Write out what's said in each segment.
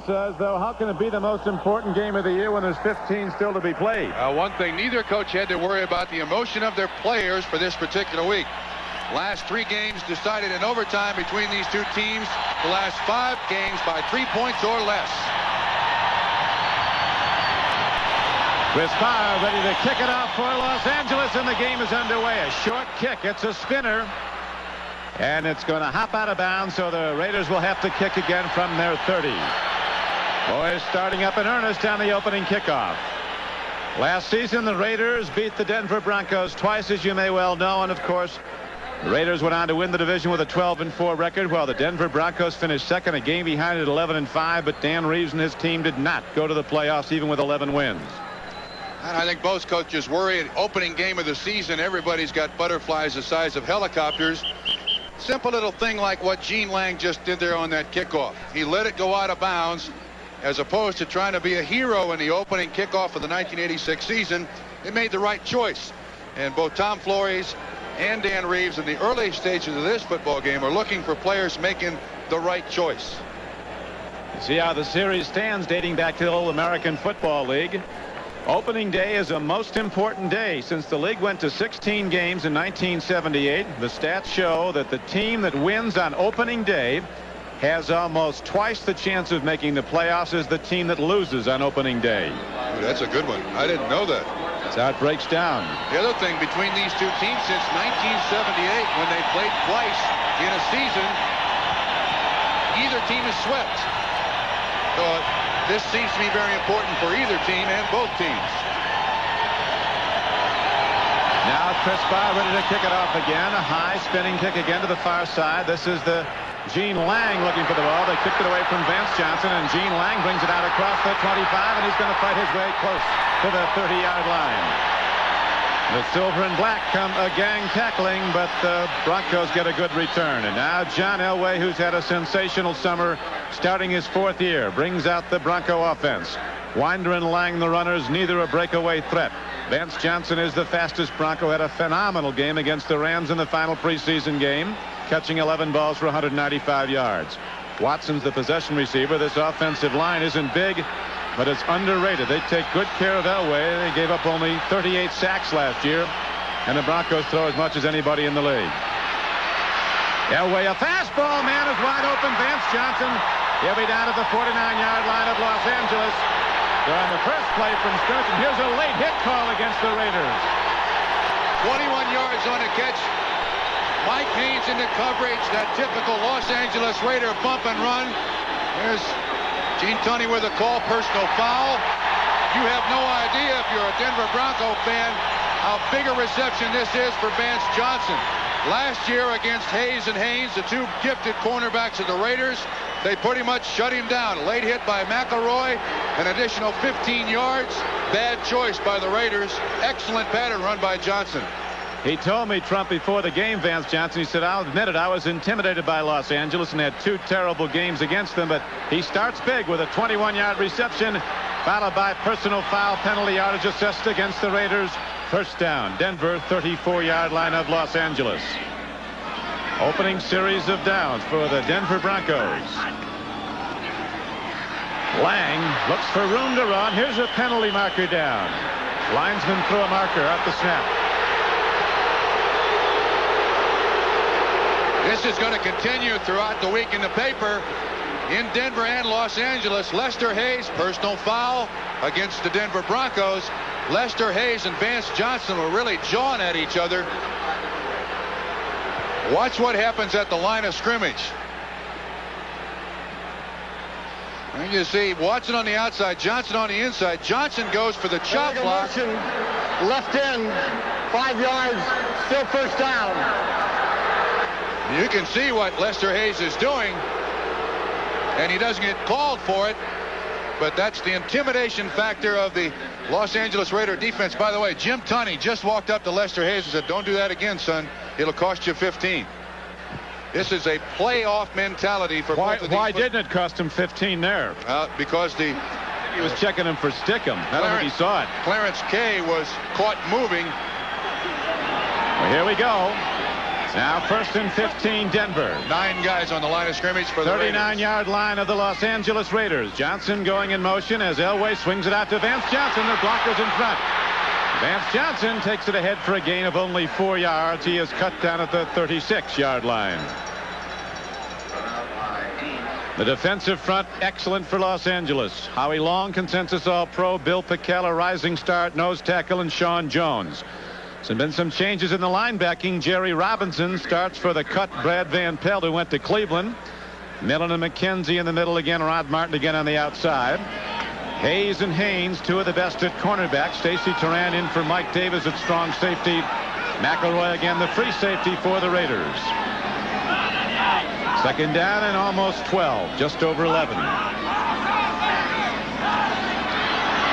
Says, though, how can it be the most important game of the year when there's 15 still to be played? One thing, neither coach had to worry about the emotion of their players for this particular week. Last 3 games decided in overtime between these two teams. The last 5 games by 3 points or less. Chris Barr ready to kick it off for Los Angeles, and the game is underway. A short kick. It's a spinner. And it's going to hop out of bounds, so the Raiders will have to kick again from their 30. Boys starting up in earnest on the opening kickoff. Last season, the Raiders beat the Denver Broncos twice, as you may well know. And, of course, the Raiders went on to win the division with a 12-4 record, while the Denver Broncos finished second, a game behind at 11-5. But Dan Reeves and his team did not go to the playoffs, even with 11 wins. And I think both coaches worry. Opening game of the season, everybody's got butterflies the size of helicopters. Simple little thing like what Gene Lang just did there on that kickoff. He let it go out of bounds as opposed to trying to be a hero in the opening kickoff of the 1986 season. They made the right choice. And both Tom Flores and Dan Reeves in the early stages of this football game are looking for players making the right choice. See how the series stands dating back to the old American Football League. Opening day is a most important day since the league went to 16 games in 1978. The stats show that the team that wins on opening day has almost twice the chance of making the playoffs as the team that loses on opening day. Ooh, that's a good one. I didn't know that. That's how it breaks down. The other thing between these two teams since 1978, when they played twice in a season, either team is swept. So this seems to be very important for either team and both teams. Now Chris Barr ready to kick it off again. A high spinning kick again to the far side. This is the Gene Lang looking for the ball. They kicked it away from Vance Johnson, and Gene Lang brings it out across the 25, and he's going to fight his way close to the 30-yard line. The silver and black come a gang tackling, but the Broncos get a good return. And now John Elway, who's had a sensational summer, starting his 4th year, brings out the Bronco offense. Winder and Lang, the runners, neither a breakaway threat. Vance Johnson is the fastest Bronco, had a phenomenal game against the Rams in the final preseason game, catching 11 balls for 195 yards. Watson's the possession receiver. This offensive line isn't big, but it's underrated. They take good care of Elway. They gave up only 38 sacks last year, and the Broncos throw as much as anybody in the league. Elway, a fastball, man is wide open. Vance Johnson, he'll be down at the 49-yard line of Los Angeles. They're on the first play from scrimmage, and here's a late hit call against the Raiders. 21 yards on a catch. Mike Haynes into coverage, that typical Los Angeles Raider bump and run. There's Gene Tunney with a call, personal foul. You have no idea, if you're a Denver Bronco fan, how big a reception this is for Vance Johnson. Last year against Hayes and Haynes, the two gifted cornerbacks of the Raiders, they pretty much shut him down. A late hit by McElroy, an additional 15 yards. Bad choice by the Raiders. Excellent pattern run by Johnson. He told me, Trump, before the game, Vance Johnson, he said, I'll admit it, I was intimidated by Los Angeles and had 2 terrible games against them, but he starts big with a 21-yard reception, followed by personal foul, penalty yardage assessed against the Raiders. First down, Denver, 34-yard line of Los Angeles. Opening series of downs for the Denver Broncos. Lang looks for room to run. Here's a penalty marker down. Linesman threw a marker at the snap. This is going to continue throughout the week in the paper. In Denver and Los Angeles, Lester Hayes, personal foul against the Denver Broncos. Lester Hayes and Vance Johnson were really jawing at each other. Watch what happens at the line of scrimmage. And you see Watson on the outside, Johnson on the inside. Johnson goes for the chop block. Left in, 5 yards, still first down. You can see what Lester Hayes is doing, and he doesn't get called for it, but that's the intimidation factor of the Los Angeles Raider defense. By the way, Jim Tunney just walked up to Lester Hayes and said, don't do that again, son. It'll cost you 15. This is a playoff mentality for both of these. Why didn't it cost him 15 there? Because he was checking him for stickum. I don't think he saw it. Clarence Kay was caught moving. Well, here we go. Now 1st and 15, Denver. 9 guys on the line of scrimmage for the 39-yard line of the Los Angeles Raiders. Johnson going in motion as Elway swings it out to Vance Johnson. The blockers in front. Vance Johnson takes it ahead for a gain of only 4 yards. He is cut down at the 36-yard line. The defensive front excellent for Los Angeles. Howie Long, consensus All-Pro. Bill Pickell, a rising star at nose tackle, and Sean Jones. There's been some changes in the linebacking. Jerry Robinson starts for the cut Brad Van Pelt, who went to Cleveland. Millen and McKenzie in the middle again. Rod Martin again on the outside. Hayes and Haynes, 2 of the best at cornerback. Stacy Turan in for Mike Davis at strong safety. McElroy again the free safety for the Raiders. 2nd down and almost 12, just over 11.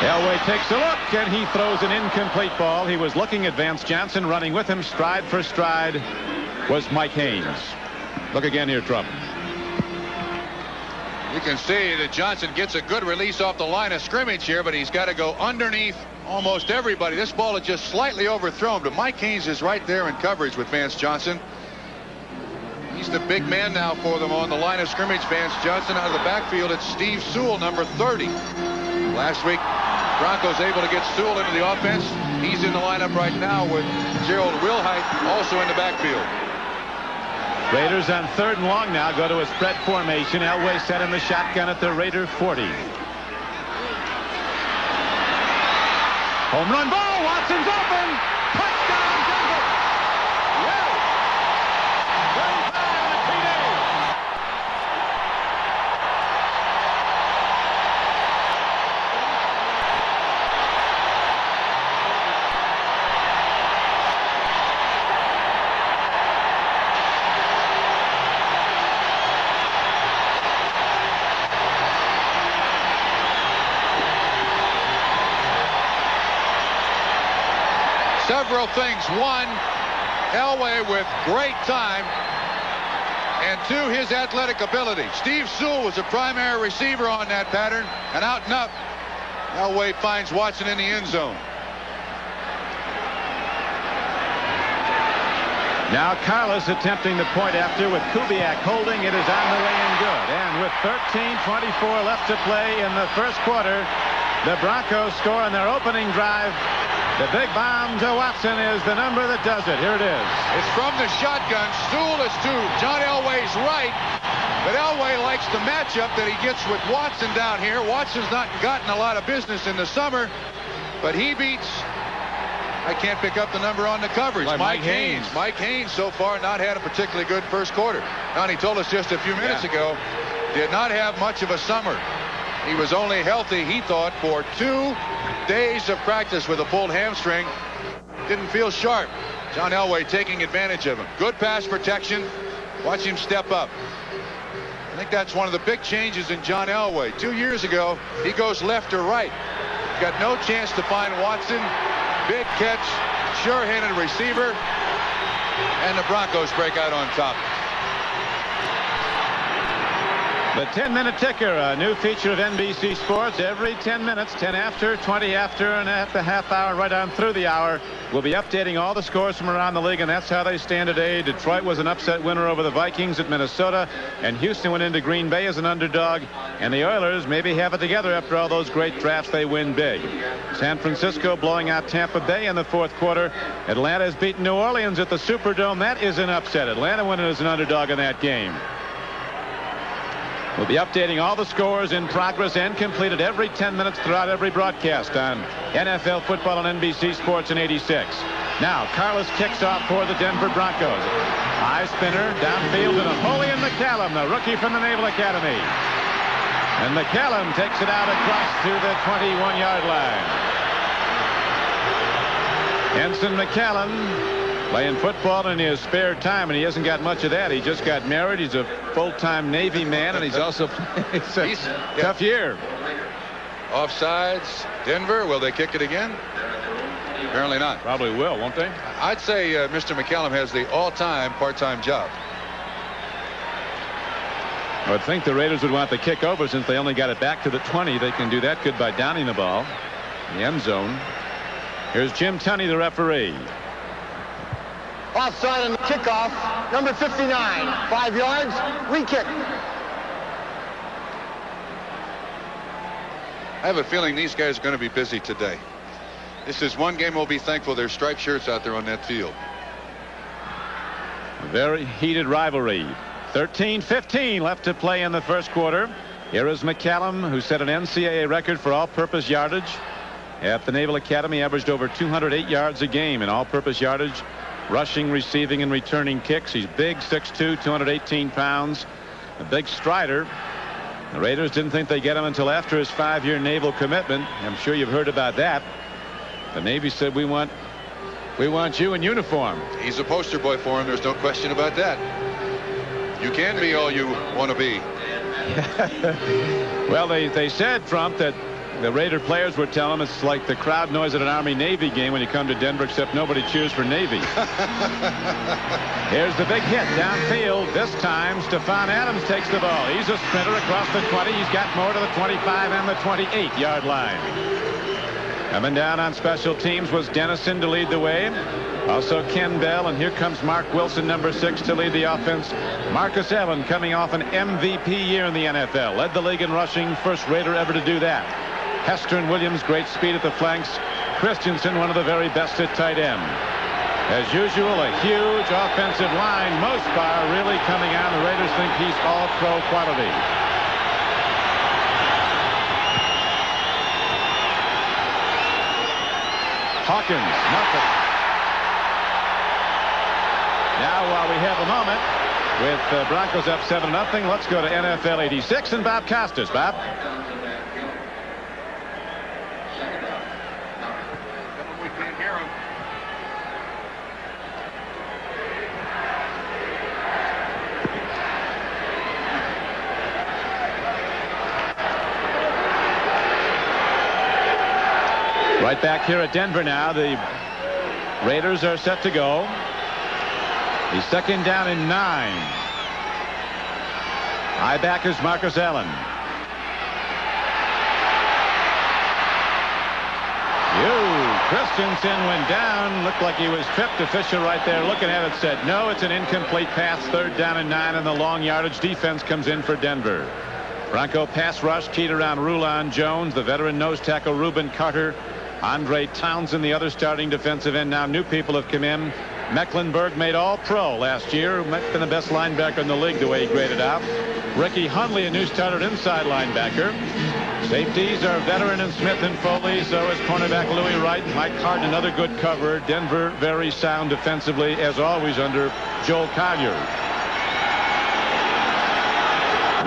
Elway takes a look, and he throws an incomplete ball. He was looking at Vance Johnson. Running with him, stride for stride, was Mike Haynes. Look again here, Trump. You can see that Johnson gets a good release off the line of scrimmage here, but he's got to go underneath almost everybody. This ball is just slightly overthrown, but Mike Haynes is right there in coverage with Vance Johnson. He's the big man now for them on the line of scrimmage. Vance Johnson out of the backfield. It's Steve Sewell, number 30. Last week, Broncos able to get Sewell into the offense. He's in the lineup right now with Gerald Wilhite also in the backfield. Raiders on 3rd and long now go to a spread formation. Elway set in the shotgun at the Raider 40. Home run ball. Watson's open. Touchdown, Denver. Yeah. Several things. 1, Elway with great time, and 2, his athletic ability. Steve Sewell was a primary receiver on that pattern, and out and up, Elway finds Watson in the end zone. Now Carlos attempting the point after with Kubiak holding. It is on the way and good. And with 13:24 left to play in the 1st quarter, the Broncos score on their opening drive. The big bomb to Watson is the number that does it. Here it is. It's from the shotgun. Sewell is to John Elway's right, but Elway likes the matchup that he gets with Watson down here. Watson's not gotten a lot of business in the summer, but he beats, I can't pick up the number on the coverage, Mike Haynes. Mike Haynes so far not had a particularly good 1st quarter. Now, he told us just a few minutes ago, did not have much of a summer. He was only healthy, he thought, for 2 days of practice with a pulled hamstring. Didn't feel sharp. John Elway taking advantage of him. Good pass protection. Watch him step up. I think that's one of the big changes in John Elway. 2 years ago, he goes left or right. Got no chance to find Watson. Big catch, sure-handed receiver, and the Broncos break out on top. The 10-minute ticker, a new feature of NBC Sports. Every 10 minutes, 10 after, 20 after, and at the half hour, right on through the hour, we'll be updating all the scores from around the league, and that's how they stand today. Detroit was an upset winner over the Vikings at Minnesota, and Houston went into Green Bay as an underdog, and the Oilers maybe have it together after all those great drafts. They win big. San Francisco blowing out Tampa Bay in the 4th quarter. Atlanta has beaten New Orleans at the Superdome. That is an upset. Atlanta went in as an underdog in that game. We'll be updating all the scores in progress and completed every 10 minutes throughout every broadcast on NFL football on NBC Sports in '86. Now, Carlos kicks off for the Denver Broncos. High spinner, downfield to Napoleon McCallum, the rookie from the Naval Academy. And McCallum takes it out across to the 21-yard line. Ensign McCallum playing football in his spare time, and he hasn't got much of that. He just got married. He's a full-time Navy man, and he's also it's a tough year. Offsides, Denver. Will they kick it again? Apparently not. Probably will, won't they? I'd say Mr. McCallum has the all-time part-time job. I would think the Raiders would want the kick over since they only got it back to the 20. They can do that good by downing the ball in the end zone. Here's Jim Tunney, the referee. Offside on the kickoff. Number 59. 5 yards. Re-kick. I have a feeling these guys are going to be busy today. This is one game we'll be thankful there's striped shirts out there on that field. Very heated rivalry. 13-15 left to play in the first quarter. Here is McCallum, who set an NCAA record for all-purpose yardage. At the Naval Academy, averaged over 208 yards a game in all-purpose yardage, rushing, receiving, and returning kicks. He's big, 6'2", 218 pounds. A big strider. The Raiders didn't think they'd get him until after his 5-year naval commitment. I'm sure you've heard about that. The Navy said, we want you in uniform. He's a poster boy for him. There's no question about that. You can be all you want to be. Well, they said, Trump, that the Raider players were telling him it's like the crowd noise at an Army-Navy game when you come to Denver, except nobody cheers for Navy. Here's the big hit downfield. This time, Stephon Adams takes the ball. He's a sprinter across the 20. He's got more to the 25 and the 28-yard line. Coming down on special teams was Dennison to lead the way. Also Ken Bell, and here comes Mark Wilson, number 6, to lead the offense. Marcus Allen, coming off an MVP year in the NFL, led the league in rushing, first Raider ever to do that. Hester and Williams, great speed at the flanks. Christensen, one of the very best at tight end. As usual, a huge offensive line. Mosbar really coming on. The Raiders think he's all-pro quality. Hawkins, nothing. Now, while we have a moment, with the Broncos up 7-0, let's go to NFL 86 and Bob Costas. Bob? We can't hear him. Right back here at Denver now. The Raiders are set to go. He's second down and 9. High back is Marcus Allen. Christensen went down. Looked like he was tripped. Official right there looking at it said no. It's an incomplete pass. Third down and 9, and the long yardage defense comes in for Denver. Bronco pass rush keyed around Rulon Jones, the veteran nose tackle Reuben Carter, Andre Townsend, the other starting defensive end. Now new people have come in. Mecklenburg made all-pro last year. Might have been the best linebacker in the league the way he graded out. Ricky Hundley, a new starter inside linebacker. Safeties are veteran and Smith and Foley. So is cornerback Louis Wright. Mike Hart, another good cover. Denver very sound defensively, as always, under Joel Collier.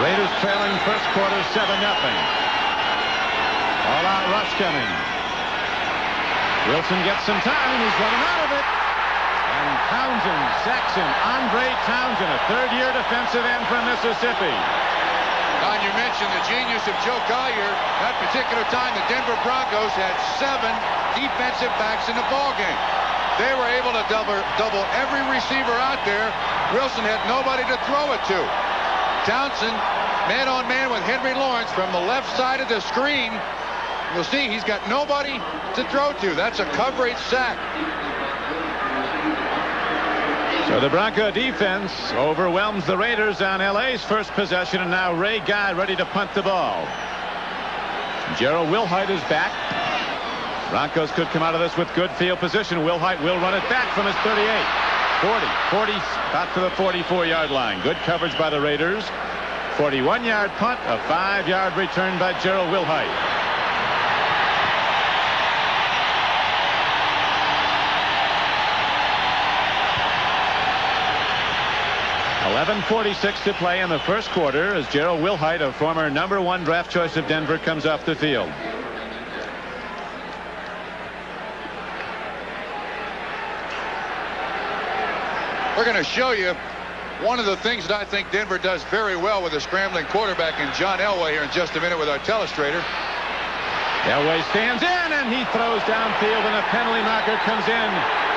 Raiders trailing first quarter 7-0. All-out rush coming. Wilson gets some time. He's running out of it. And Townsend sacks him. Andre Townsend, a third-year defensive end from Mississippi. Don, you mentioned the genius of Joe Collier. That particular time, the Denver Broncos had 7 defensive backs in the ballgame. They were able to double every receiver out there. Wilson had nobody to throw it to. Townsend, man-on-man with Henry Lawrence from the left side of the screen. You'll see he's got nobody to throw to. That's a coverage sack. So the Bronco defense overwhelms the Raiders on LA's first possession, and now Ray Guy ready to punt the ball. Gerald Wilhite is back. Broncos could come out of this with good field position. Wilhite will run it back from his 38. 40, about to the 44-yard line. Good coverage by the Raiders. 41-yard punt, a 5-yard return by Gerald Wilhite. 11:46 to play in the first quarter as Gerald Wilhite, a former #1 draft choice of Denver, comes off the field. We're going to show you one of the things that I think Denver does very well with a scrambling quarterback in John Elway here in just a minute with our telestrator. Elway stands in and he throws downfield, and a penalty marker comes in.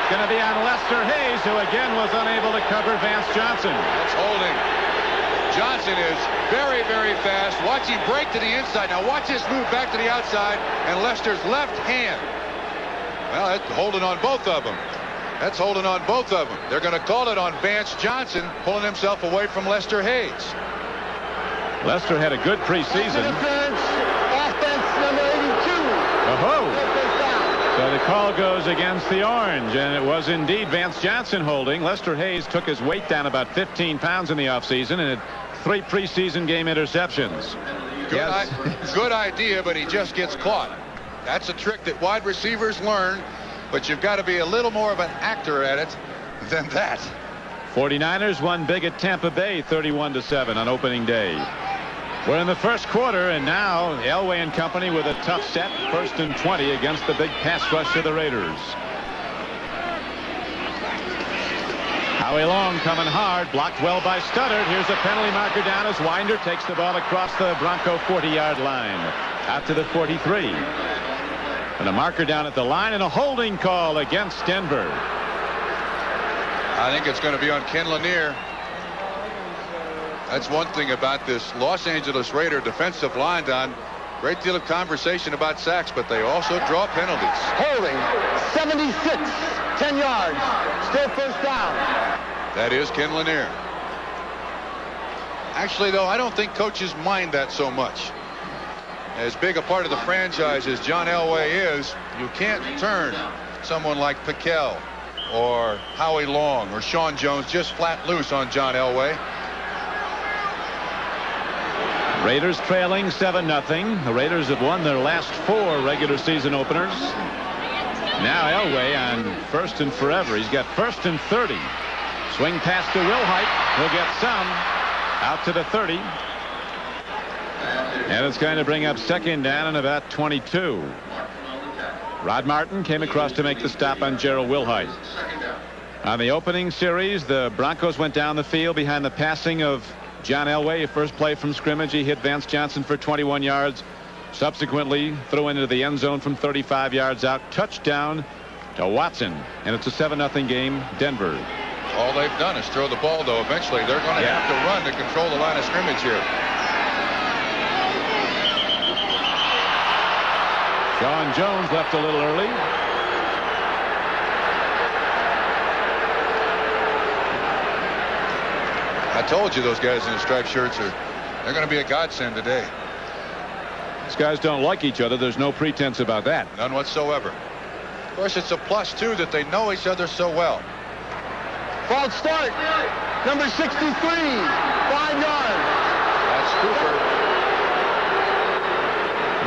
It's going to be on Lester Hayes, who again was unable to cover Vance Johnson. That's holding. Johnson is very, very fast. Watch him break to the inside. Now watch this move back to the outside, and Lester's left hand. Well, that's holding on both of them. That's holding on both of them. They're going to call it on Vance Johnson, pulling himself away from Lester Hayes. Lester had a good preseason. Offense number 82. Oh-ho. So the call goes against the Orange, and it was indeed Vance Johnson holding. Lester Hayes took his weight down about 15 pounds in the offseason and had 3 preseason game interceptions. Good idea, but he just gets caught. That's a trick that wide receivers learn, but you've got to be a little more of an actor at it than that. 49ers won big at Tampa Bay 31-7 on opening day. We're in the first quarter, and now Elway and company with a tough set, 1st and 20 against the big pass rush of the Raiders. Howie Long coming hard, blocked well by Studdard. Here's a penalty marker down as Winder takes the ball across the Bronco 40-yard line out to the 43. And a marker down at the line and a holding call against Denver. I think it's going to be on Ken Lanier. That's one thing about this Los Angeles Raider defensive line, Don. Great deal of conversation about sacks, but they also draw penalties. Holding 76, 10 yards, still first down. That is Ken Lanier. Actually, though, I don't think coaches mind that so much. As big a part of the franchise as John Elway is, you can't turn someone like Piquel or Howie Long or Sean Jones just flat loose on John Elway. Raiders trailing 7-0. The Raiders have won their last 4 regular season openers. Now Elway on 1st and forever. He's got 1st and 30. Swing pass to Wilhite. He'll get some. Out to the 30. And it's going to bring up 2nd down and about 22. Rod Martin came across to make the stop on Gerald Wilhite. On the opening series, the Broncos went down the field behind the passing of John Elway. First play from scrimmage, he hit Vance Johnson for 21 yards. Subsequently, threw into the end zone from 35 yards out. Touchdown to Watson. And it's a 7-0 game, Denver. All they've done is throw the ball, though. Eventually, they're going to have to run to control the line of scrimmage here. Sean Jones left a little early. I told you those guys in the striped shirts they're going to be a godsend today. These guys don't like each other. There's no pretense about that. None whatsoever. Of course, it's a plus, too, that they know each other so well. False start. Number 63, 5 yards. That's Cooper.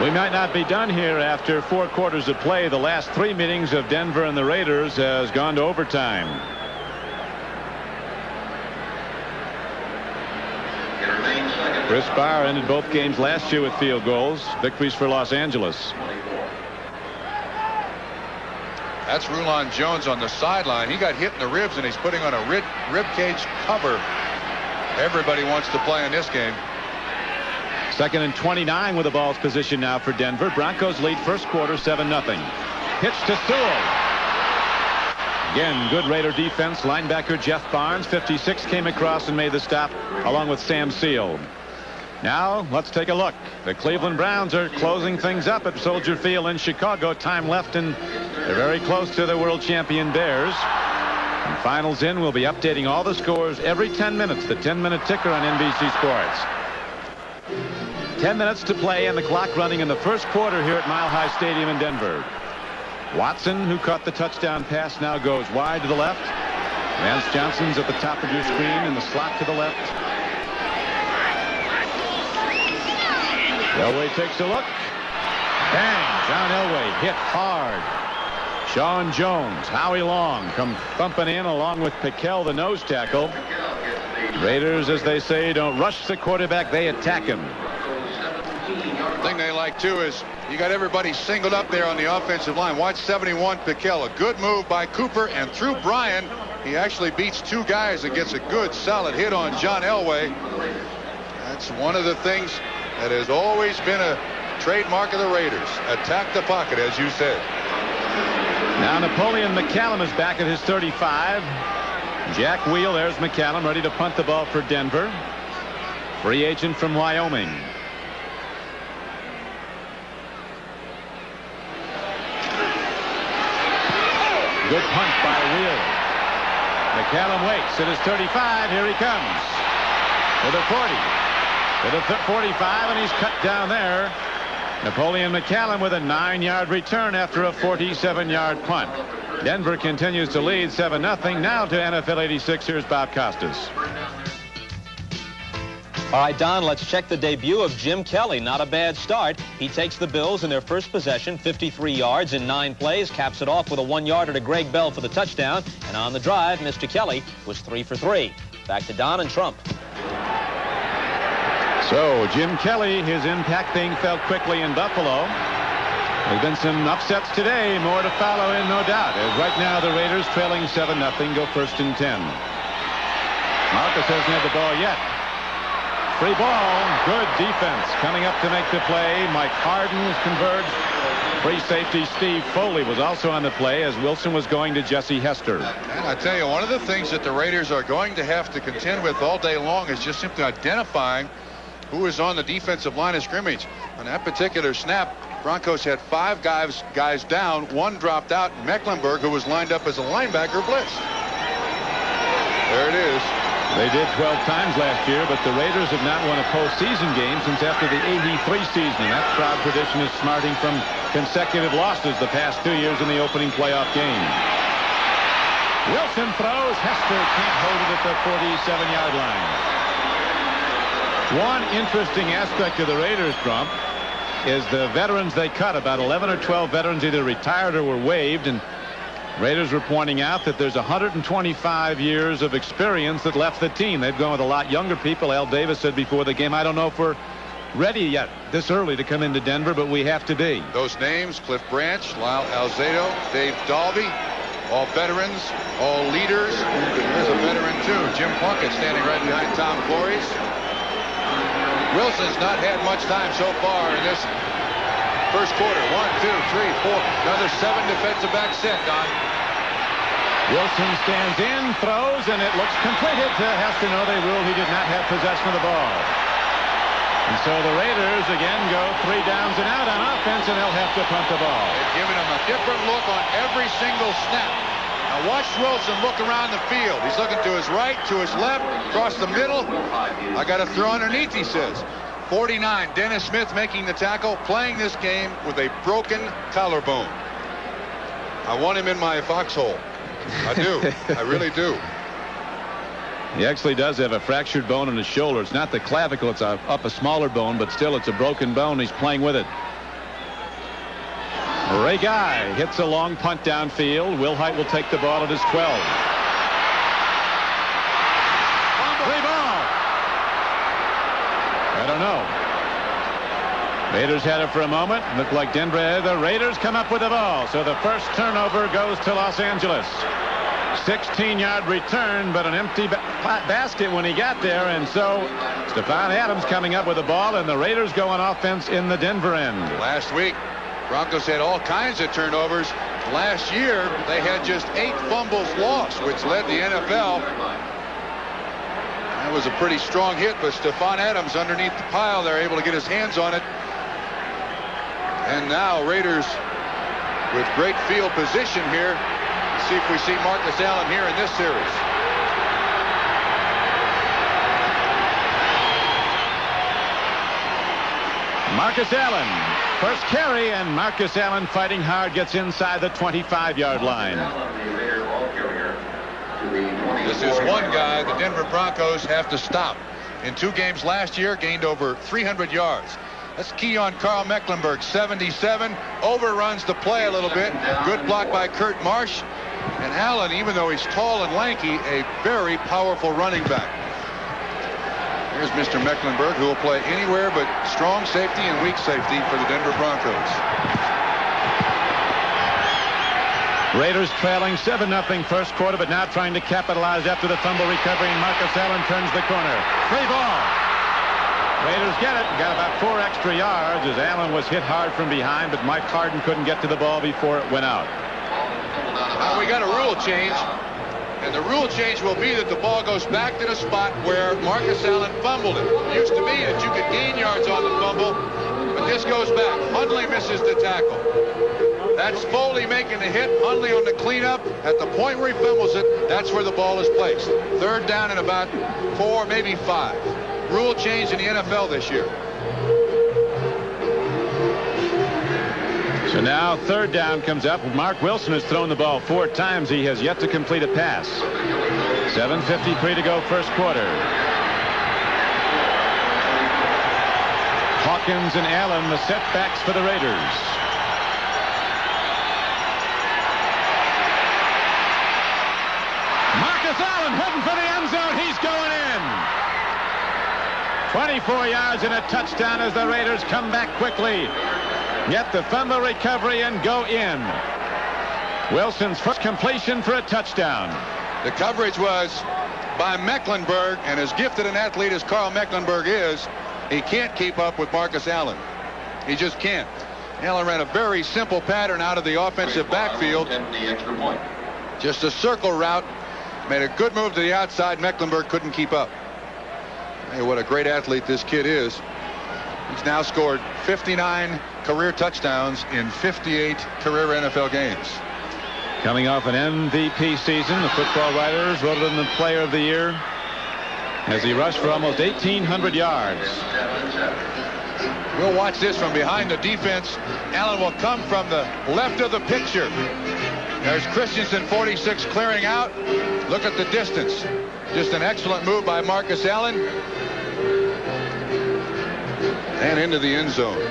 We might not be done here after 4 quarters of play. The last 3 meetings of Denver and the Raiders has gone to overtime. Chris Barr ended both games last year with field goals. Victories for Los Angeles. That's Rulon Jones on the sideline. He got hit in the ribs, and he's putting on a rib cage cover. Everybody wants to play in this game. 2nd and 29 with the ball's position now for Denver. Broncos lead first quarter 7-0. Pitch to Sewell. Again, good Raider defense. Linebacker Jeff Barnes, 56, came across and made the stop along with Sam Seal. Now let's take a look. The Cleveland Browns are closing things up at Soldier Field in Chicago. Time left, and they're very close to the world champion Bears. And finals in, we'll be updating all the scores every 10 minutes. The 10-minute ticker on NBC Sports. 10 minutes to play and the clock running in the first quarter here at Mile High Stadium in Denver. Watson, who caught the touchdown pass, now goes wide to the left. Vance Johnson's at the top of your screen in the slot to the left. Elway takes a look. Bang! John Elway hit hard. Sean Jones, Howie Long come thumping in along with Piquel, the nose tackle. Raiders, as they say, don't rush the quarterback, they attack him. The thing they like, too, is you got everybody singled up there on the offensive line. Watch 71 Piquel. A good move by Cooper, and through Bryan, he actually beats 2 guys and gets a good, solid hit on John Elway. That's one of the things that has always been a trademark of the Raiders. Attack the pocket, as you said. Now Napoleon McCallum is back at his 35. Jack Wheel, there's McCallum, ready to punt the ball for Denver. Free agent from Wyoming. good punt by Wheeler. McCallum waits at his 35. Here he comes. To the 40. To the 45, and he's cut down there. Napoleon McCallum with a 9-yard return after a 47-yard punt. Denver continues to lead 7-0. Now to NFL 86. Here's Bob Costas. All right, Don, let's check the debut of Jim Kelly. Not a bad start. He takes the Bills in their first possession, 53 yards in 9 plays, caps it off with a 1-yarder to Greg Bell for the touchdown. And on the drive, Mr. Kelly was 3 for 3. Back to Don and Trump. So Jim Kelly, his impact being felt quickly in Buffalo. There's been some upsets today, more to follow in, no doubt. As right now the Raiders trailing 7-0, go 1st and 10. Marcus hasn't had the ball yet. Free ball, good defense coming up to make the play. Mike Harden's converged. Free safety Steve Foley was also on the play as Wilson was going to Jesse Hester. And I tell you, one of the things that the Raiders are going to have to contend with all day long is just simply identifying who is on the defensive line of scrimmage. On that particular snap, Broncos had 5 guys down. 1 dropped out. Mecklenburg, who was lined up as a linebacker, blitzed. There it is. They did 12 times last year, but the Raiders have not won a postseason game since after the '83 season. And that proud tradition is smarting from consecutive losses the past 2 years in the opening playoff game. Wilson throws. Hester can't hold it at the 47-yard line. One interesting aspect of the Raiders, Trump, is the veterans they cut. About 11 or 12 veterans either retired or were waived, and Raiders were pointing out that there's 125 years of experience that left the team. They've gone with a lot younger people. Al Davis said before the game, I don't know if we're ready yet this early to come into Denver, but we have to be. Those names, Cliff Branch, Lyle Alzado, Dave Dalby, all veterans, all leaders. There's a veteran too, Jim Plunkett, standing right behind Tom Flores. Wilson's not had much time so far in this first quarter. 1, 2, 3, 4. Another 7 defensive back set, Don. Wilson stands in, throws, and it looks completed to Hester. No, they ruled he did not have possession of the ball. And so the Raiders again go 3 downs and out on offense, and they'll have to punt the ball. They've given him a different look on every single snap. Now watch Wilson look around the field. He's looking to his right, to his left, across the middle. I got to throw underneath, he says. 49, Dennis Smith making the tackle, playing this game with a broken collarbone. I want him in my foxhole. I do. I really do. He actually does have a fractured bone in his shoulder. It's not the clavicle. It's up a smaller bone, but still it's a broken bone. He's playing with it. Ray Guy hits a long punt downfield. Will Height will take the ball at his 12. Free ball. I don't know. Raiders had it for a moment. Looked like Denver. The Raiders come up with the ball. So the first turnover goes to Los Angeles. 16-yard return, but an empty basket when he got there. And so Stephon Adams coming up with the ball, and the Raiders go on offense in the Denver end. Last week, Broncos had all kinds of turnovers. Last year, they had just 8 fumbles lost, which led the NFL. That was a pretty strong hit, but Stephon Adams underneath the pile, they're able to get his hands on it. And now Raiders with great field position here. Let's see if we see Marcus Allen here in this series. Marcus Allen, first carry, and Marcus Allen fighting hard, gets inside the 25-yard line. This is one guy the Denver Broncos have to stop. In 2 games last year, gained over 300 yards. That's Keon Carl Mecklenburg, 77, overruns the play a little bit. Good block by Kurt Marsh. And Allen, even though he's tall and lanky, a very powerful running back. Here's Mr. Mecklenburg, who will play anywhere but strong safety and weak safety for the Denver Broncos. Raiders trailing 7-0 first quarter, but now trying to capitalize after the fumble recovery, and Marcus Allen turns the corner. Free ball. Raiders get it. Got about 4 extra yards as Allen was hit hard from behind, but Mike Harden couldn't get to the ball before it went out. Now we got a rule change, and the rule change will be that the ball goes back to the spot where Marcus Allen fumbled it. It used to be that you could gain yards on the fumble, but this goes back. Hundley misses the tackle. That's Foley making the hit. Hundley on the cleanup. At the point where he fumbles it, that's where the ball is placed. Third down and about 4, maybe 5. Rule change in the NFL this year. So now third down comes up. Mark Wilson has thrown the ball 4 times. He has yet to complete a pass. 7:53 to go first quarter. Hawkins and Allen, the setbacks for the Raiders. Marcus Allen heading for the end zone. He's going in. 24 yards and a touchdown as the Raiders come back quickly. Get the fumble recovery and go in. Wilson's first completion for a touchdown. The coverage was by Mecklenburg, and as gifted an athlete as Carl Mecklenburg is, he can't keep up with Marcus Allen. He just can't. Allen ran a very simple pattern out of the offensive backfield. Just a circle route. Made a good move to the outside. Mecklenburg couldn't keep up. Hey, what a great athlete this kid is. He's now scored 59 career touchdowns in 58 career NFL games. Coming off an MVP season, the football writers voted him the player of the year as he rushed for almost 1,800 yards. We'll watch this from behind the defense. Allen will come from the left of the picture. There's Christensen, 46, clearing out. Look at the distance. Just an excellent move by Marcus Allen. And into the end zone.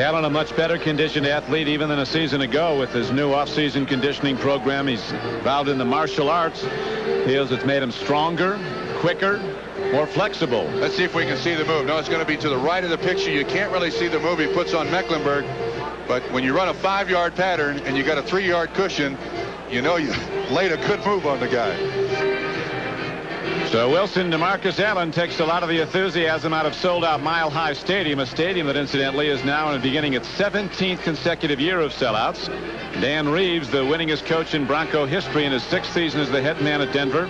Allen, a much better conditioned athlete even than a season ago with his new off-season conditioning program. He's involved in the martial arts. Feels it's made him stronger, quicker, more flexible. Let's see if we can see the move. No, it's going to be to the right of the picture. You can't really see the move he puts on Mecklenburg. But when you run a 5-yard pattern and you got a 3-yard cushion, you know you laid a good move on the guy. So Wilson to Marcus Allen takes a lot of the enthusiasm out of sold-out Mile High Stadium, a stadium that incidentally is now beginning its 17th consecutive year of sellouts. Dan Reeves, the winningest coach in Bronco history in his 6th season as the head man at Denver.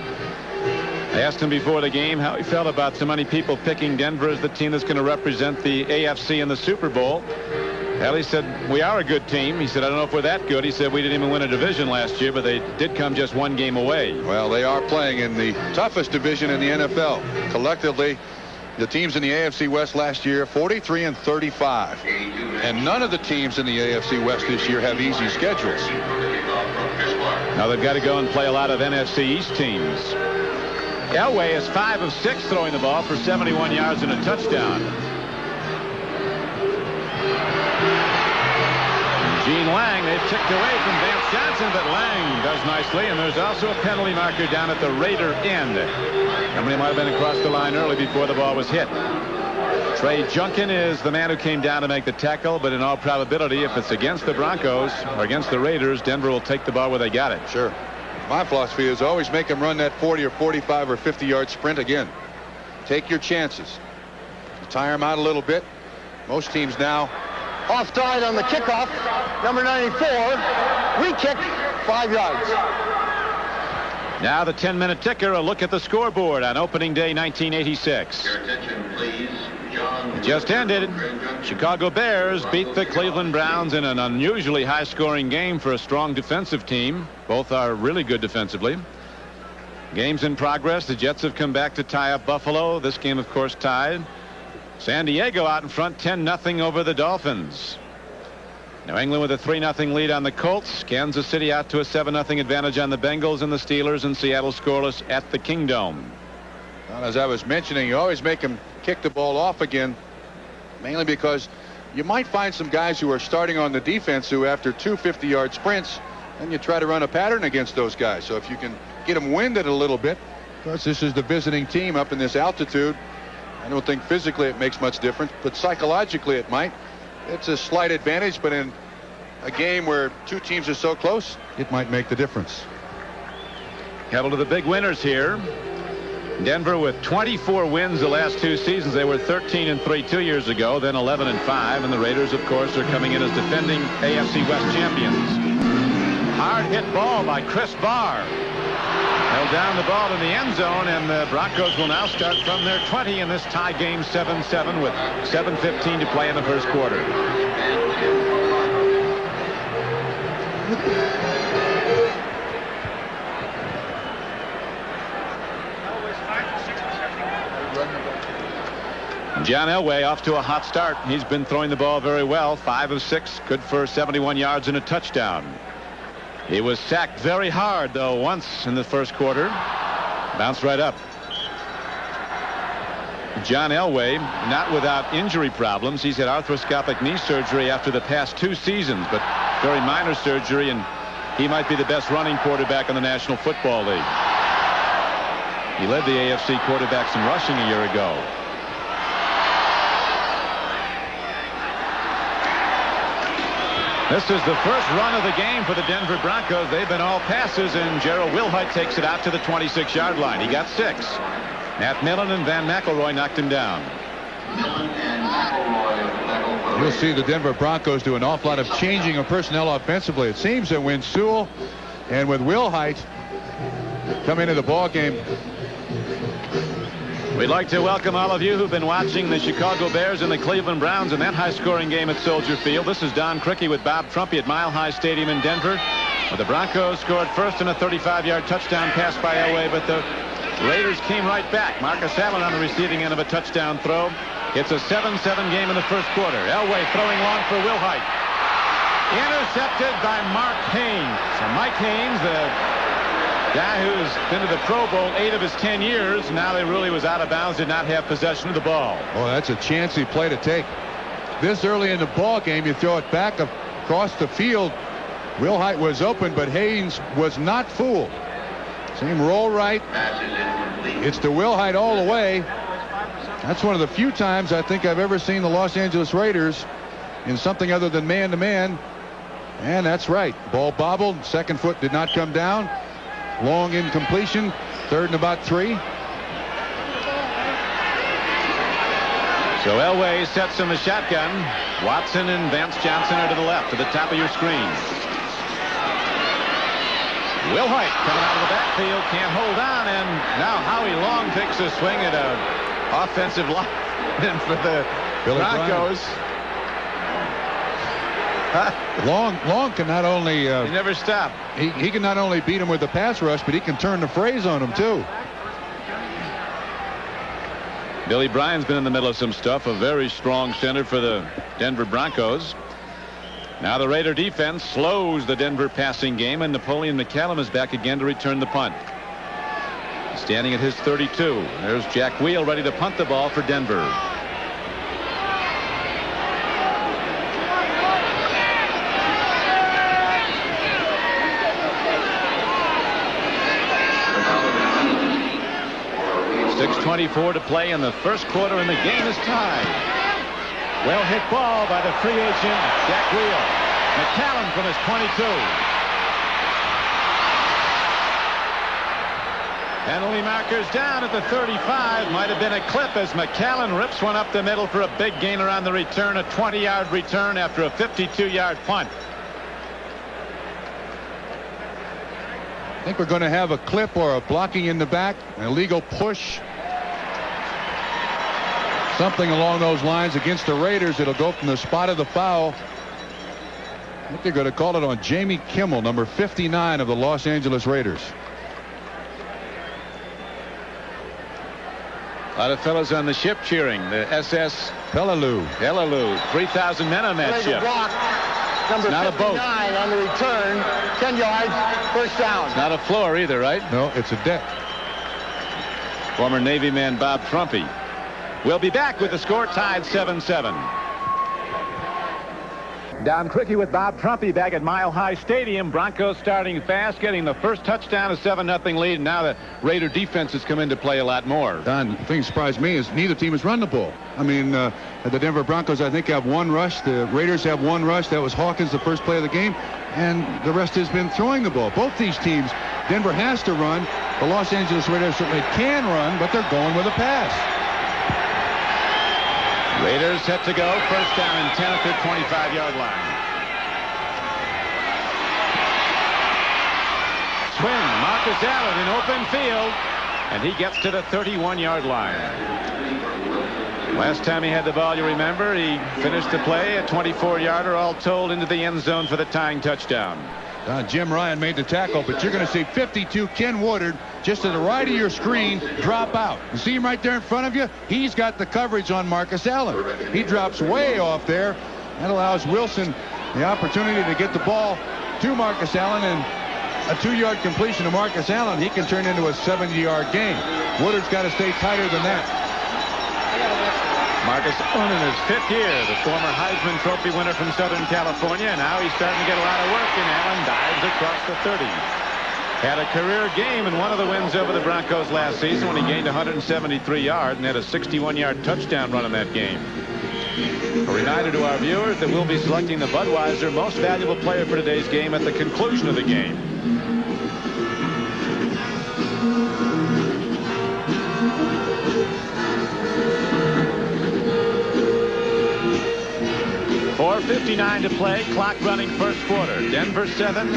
I asked him before the game how he felt about so many people picking Denver as the team that's going to represent the AFC in the Super Bowl. Well, he said, we are a good team. He said, I don't know if we're that good. He said, we didn't even win a division last year, but they did come just 1 game away. Well, they are playing in the toughest division in the NFL. Collectively, the teams in the AFC West last year, 43-35. And none of the teams in the AFC West this year have easy schedules. Now they've got to go and play a lot of NFC East teams. Elway is 5 of 6 throwing the ball for 71 yards and a touchdown. Gene Lang, they've ticked away from Vance Johnson, but Lang does nicely, and there's also a penalty marker down at the Raider end. Somebody might have been across the line early before the ball was hit. Trey Junkin is the man who came down to make the tackle, but in all probability, if it's against the Broncos or against the Raiders, Denver will take the ball where they got it. Sure. My philosophy is always make them run that 40 or 45 or 50-yard sprint again. Take your chances. Tire them out a little bit. Most teams now Offside on the kickoff. Number 94. Re-kick, 5 yards. Now the 10-minute ticker. A look at the scoreboard on opening day 1986. Your attention, please. John. It just ended. Chicago Bears beat the Cleveland Browns in an unusually high-scoring game for a strong defensive team. Both are really good defensively. Games in progress. The Jets have come back to tie up Buffalo. This game, of course, tied. San Diego out in front 10-0 over the Dolphins. New England with a 3-0 lead on the Colts. Kansas City out to a 7-0 advantage on the Bengals and the Steelers, and Seattle scoreless at the Kingdome. Well, as I was mentioning, you always make them kick the ball off again, mainly because you might find some guys who are starting on the defense who after 2 50-yard sprints, then you try to run a pattern against those guys. So if you can get them winded a little bit, because this is the visiting team up in this altitude, I don't think physically it makes much difference, but psychologically it might. It's a slight advantage, but in a game where 2 teams are so close, it might make the difference. Couple of the big winners here. Denver with 24 wins the last 2 seasons. They were 13-3 2 years ago, then 11-5, and the Raiders, of course, are coming in as defending AFC West champions. Hard hit ball by Chris Barr. Held down the ball in the end zone, and the Broncos will now start from their 20 in this tie game 7-7 with 7:15 to play in the first quarter. John Elway off to a hot start. He's been throwing the ball very well. 5 of 6, good for 71 yards and a touchdown. He was sacked very hard, though, once in the first quarter. Bounced right up. John Elway, not without injury problems. He's had arthroscopic knee surgery after the past 2 seasons, but very minor surgery, and he might be the best running quarterback in the National Football League. He led the AFC quarterbacks in rushing a year ago. This is the first run of the game for the Denver Broncos. They've been all passes, and Gerald Wilhite takes it out to the 26-yard line. He got 6. Matt Millen and Van McElroy knocked him down. You'll see the Denver Broncos do an awful lot of changing of personnel offensively. It seems that when Sewell and with Wilhite come into the ball game. We'd like to welcome all of you who've been watching the Chicago Bears and the Cleveland Browns in that high-scoring game at Soldier Field. This is Don Criqui with Bob Trumpy at Mile High Stadium in Denver. Well, the Broncos scored first in a 35-yard touchdown pass by Elway, but the Raiders came right back. Marcus Allen on the receiving end of a touchdown throw. It's a 7-7 game in the first quarter. Elway throwing long for Wilhite. Intercepted by Mark Haynes. So Mike Haynes, the guy who's been to the Pro Bowl 8 of his 10 years, now he really was out of bounds, did not have possession of the ball. Oh, that's a chancy play to take. This early in the ball game, you throw it back across the field. Wilhite was open, but Haynes was not fooled. Same roll right. It's to Wilhite all the way. That's one of the few times I think I've ever seen the Los Angeles Raiders in something other than man-to-man. And that's right. Ball bobbled. Second foot did not come down. Long incompletion. 3rd and about 3. So Elway sets in the shotgun. Watson and Vance Johnson are to the left, to the top of your screen. Wilhite coming out of the backfield, can't hold on, and now Howie Long takes a swing at an offensive line for the Broncos. Long can not only he never stopped. He can not only beat him with the pass rush, but he can turn the phrase on him too. Billy Bryan's been in the middle of some stuff. A very strong center for the Denver Broncos. Now the Raider defense slows the Denver passing game, and Napoleon McCallum is back again to return the punt. Standing at his 32. There's Jack Wheel ready to punt the ball for Denver. .6:24 to play in the first quarter, and the game is tied. Well hit ball by the free agent Jack Wheel. McCallum from his 22. Penalty markers down at the 35. Might have been a clip as McCallum rips one up the middle for a big gainer on the return. A 20-yard return after a 52-yard punt. I think we're going to have a clip or a blocking in the back, an illegal push. Something along those lines against the Raiders. It'll go from the spot of the foul. I think they're going to call it on Jamie Kimmel, number 59 of the Los Angeles Raiders. A lot of fellows on the ship cheering. The SS Peleliu. 3,000 men on that ship. Block, number not 59 a boat. On the return. 10 yards. First down. It's not a floor either, right? No, it's a deck. Former Navy man Bob Trumpy. We'll be back with the score tied 7-7. Don Criqui with Bob Trumpy back at Mile High Stadium. Broncos starting fast, getting the first touchdown, a 7-0 lead. And now the Raider defense has come into play a lot more. Don, the thing that surprised me is neither team has run the ball. I mean, the Denver Broncos, I think, have 1 rush. The Raiders have 1 rush. That was Hawkins, the first play of the game. And the rest has been throwing the ball. Both these teams, Denver has to run. The Los Angeles Raiders certainly can run, but they're going with a pass. Raiders set to go. First down and 10 at their 25-yard line. Swing. Marcus Allen in open field. And he gets to the 31-yard line. Last time he had the ball, you remember, he finished the play, a 24-yarder all told into the end zone for the tying touchdown. Jim Ryan made the tackle, but you're going to see 52 Ken Woodard just to the right of your screen drop out. You see him right there in front of you? He's got the coverage on Marcus Allen. He drops way off there. That allows Wilson the opportunity to get the ball to Marcus Allen, and a 2-yard completion to Marcus Allen, he can turn into a 70-yard gain. Woodard's got to stay tighter than that. Marcus Allen in his 5th year, the former Heisman Trophy winner from Southern California. Now he's starting to get a lot of work, and Allen dives across the 30. Had a career game in one of the wins over the Broncos last season when he gained 173 yards and had a 61-yard touchdown run in that game. A reminder to our viewers that we'll be selecting the Budweiser Most Valuable Player for today's game at the conclusion of the game. .4:59 to play. Clock running first quarter. Denver 7.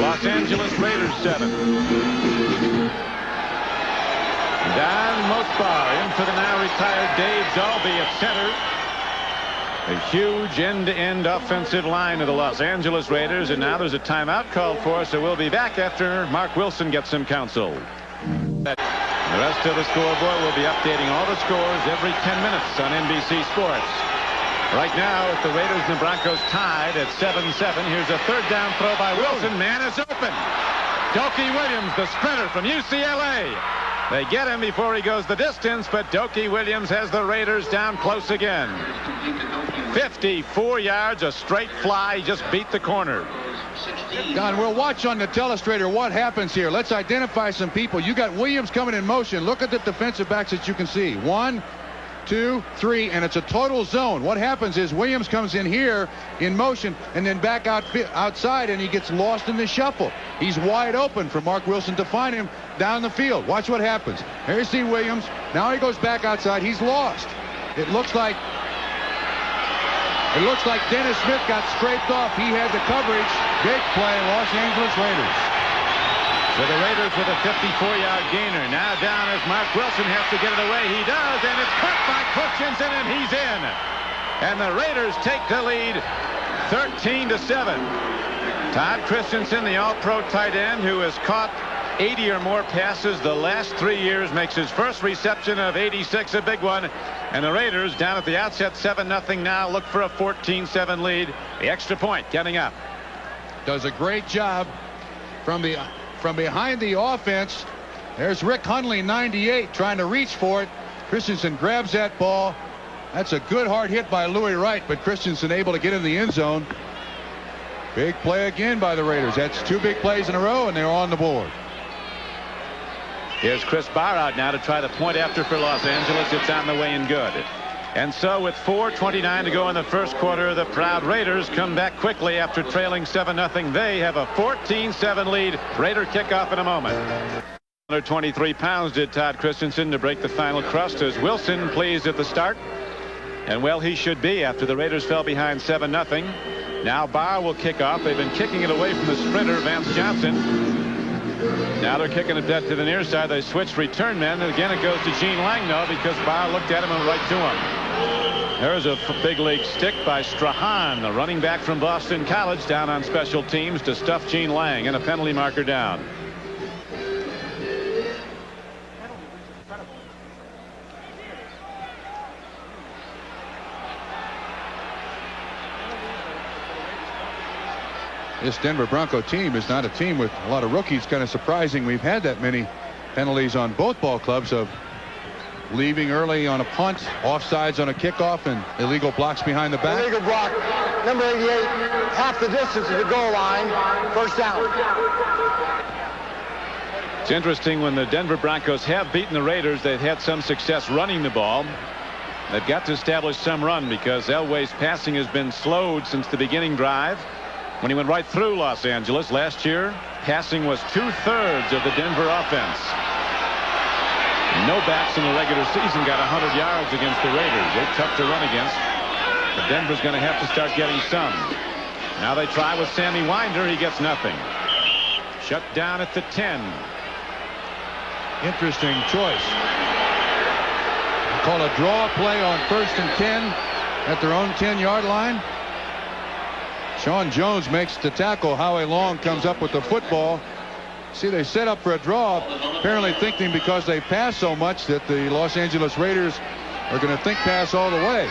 Los Angeles Raiders 7. Don Mosbar in for the now retired Dave Dalby at center. A huge end-to-end offensive line of the Los Angeles Raiders, and now there's a timeout called for, so we'll be back after Mark Wilson gets some counsel. The rest of the scoreboard will be updating all the scores every 10 minutes on NBC Sports. Right now, with the Raiders and the Broncos tied at 7-7, here's a third down throw by Wilson. Man is open. Dokie Williams, the sprinter from UCLA. They get him before he goes the distance, but Dokie Williams has the Raiders down close again. 54 yards, a straight fly. He just beat the corner. Don, we'll watch on the telestrator what happens here. Let's identify some people. You got Williams coming in motion. Look at the defensive backs that you can see. 1, 2, 3, and it's a total zone. What happens is Williams comes in here in motion and then back outside, and he gets lost in the shuffle. He's wide open for Mark Wilson to find him down the field. Watch what happens. Here's C. Williams. Now he goes back outside. He's lost. It looks like Dennis Smith got scraped off. He had the coverage. Big play, Los Angeles Raiders. So the Raiders with a 54-yard gainer. Now down as Mark Wilson has to get it away. He does, and it's caught by Christensen, and he's in. And the Raiders take the lead 13-7. Todd Christensen, the all-pro tight end who has caught 80 or more passes the last 3 years, makes his first reception of 86, a big one. And the Raiders down at the outset 7-0 now look for a 14-7 lead. The extra point coming up. Does a great job from behind the offense. There's Rick Hundley, 98, trying to reach for it. Christensen grabs that ball. That's a good hard hit by Louis Wright, but Christensen able to get in the end zone. Big play again by the Raiders. That's 2 big plays in a row, and they're on the board. Here's Chris Barr out now to try the point after for Los Angeles. It's on the way and good. And so with 4:29 to go in the first quarter, the proud Raiders come back quickly after trailing 7-0. They have a 14-7 lead. Raider kickoff in a moment. 123 pounds did Todd Christensen to break the final crust as Wilson pleased at the start. And well, he should be after the Raiders fell behind 7-0. Now Barr will kick off. They've been kicking it away from the sprinter, Vance Johnson. Now they're kicking it back to the near side. They switched return men, and again it goes to Gene Langno because Barr looked at him and right to him. There's a big league stick by Strahan, the running back from Boston College, down on special teams to stuff Gene Lang, and a penalty marker down. This Denver Bronco team is not a team with a lot of rookies. Kind of surprising we've had that many penalties on both ball clubs of leaving early on a punt, offsides on a kickoff, and illegal blocks behind the back. Illegal block, number 88, half the distance to the goal line, first down. It's interesting, when the Denver Broncos have beaten the Raiders, they've had some success running the ball. They've got to establish some run because Elway's passing has been slowed since the beginning drive. When he went right through Los Angeles last year, passing was 2/3 of the Denver offense. No backs in the regular season got 100 yards against the Raiders. They're tough to run against. But Denver's going to have to start getting some. Now they try with Sammy Winder. He gets nothing. Shut down at the 10. Interesting choice. Call a draw play on 1st and 10 at their own 10-yard line. Sean Jones makes the tackle. Howie Long comes up with the football. See, they set up for a draw, apparently thinking because they pass so much that the Los Angeles Raiders are going to think pass all the way.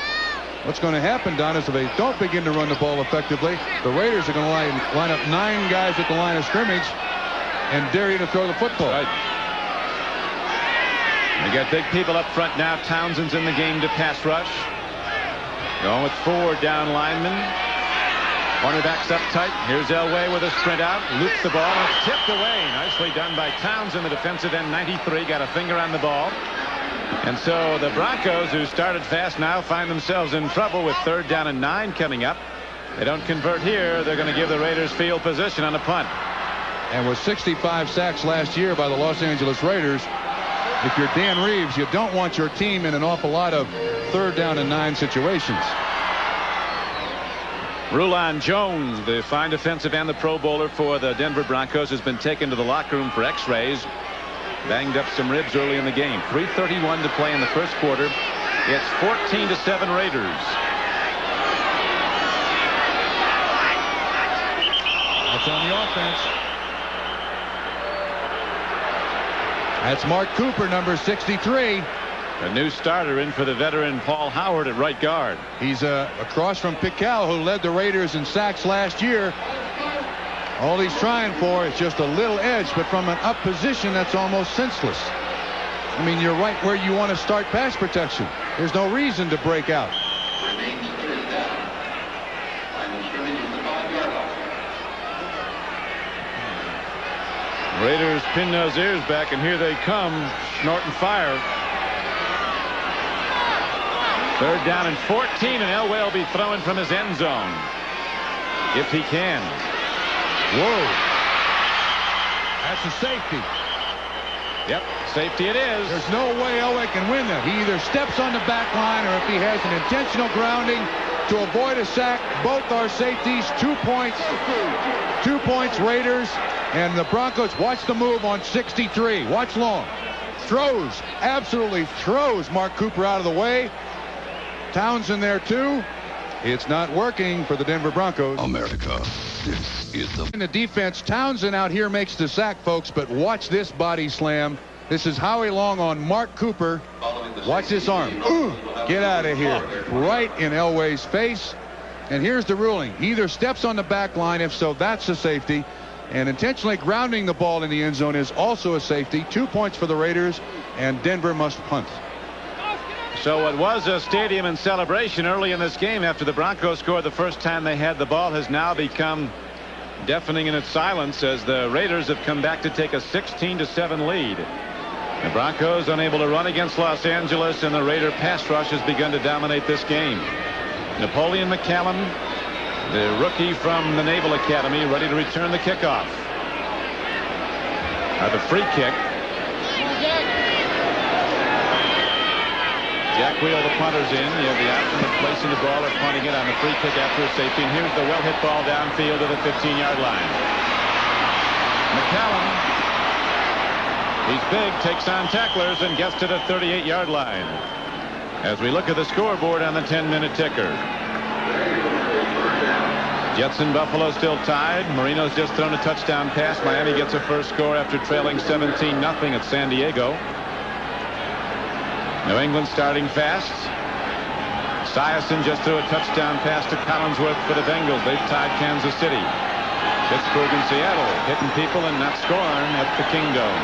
What's going to happen, Don, is if they don't begin to run the ball effectively, the Raiders are going to line up 9 guys at the line of scrimmage and dare you to throw the football. Right. They got big people up front now. Townsend's in the game to pass rush. Going with 4 down linemen. Cornerbacks up tight. Here's Elway with a sprint out. Loops the ball and it's tipped away. Nicely done by Townsend, the defensive end, 93. Got a finger on the ball. And so the Broncos, who started fast, now find themselves in trouble with 3rd down and 9 coming up. They don't convert here. They're going to give the Raiders field position on a punt. And with 65 sacks last year by the Los Angeles Raiders, if you're Dan Reeves, you don't want your team in an awful lot of 3rd down and 9 situations. Rulon Jones, the fine defensive end, the Pro Bowler for the Denver Broncos, has been taken to the locker room for x-rays. Banged up some ribs early in the game. 3:31 to play in the first quarter. It's 14-7 Raiders. That's on the offense. That's Mark Cooper, number 63. A new starter in for the veteran Paul Howard at right guard. He's across from Pical, who led the Raiders in sacks last year. All he's trying for is just a little edge, but from an up position, that's almost senseless. I mean, you're right where you want to start pass protection. There's no reason to break out. Remains 3rd down. Line of scrimmage is the 5-yard line. Raiders pin those ears back, and here they come, snorting fire. 3rd down and 14, and Elway will be throwing from his end zone if he can. Whoa. That's a safety. Yep, safety it is. There's no way Elway can win that. He either steps on the back line, or if he has an intentional grounding to avoid a sack. Both are safeties. 2 points. 2 points Raiders. And the Broncos, watch the move on 63. Watch Long. Throws, absolutely throws Mark Cooper out of the way. Townsend there too. It's not working for the Denver Broncos. America, this is the... In the defense, Townsend out here makes the sack, folks, but watch this body slam. This is Howie Long on Mark Cooper. Watch this arm. Ooh, get out of here. Right in Elway's face. And here's the ruling. He either steps on the back line, if so, that's a safety. And intentionally grounding the ball in the end zone is also a safety. 2 points for the Raiders, and Denver must punt. So it was a stadium in celebration early in this game after the Broncos scored the first time they had the ball, has now become deafening in its silence as the Raiders have come back to take a 16-7 lead. The Broncos unable to run against Los Angeles, and the Raider pass rush has begun to dominate this game. Napoleon McCallum, the rookie from the Naval Academy, ready to return the kickoff. The free kick. Jack Wheel, the punter's in. You have the option of placing the ball or punting it on the free kick after a safety. And here's the well-hit ball downfield to the 15-yard line. McCallum, he's big, takes on tacklers, and gets to the 38-yard line. As we look at the scoreboard on the 10-minute ticker. Jets and Buffalo still tied. Marino's just thrown a touchdown pass. Miami gets a first score after trailing 17-0 at San Diego. New England starting fast. Siason just threw a touchdown pass to Collinsworth for the Bengals. They've tied Kansas City. Pittsburgh and Seattle hitting people and not scoring at the Kingdome.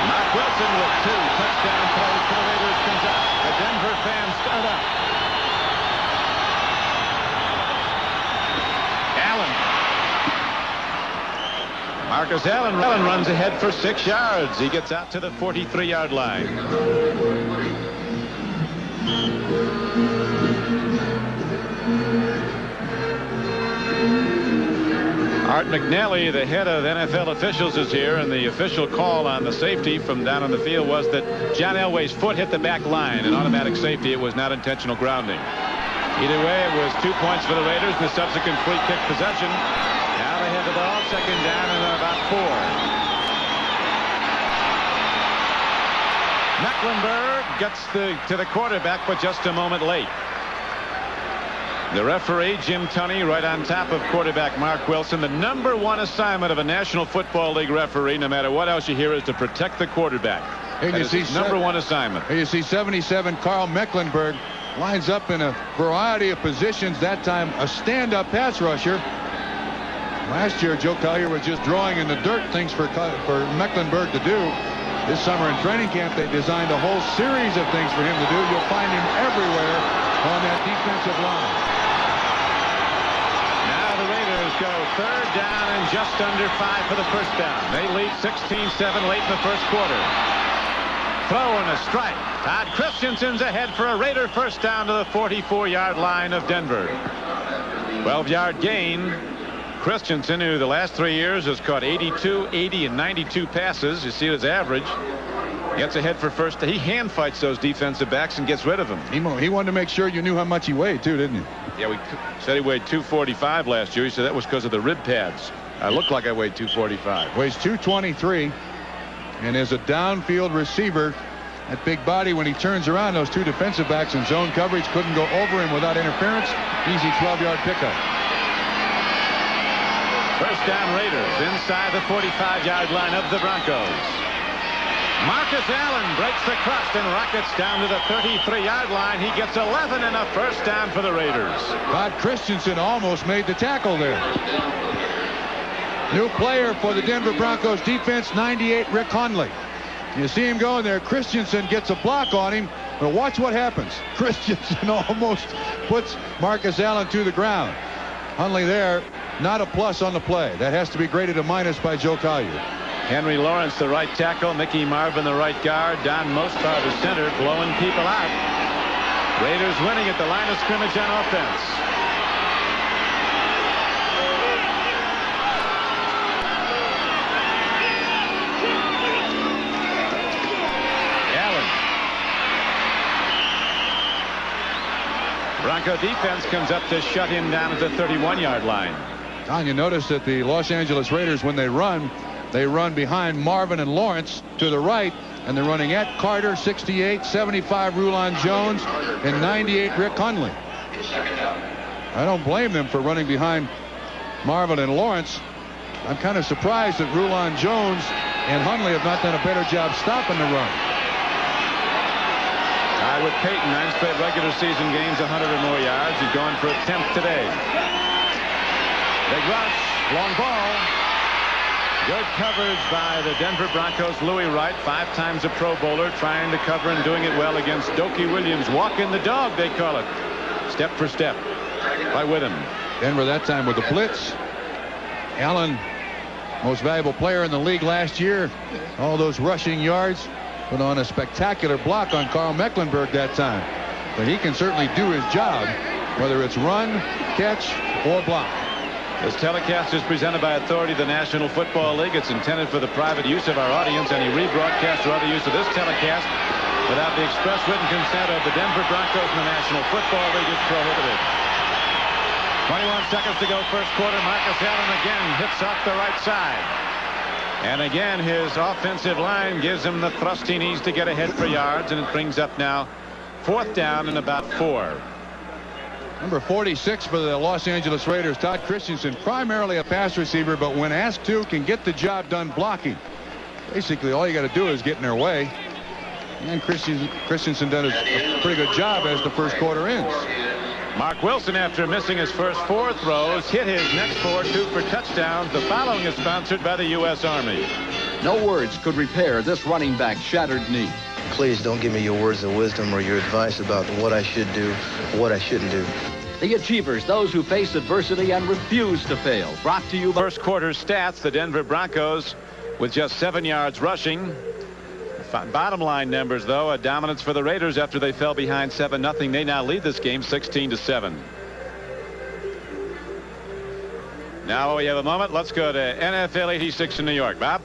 Mark Wilson with 2 touchdown throws for the Raiders comes up. The Denver fans start up. Marcus Allen runs ahead for 6 yards. He gets out to the 43-yard line. Art McNally, the head of NFL officials, is here, and the official call on the safety from down on the field was that John Elway's foot hit the back line. An automatic safety. It was not intentional grounding. Either way, it was 2 points for the Raiders in the subsequent free kick possession. Now they have the ball, 2nd down and about 4. Mecklenburg gets to the quarterback, but just a moment late. The referee, Jim Tunney, right on top of quarterback Mark Wilson. The #1 assignment of a National Football League referee, no matter what else you hear, is to protect the quarterback. That is his #1 assignment. Here you see 77 Carl Mecklenburg lines up in a variety of positions. That time a stand-up pass rusher. Last year, Joe Collier was just drawing in the dirt, things for Mecklenburg to do. This summer in training camp, they designed a whole series of things for him to do. You'll find him everywhere on that defensive line. Now the Raiders go 3rd down and just under 5 for the first down. They lead 16-7 late in the first quarter. Throw and a strike. Todd Christensen's ahead for a Raider first down to the 44-yard line of Denver. 12-yard gain. Christensen, who the last 3 years has caught 82, 80, and 92 passes. You see his average. Gets ahead for first. He hand fights those defensive backs and gets rid of them. He wanted to make sure you knew how much he weighed, too, didn't he? Yeah, we said he weighed 245 last year. He said that was because of the rib pads. I looked like I weighed 245. Weighs 223 and is a downfield receiver. That big body, when he turns around, those two defensive backs in zone coverage couldn't go over him without interference. Easy 12-yard pickup. First down Raiders inside the 45-yard line of the Broncos. Marcus Allen breaks the crust and rockets down to the 33-yard line. He gets 11 and a first down for the Raiders. Todd Christensen almost made the tackle there. New player for the Denver Broncos defense, 98, Rick Hundley. You see him going there. Christensen gets a block on him, but watch what happens. Christensen almost puts Marcus Allen to the ground. Hundley there, not a plus on the play. That has to be graded a minus by Joe Collier. Henry Lawrence, the right tackle. Mickey Marvin, the right guard. Don Mostar, the center, blowing people out. Raiders winning at the line of scrimmage on offense. Allen. Bronco defense comes up to shut him down at the 31-yard line. Don, you notice that the Los Angeles Raiders, when they run behind Marvin and Lawrence to the right, and they're running at Carter, 68, 75 Rulon Jones, and 98 Rick Hundley. I don't blame them for running behind Marvin and Lawrence. I'm kind of surprised that Rulon Jones and Hundley have not done a better job stopping the run. Tied with Peyton, 9 straight regular season games, 100 or more yards. He's going for a 10th today. Big rush, long ball. Good coverage by the Denver Broncos. Louis Wright, 5 times a Pro Bowler, trying to cover and doing it well against Dokie Williams. Walking the dog, they call it. Step for step by Witham. Denver that time with the blitz. Allen, most valuable player in the league last year. All those rushing yards. Put on a spectacular block on Carl Mecklenburg that time. But he can certainly do his job, whether it's run, catch, or block. This telecast is presented by authority of the National Football League. It's intended for the private use of our audience. Any rebroadcast or other use of this telecast without the express written consent of the Denver Broncos and the National Football League is prohibited. 21 seconds to go first quarter. Marcus Allen again hits off the right side. And again, his offensive line gives him the thrust he needs to get ahead for yards, and it brings up now 4th down and about 4. Number 46 for the Los Angeles Raiders, Todd Christensen, primarily a pass receiver, but when asked to, can get the job done blocking. Basically, all you got to do is get in their way. And Christensen done a pretty good job as the first quarter ends. Mark Wilson, after missing his first 4 throws, hit his next 4, 2 for touchdowns. The following is sponsored by the U.S. Army. No words could repair this running back's shattered knee. Please don't give me your words of wisdom or your advice about what I should do, what I shouldn't do. The Achievers, those who face adversity and refuse to fail. Brought to you by... First quarter stats, the Denver Broncos with just 7 yards rushing. Bottom line numbers, though, a dominance for the Raiders after they fell behind 7-0. They now lead this game 16-7. Now we have a moment. Let's go to NFL 86 in New York. Bob?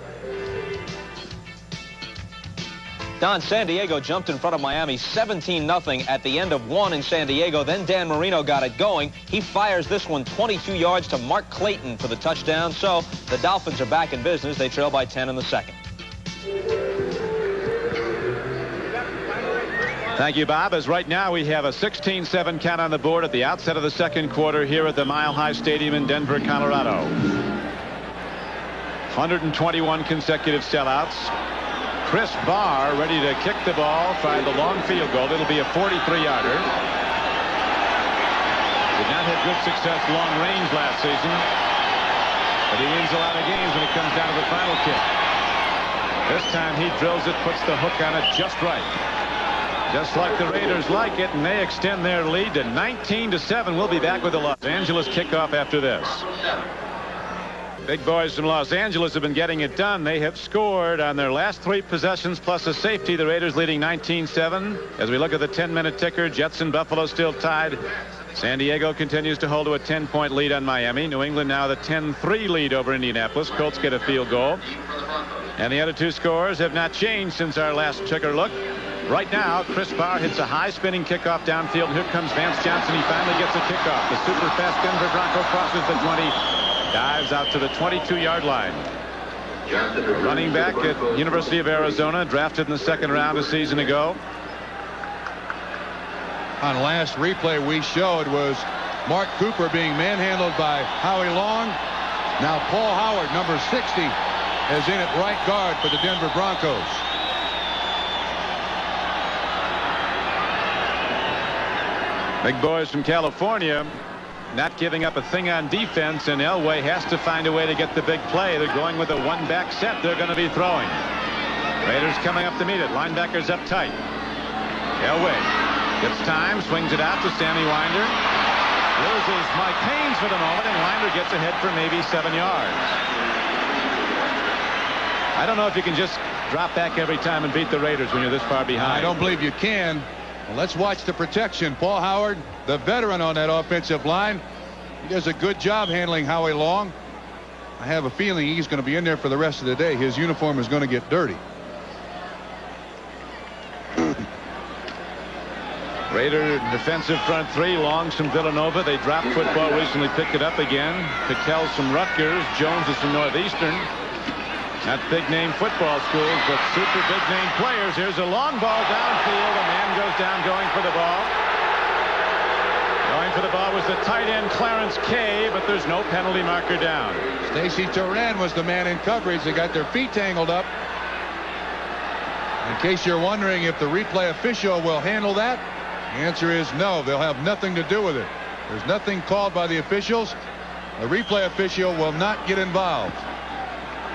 Don, San Diego jumped in front of Miami 17-0 at the end of 1 in San Diego. Then Dan Marino got it going. He fires this one 22 yards to Mark Clayton for the touchdown. So the Dolphins are back in business. They trail by 10 in the second. Thank you, Bob. As right now we have a 16-7 count on the board at the outset of the second quarter here at the Mile High Stadium in Denver, Colorado. 121 consecutive sellouts. Chris Barr ready to kick the ball, find the long field goal. It'll be a 43-yarder. Did not have good success long range last season, but he wins a lot of games when it comes down to the final kick. This time he drills it, puts the hook on it just right. Just like the Raiders like it, and they extend their lead to 19-7. We'll be back with the Los Angeles kickoff after this. Big boys from Los Angeles have been getting it done. They have scored on their last 3 possessions plus a safety. The Raiders leading 19-7. As we look at the 10-minute ticker, Jets and Buffalo still tied. San Diego continues to hold to a 10-point lead on Miami. New England now the 10-3 lead over Indianapolis. Colts get a field goal. And the other 2 scores have not changed since our last ticker look. Right now, Chris Barr hits a high spinning kickoff downfield. And here comes Vance Johnson. He finally gets a kickoff. The super fast Denver Bronco crosses the 20. Dives out to the 22-yard line. Running back at University of Arizona, drafted in the 2nd round a season ago. On last replay we showed was Mark Cooper being manhandled by Howie Long. Now Paul Howard, number 60, is in at right guard for the Denver Broncos. Big boys from California not giving up a thing on defense, and Elway has to find a way to get the big play. They're going with a one-back set. They're going to be throwing. Raiders coming up to meet it. Linebackers up tight. Elway gets time, swings it out to Sammy Winder. Loses Mike Haynes for the moment, and Winder gets ahead for maybe 7 yards. I don't know if you can just drop back every time and beat the Raiders when you're this far behind. I don't believe you can. Well, let's watch the protection. Paul Howard, the veteran on that offensive line. He does a good job handling Howie Long. I have a feeling he's going to be in there for the rest of the day. His uniform is going to get dirty. Raider defensive front 3. Longs from Villanova. They dropped football recently, picked it up again. Pickell's from Rutgers. Jones is from Northeastern. Not big name football schools, but super big name players. Here's a long ball downfield. A man goes down going for the ball. Going for the ball was the tight end Clarence Kay, but there's no penalty marker down. Stacy Turan was the man in coverage. They got their feet tangled up. In case you're wondering if the replay official will handle that, the answer is no. They'll have nothing to do with it. There's nothing called by the officials. The replay official will not get involved.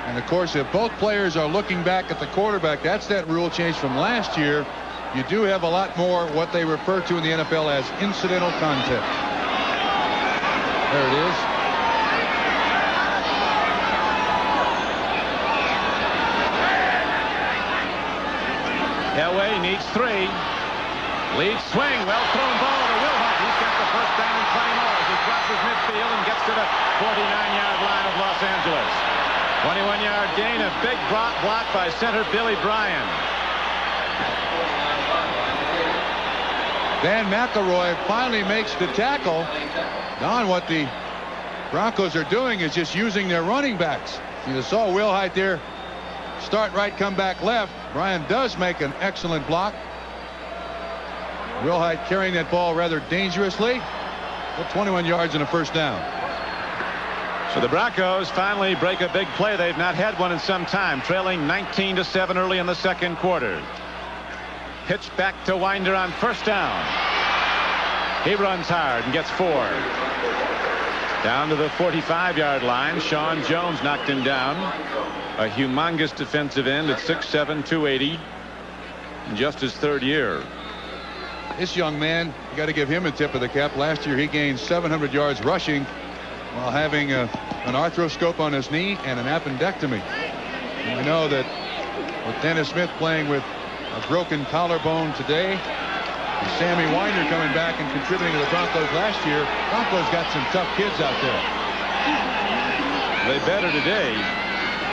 And of course, if both players are looking back at the quarterback, that's that rule change from last year. You do have a lot more what they refer to in the NFL as incidental contact. There it is. Elway needs 3. Lead swing, well thrown ball to Wilhite. He's got the first down and 20 more as he crosses midfield and gets to the 49-yard line of Los Angeles. 21-yard gain, a big block by center Billy Bryan. Van McElroy finally makes the tackle. Don, what the Broncos are doing is just using their running backs. You saw Wilhite there start right, come back left. Bryan does make an excellent block. Wilhite carrying that ball rather dangerously. 21 yards and a first down. So the Broncos finally break a big play. They've not had one in some time, trailing 19-7 early in the second quarter. Pitch back to Winder on first down. He runs hard and gets 4. Down to the 45-yard line. Sean Jones knocked him down. A humongous defensive end at 6'7", 280. In just his 3rd year. This young man, you got to give him a tip of the cap. Last year he gained 700 yards rushing while having an arthroscope on his knee and an appendectomy. And we know that with Dennis Smith playing with a broken collarbone today, and Sammy Winder coming back and contributing to the Broncos last year, Broncos got some tough kids out there. They better today.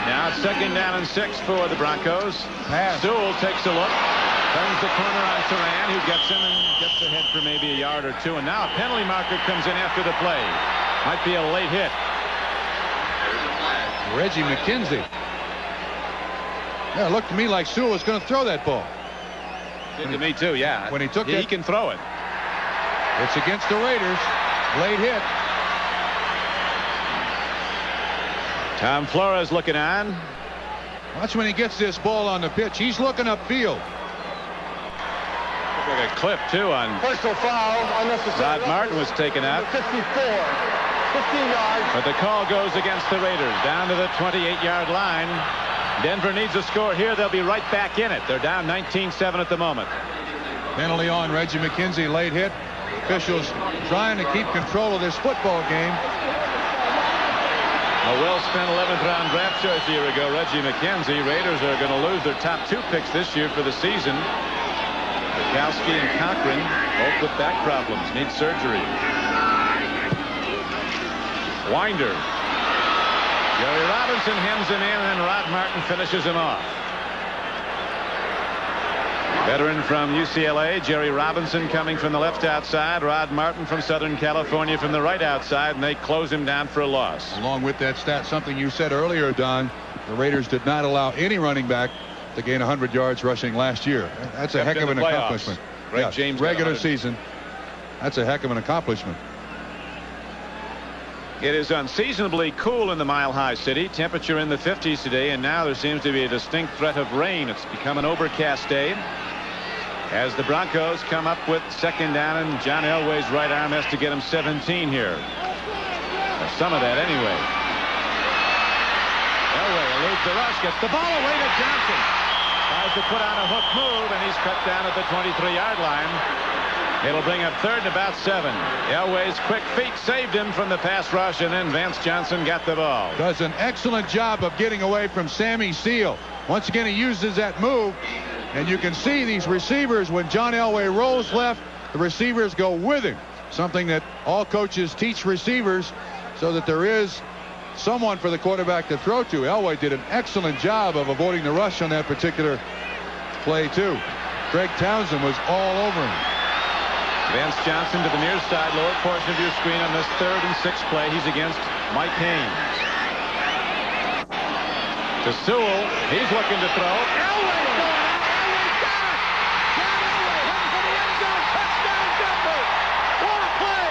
Now it's 2nd down and 6 for the Broncos. Pass. Sewell takes a look. Turns the corner on Turan, who gets him and gets ahead for maybe a yard or 2. And now a penalty marker comes in after the play. Might be a late hit. Reggie McKenzie. Yeah, it looked to me like Sewell was going to throw that ball. Did to me too, yeah. When he took he it, can throw it. It's against the Raiders. Late hit. Tom Flores looking on. Watch when he gets this ball on the pitch. He's looking upfield. Like a clip too on. Personal foul. Unnecessary. Rod Martin was taken out. 54. 15 yards. But the call goes against the Raiders down to the 28-yard line. Denver needs a score here. They'll be right back in it. They're down 19-7 at the moment. Penalty on Reggie McKenzie. Late hit. Officials trying to keep control of this football game. A well-spent 11th round draft choice a year ago, Reggie McKenzie. Raiders are going to lose their top 2 picks this year for the season. Bukowski and Cochran both with back problems, need surgery. Winder. Jerry Robinson hems him in, and Rod Martin finishes him off. Veteran from UCLA, Jerry Robinson coming from the left outside, Rod Martin from Southern California from the right outside, and they close him down for a loss. Along with that stat, something you said earlier, Don, the Raiders did not allow any running back to gain 100 yards rushing last year. That's a heck of an accomplishment. Greg James regular season. That's a heck of an accomplishment. It is unseasonably cool in the Mile High City. Temperature in the 50s today, and now there seems to be a distinct threat of rain. It's become an overcast day as the Broncos come up with second down, and John Elway's right arm has to get him 17 here. Or some of that anyway. Elway eludes the rush, gets the ball away to Johnson. Tries to put on a hook move, and he's cut down at the 23-yard line. It'll bring up third and about 7. Elway's quick feet saved him from the pass rush, and then Vance Johnson got the ball. Does an excellent job of getting away from Sammy Steele. Once again, he uses that move, and you can see these receivers, when John Elway rolls left, the receivers go with him. Something that all coaches teach receivers, so that there is someone for the quarterback to throw to. Elway did an excellent job of avoiding the rush on that particular play, too. Greg Townsend was all over him. Vance Johnson to the near side, lower portion of your screen on this 3rd and 6 play. He's against Mike Haynes. To Sewell, he's looking to throw. Elway going out. Elway got it. John Elway heading for the end zone. Touchdown Denver. What a play.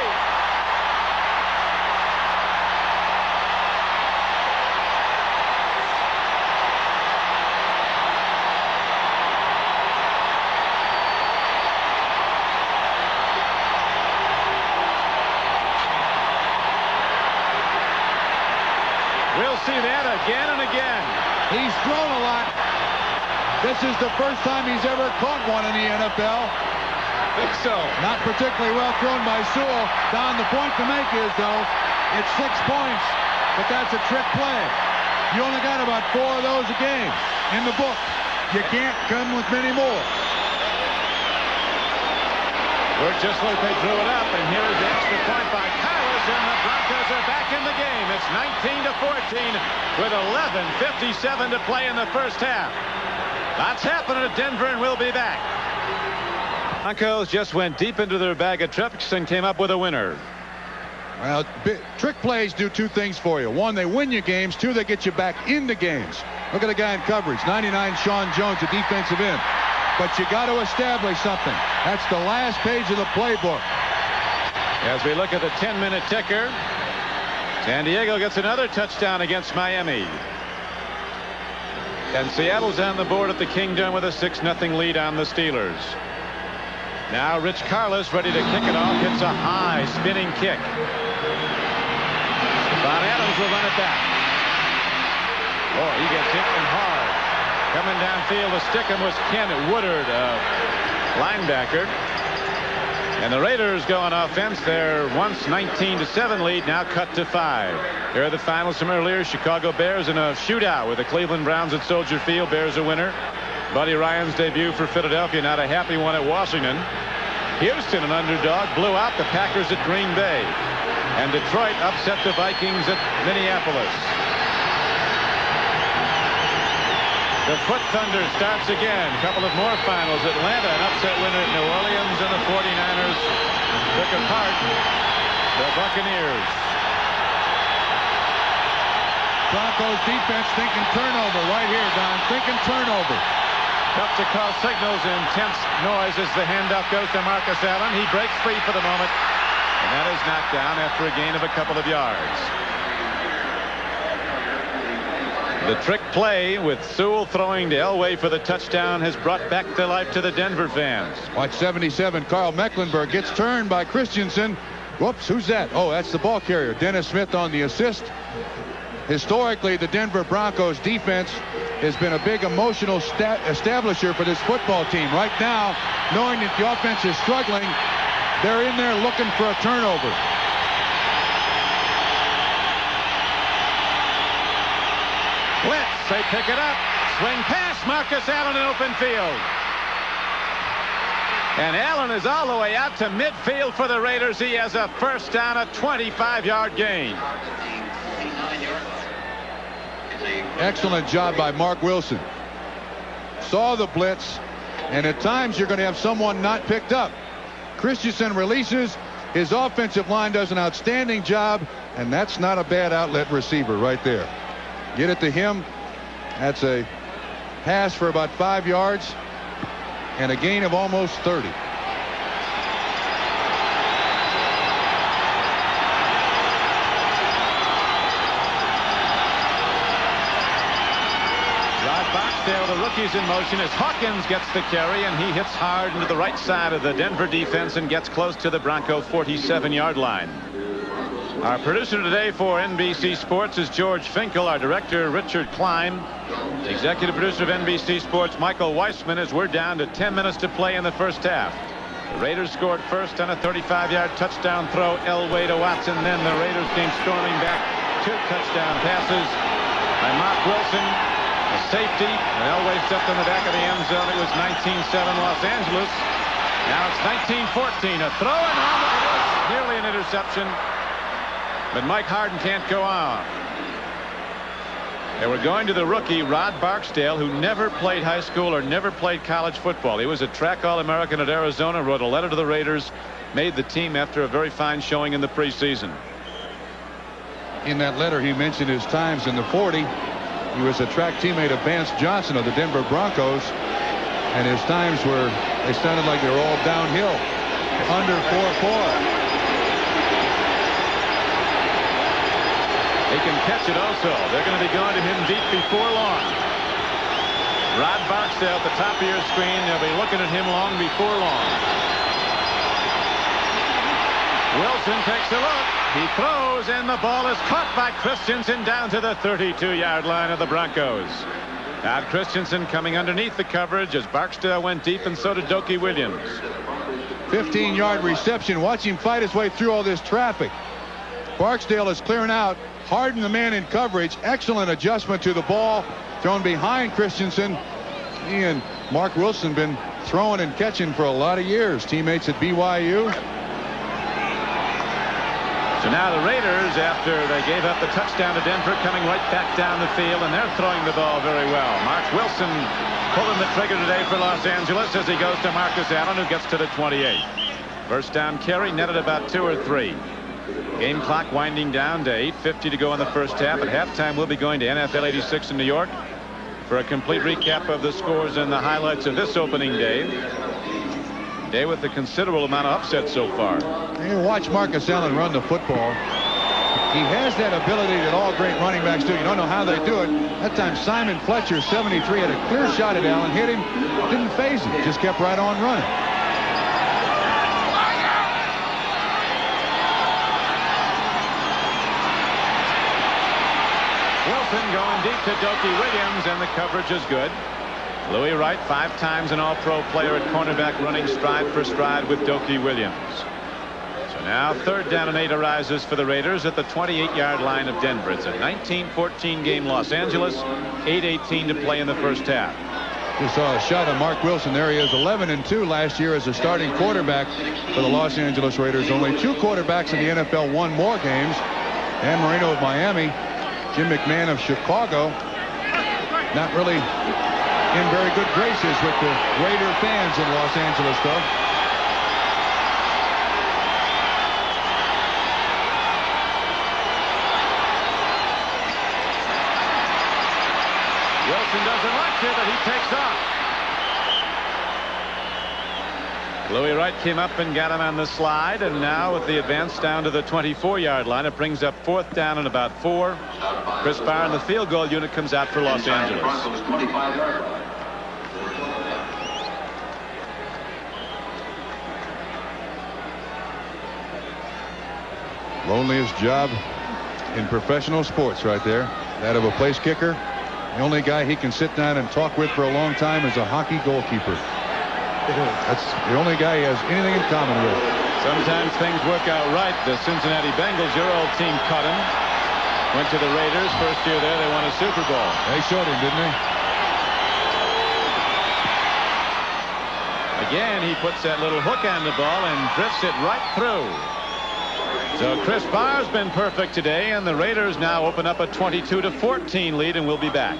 We'll see that again and again. He's thrown a lot. This is the first time he's ever caught one in the NFL. I think so. Not particularly well thrown by Sewell. Don, the point to make is, though, it's 6 points, but that's a trick play. You only got about 4 of those a game in the book. You can't come with many more. Worked just like they drew it up, and here is the extra point by Carlos, and the Broncos are back in the game. It's 19-14 with 11:57 to play in the first half. That's happening at Denver, and we'll be back. Broncos just went deep into their bag of tricks and came up with a winner. Well, trick plays do 2 things for you. 1, they win you games. 2, they get you back into games. Look at the guy in coverage, 99 Sean Jones, a defensive end. But you got to establish something. That's the last page of the playbook. As we look at the 10-minute ticker, San Diego gets another touchdown against Miami. And Seattle's on the board at the Kingdom with a 6-0 lead on the Steelers. Now Rich Carlos ready to kick it off. Hits a high spinning kick. Von Adams will run it back. Oh, he gets hit and hard. Coming downfield to stick him was Ken Woodard, linebacker. And the Raiders go on offense. They're once 19-7 lead, now cut to 5. Here are the finals from earlier. Chicago Bears in a shootout with the Cleveland Browns at Soldier Field. Bears a winner. Buddy Ryan's debut for Philadelphia, not a happy one at Washington. Houston, an underdog, blew out the Packers at Green Bay. And Detroit upset the Vikings at Minneapolis. The Foot Thunder starts again. A couple of more finals. Atlanta, an upset winner at New Orleans, and the 49ers took apart the Buccaneers. Broncos defense thinking turnover right here, Don. Thinking turnover. Tough to call signals. Intense noise as the handoff goes to Marcus Allen. He breaks free for the moment. And that is knocked down after a gain of a couple of yards. The trick play with Sewell throwing to Elway for the touchdown has brought back to life to the Denver fans. Watch 77. Carl Mecklenburg gets turned by Christensen. Whoops, who's that? Oh, that's the ball carrier. Dennis Smith on the assist. Historically, the Denver Broncos defense has been a big emotional establisher for this football team. Right now, knowing that the offense is struggling, they're in there looking for a turnover. Blitz, they pick it up. Swing pass, Marcus Allen in open field. And Allen is all the way out to midfield for the Raiders. He has a first down, a 25-yard gain. Excellent job by Mark Wilson. Saw the blitz, and at times you're going to have someone not picked up. Christensen releases. His offensive line does an outstanding job, and that's not a bad outlet receiver right there. Get it to him. That's a pass for about 5 yards and a gain of almost 30. The rookie's in motion as Hawkins gets the carry, and he hits hard into the right side of the Denver defense and gets close to the Bronco 47-yard line. Our producer today for NBC Sports is George Finkel. Our director, Richard Klein. Executive producer of NBC Sports, Michael Weissman, as we're down to 10 minutes to play in the first half. The Raiders scored first on a 35-yard touchdown throw, Elway to Watson. Then the Raiders came storming back. 2 touchdown passes by Mark Wilson. A safety, and Elway stepped on the back of the end zone. It was 19-7 Los Angeles. Now it's 19-14. A throw and almost nearly an interception. But Mike Harden can't go on. They were going to the rookie, Rod Barksdale, who never played high school or never played college football. He was a track All-American at Arizona, wrote a letter to the Raiders, made the team after a very fine showing in the preseason. In that letter, he mentioned his times in the 40. He was a track teammate of Vance Johnson of the Denver Broncos, and his times were, they sounded like they were all downhill. Under 4.4. He can catch it also. They're going to be going to him deep before long. Rod Barksdale at the top of your screen. They'll be looking at him long before long. Wilson takes a look. He throws, and the ball is caught by Christensen down to the 32-yard line of the Broncos. Now Christensen coming underneath the coverage as Barksdale went deep, and so did Dokie Williams. 15-yard reception. Watch him fight his way through all this traffic. Barksdale is clearing out. Harden, the man in coverage. Excellent adjustment to the ball. Thrown behind Christensen. He and Mark Wilson been throwing and catching for a lot of years. Teammates at BYU. So now the Raiders, after they gave up the touchdown to Denver, coming right back down the field, and they're throwing the ball very well. Mark Wilson pulling the trigger today for Los Angeles as he goes to Marcus Allen, who gets to the 28. First down carry, netted about 2 or 3. Game clock winding down to 8:50 to go in the first half. At halftime, we'll be going to NFL 86 in New York for a complete recap of the scores and the highlights of this opening day. Day with a considerable amount of upsets so far. You watch Marcus Allen run the football. He has that ability that all great running backs do. You don't know how they do it. That time Simon Fletcher, 73, had a clear shot at Allen, hit him, didn't phase him, just kept right on running. Wilson going deep to Dokie Williams, and the coverage is good. Louis Wright, 5 times an All-Pro player at cornerback, running stride for stride with Dokie Williams. So now 3rd down and 8 arises for the Raiders at the 28-yard line of Denver. It's a 19-14 game Los Angeles, 8:18 to play in the first half. Just saw a shot of Mark Wilson. There he is, 11-2 last year as a starting quarterback for the Los Angeles Raiders. Only 2 quarterbacks in the NFL won more games. Dan Marino of Miami, Jim McMahon of Chicago. Not really in very good graces with the Raider fans in Los Angeles, though. Wilson doesn't like it, but he takes off. Louis Wright came up and got him on the slide, and now with the advance down to the 24-yard line, it brings up 4th down and about 4. Chris Barr, the field goal unit, comes out for Los Angeles. Broncos 25-yard line. Loneliest job in professional sports right there, that of a place kicker. The only guy he can sit down and talk with for a long time is a hockey goalkeeper. That's the only guy he has anything in common with. Sometimes things work out right. The Cincinnati Bengals, your old team, cut him. Went to the Raiders. First year there, they won a Super Bowl. They showed him, didn't they? Again, he puts that little hook on the ball and drifts it right through. So Chris Barr's been perfect today, and the Raiders now open up a 22-14 lead, and we'll be back.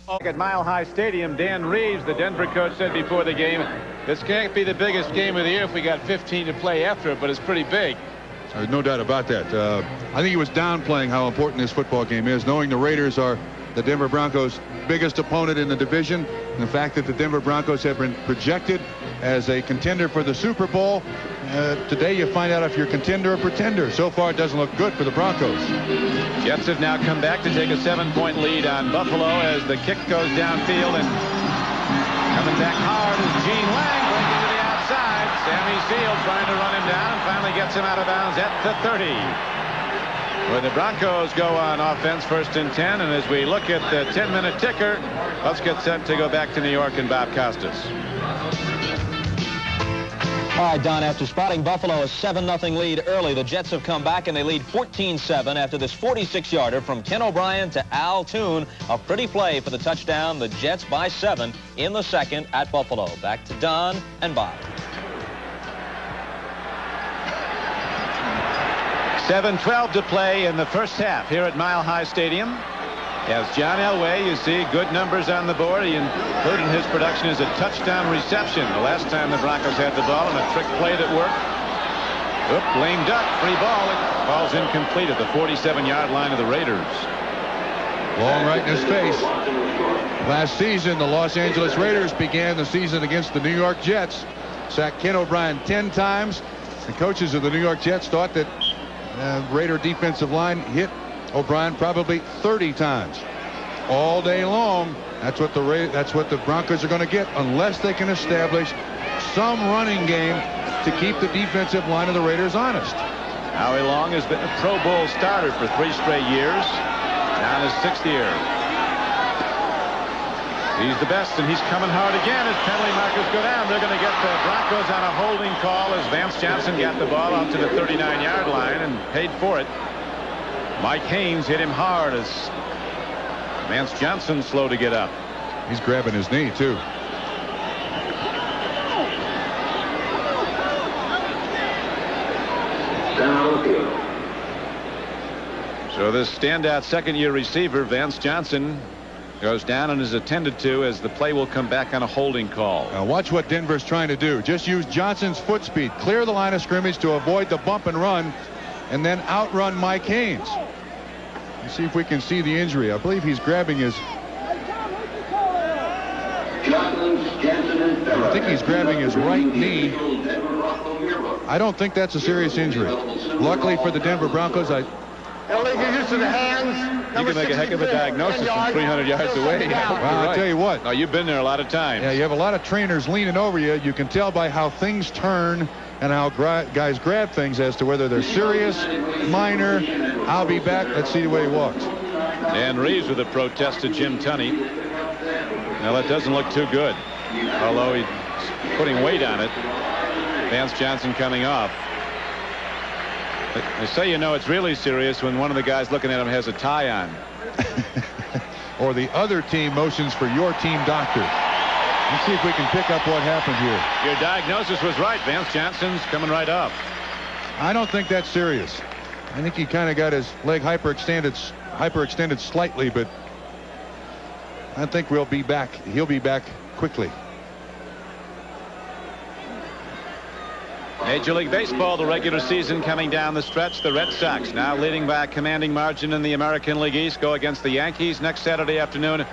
At Mile High Stadium, Dan Reeves, the Denver coach, said before the game, this can't be the biggest game of the year if we got 15 to play after it, but it's pretty big. There's no doubt about that. I think he was downplaying how important this football game is, knowing the Raiders are the Denver Broncos' biggest opponent in the division, and the fact that the Denver Broncos have been projected as a contender for the Super Bowl. Today you find out if you're contender or pretender. So far it doesn't look good for the Broncos. Jets have now come back to take a 7-point lead on Buffalo as the kick goes downfield, and coming back hard is Gene Lang breaking to the outside. Sammy Steele trying to run him down and finally gets him out of bounds at the 30. When the Broncos go on offense, 1st and 10, and as we look at the 10-minute ticker, let's get set to go back to New York and Bob Costas. All right, Don, after spotting Buffalo a 7-0 lead early, the Jets have come back and they lead 14-7 after this 46-yarder from Ken O'Brien to Al Toon. A pretty play for the touchdown. The Jets by 7 in the second at Buffalo. Back to Don and Bob. 7:12 to play in the first half here at Mile High Stadium. As John Elway, you see good numbers on the board. He included in his production as a touchdown reception the last time the Broncos had the ball, and a trick play that worked. Oop, lame duck, free ball. It falls incomplete at the 47-yard line of the Raiders. Long right in his face. Last season, the Los Angeles Raiders began the season against the New York Jets. Sacked Ken O'Brien 10 times. The coaches of the New York Jets thought that Raider defensive line hit O'Brien probably 30 times all day long. That's what the Broncos are going to get unless they can establish some running game to keep the defensive line of the Raiders honest. Howie Long has been a Pro Bowl starter for 3 straight years. Now in his 6th year. He's the best, and he's coming hard again as penalty markers go down. They're going to get the Broncos on a holding call as Vance Johnson got the ball out to the 39-yard line and paid for it. Mike Haynes hit him hard as Vance Johnson slow to get up. He's grabbing his knee, too. So this standout second-year receiver, Vance Johnson, goes down and is attended to as the play will come back on a holding call. Now watch what Denver's trying to do. Just use Johnson's foot speed. Clear the line of scrimmage to avoid the bump and run, and then outrun Mike Haynes. Let's see if we can see the injury. I believe he's grabbing his... I think he's grabbing his right knee. I don't think that's a serious injury. Luckily for the Denver Broncos, You're used to the hands. You can make a heck of a diagnosis from 300 yards away. well, I'll tell you what. No, you've been there a lot of times. Yeah, you have a lot of trainers leaning over you. You can tell by how things turn and how guys grab things as to whether they're serious, minor. I'll be back. Let's see the way he walks. Dan Reeves with a protest to Jim Tunney. Now that doesn't look too good, although he's putting weight on it. Vance Johnson coming off. They say you know it's really serious when one of the guys looking at him has a tie on. Or the other team motions for your team doctor. Let's see if we can pick up what happened here. Your diagnosis was right. Vance Johnson's coming right up. I don't think that's serious. I think he kind of got his leg hyperextended slightly, but I think we'll be back. He'll be back quickly. Major League Baseball, the regular season coming down the stretch. The Red Sox now leading by a commanding margin in the American League East. Go against the Yankees next Saturday afternoon,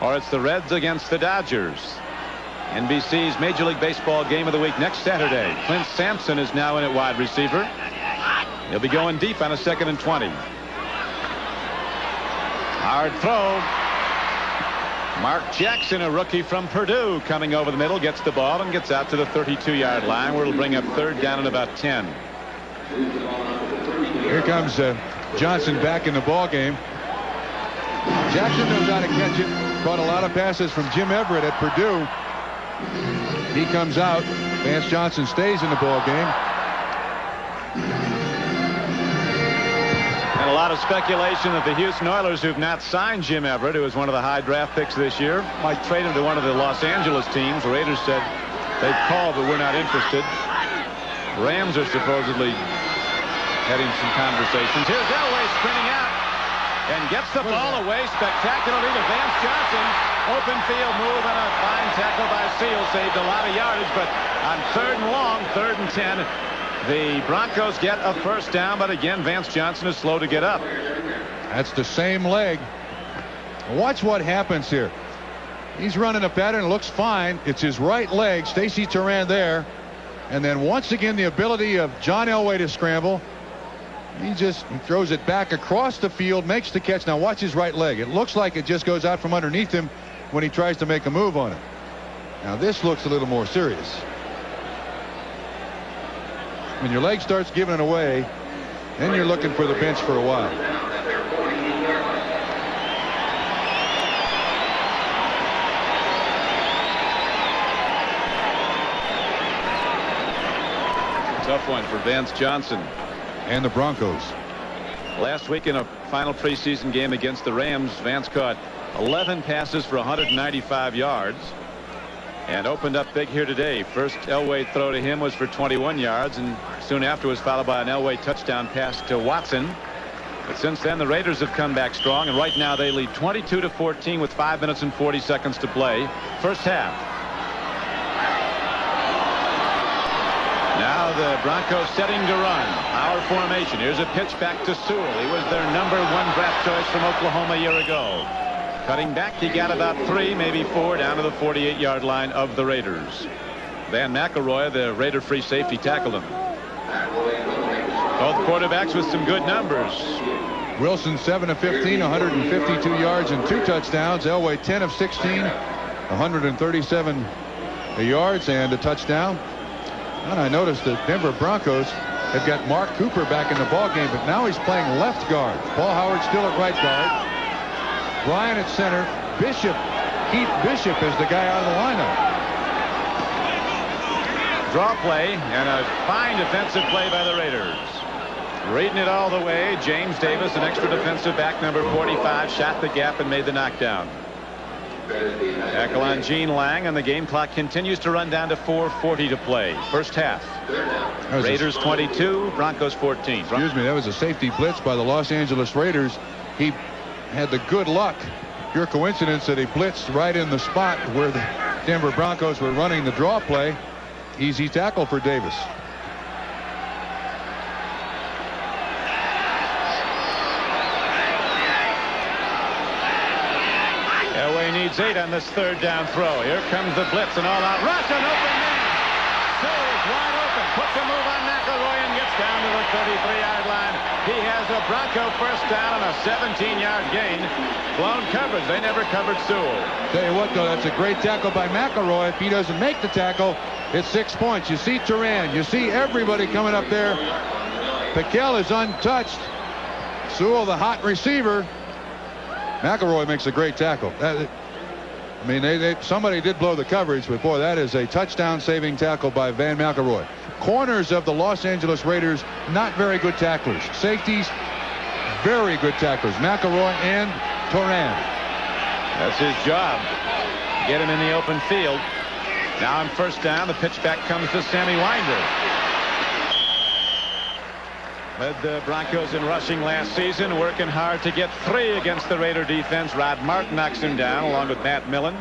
or it's the Reds against the Dodgers. NBC's Major League Baseball Game of the Week next Saturday. Clint Sampson is now in at wide receiver. He'll be going deep on a 2nd and 20. Hard throw. Mark Jackson, a rookie from Purdue, coming over the middle, gets the ball and gets out to the 32-yard line, where it'll bring up 3rd down and about 10. Here comes Johnson back in the ball game. Jackson knows how to catch it. Caught a lot of passes from Jim Everett at Purdue. He comes out. Vance Johnson stays in the ball game. And a lot of speculation that the Houston Oilers, who've not signed Jim Everett, who is one of the high draft picks this year, might trade him to one of the Los Angeles teams. The Raiders said they've called, but we're not interested. Rams are supposedly having some conversations. Here's Elway sprinting out and gets the ball away spectacularly to Vance Johnson. Open field move and a fine tackle by Seal saved a lot of yardage, but on 3rd and long, 3rd and 10, the Broncos get a 1st down, but again, Vance Johnson is slow to get up. That's the same leg. Watch what happens here. He's running a pattern, looks fine. It's his right leg, Stacy Turan there. And then once again, the ability of John Elway to scramble. He throws it back across the field, makes the catch. Now watch his right leg. It looks like it just goes out from underneath him when he tries to make a move on it. Now this looks a little more serious. When your leg starts giving it away, then you're looking for the bench for a while. Tough one for Vance Johnson and the Broncos. Last week in a final preseason game against the Rams, Vance caught 11 passes for 195 yards and opened up big here today. First Elway throw to him was for 21 yards, and soon after was followed by an Elway touchdown pass to Watson. But since then, the Raiders have come back strong, and right now they lead 22-14 with 5 minutes and 40 seconds to play. First half. Now the Broncos setting to run. Power formation. Here's a pitch back to Sewell. He was their #1 draft choice from Oklahoma a year ago. Cutting back, he got about 3, maybe 4, down to the 48-yard line of the Raiders. Van McElroy, the Raider free safety, tackled him. Both quarterbacks with some good numbers. Wilson 7 of 15, 152 yards and 2 touchdowns. Elway 10 of 16, 137 yards and a touchdown. And I noticed the Denver Broncos have got Mark Cooper back in the ball game, but now he's playing left guard. Paul Howard still at right guard. Bryan at center. Bishop, Keith Bishop is the guy out of the lineup. Draw play and a fine defensive play by the Raiders. Reading it all the way, James Davis, an extra defensive back, number 45, shot the gap and made the knockdown. Tackle on Gene Lang, and the game clock continues to run down to 4:40 to play. First half. Raiders 22, Broncos 14. Excuse me, that was a safety blitz by the Los Angeles Raiders. He had the good luck, pure coincidence, that he blitzed right in the spot where the Denver Broncos were running the draw play. Easy tackle for Davis. Elway needs 8 on this 3rd down throw. Here comes the blitz, and all out rush, an open man. Sewell's wide open, puts a move on McElroy and gets down to the 33-yard line. He has a Bronco 1st down and a 17-yard gain. Blown coverage. They never covered Sewell. Tell you what, though, that's a great tackle by McElroy. If he doesn't make the tackle, it's 6 points. You see Turan. You see everybody coming up there. Piquel is untouched. Sewell, the hot receiver. McElroy makes a great tackle. I mean, somebody did blow the coverage, but boy, that is a touchdown-saving tackle by Van McElroy. Corners of the Los Angeles Raiders, not very good tacklers. Safeties, very good tacklers. McElroy and Turan. That's his job. Get him in the open field. Now on 1st down, the pitch back comes to Sammy Winder. Led the Broncos in rushing last season, working hard to get 3 against the Raider defense. Rod Martin knocks him down along with Matt Millen.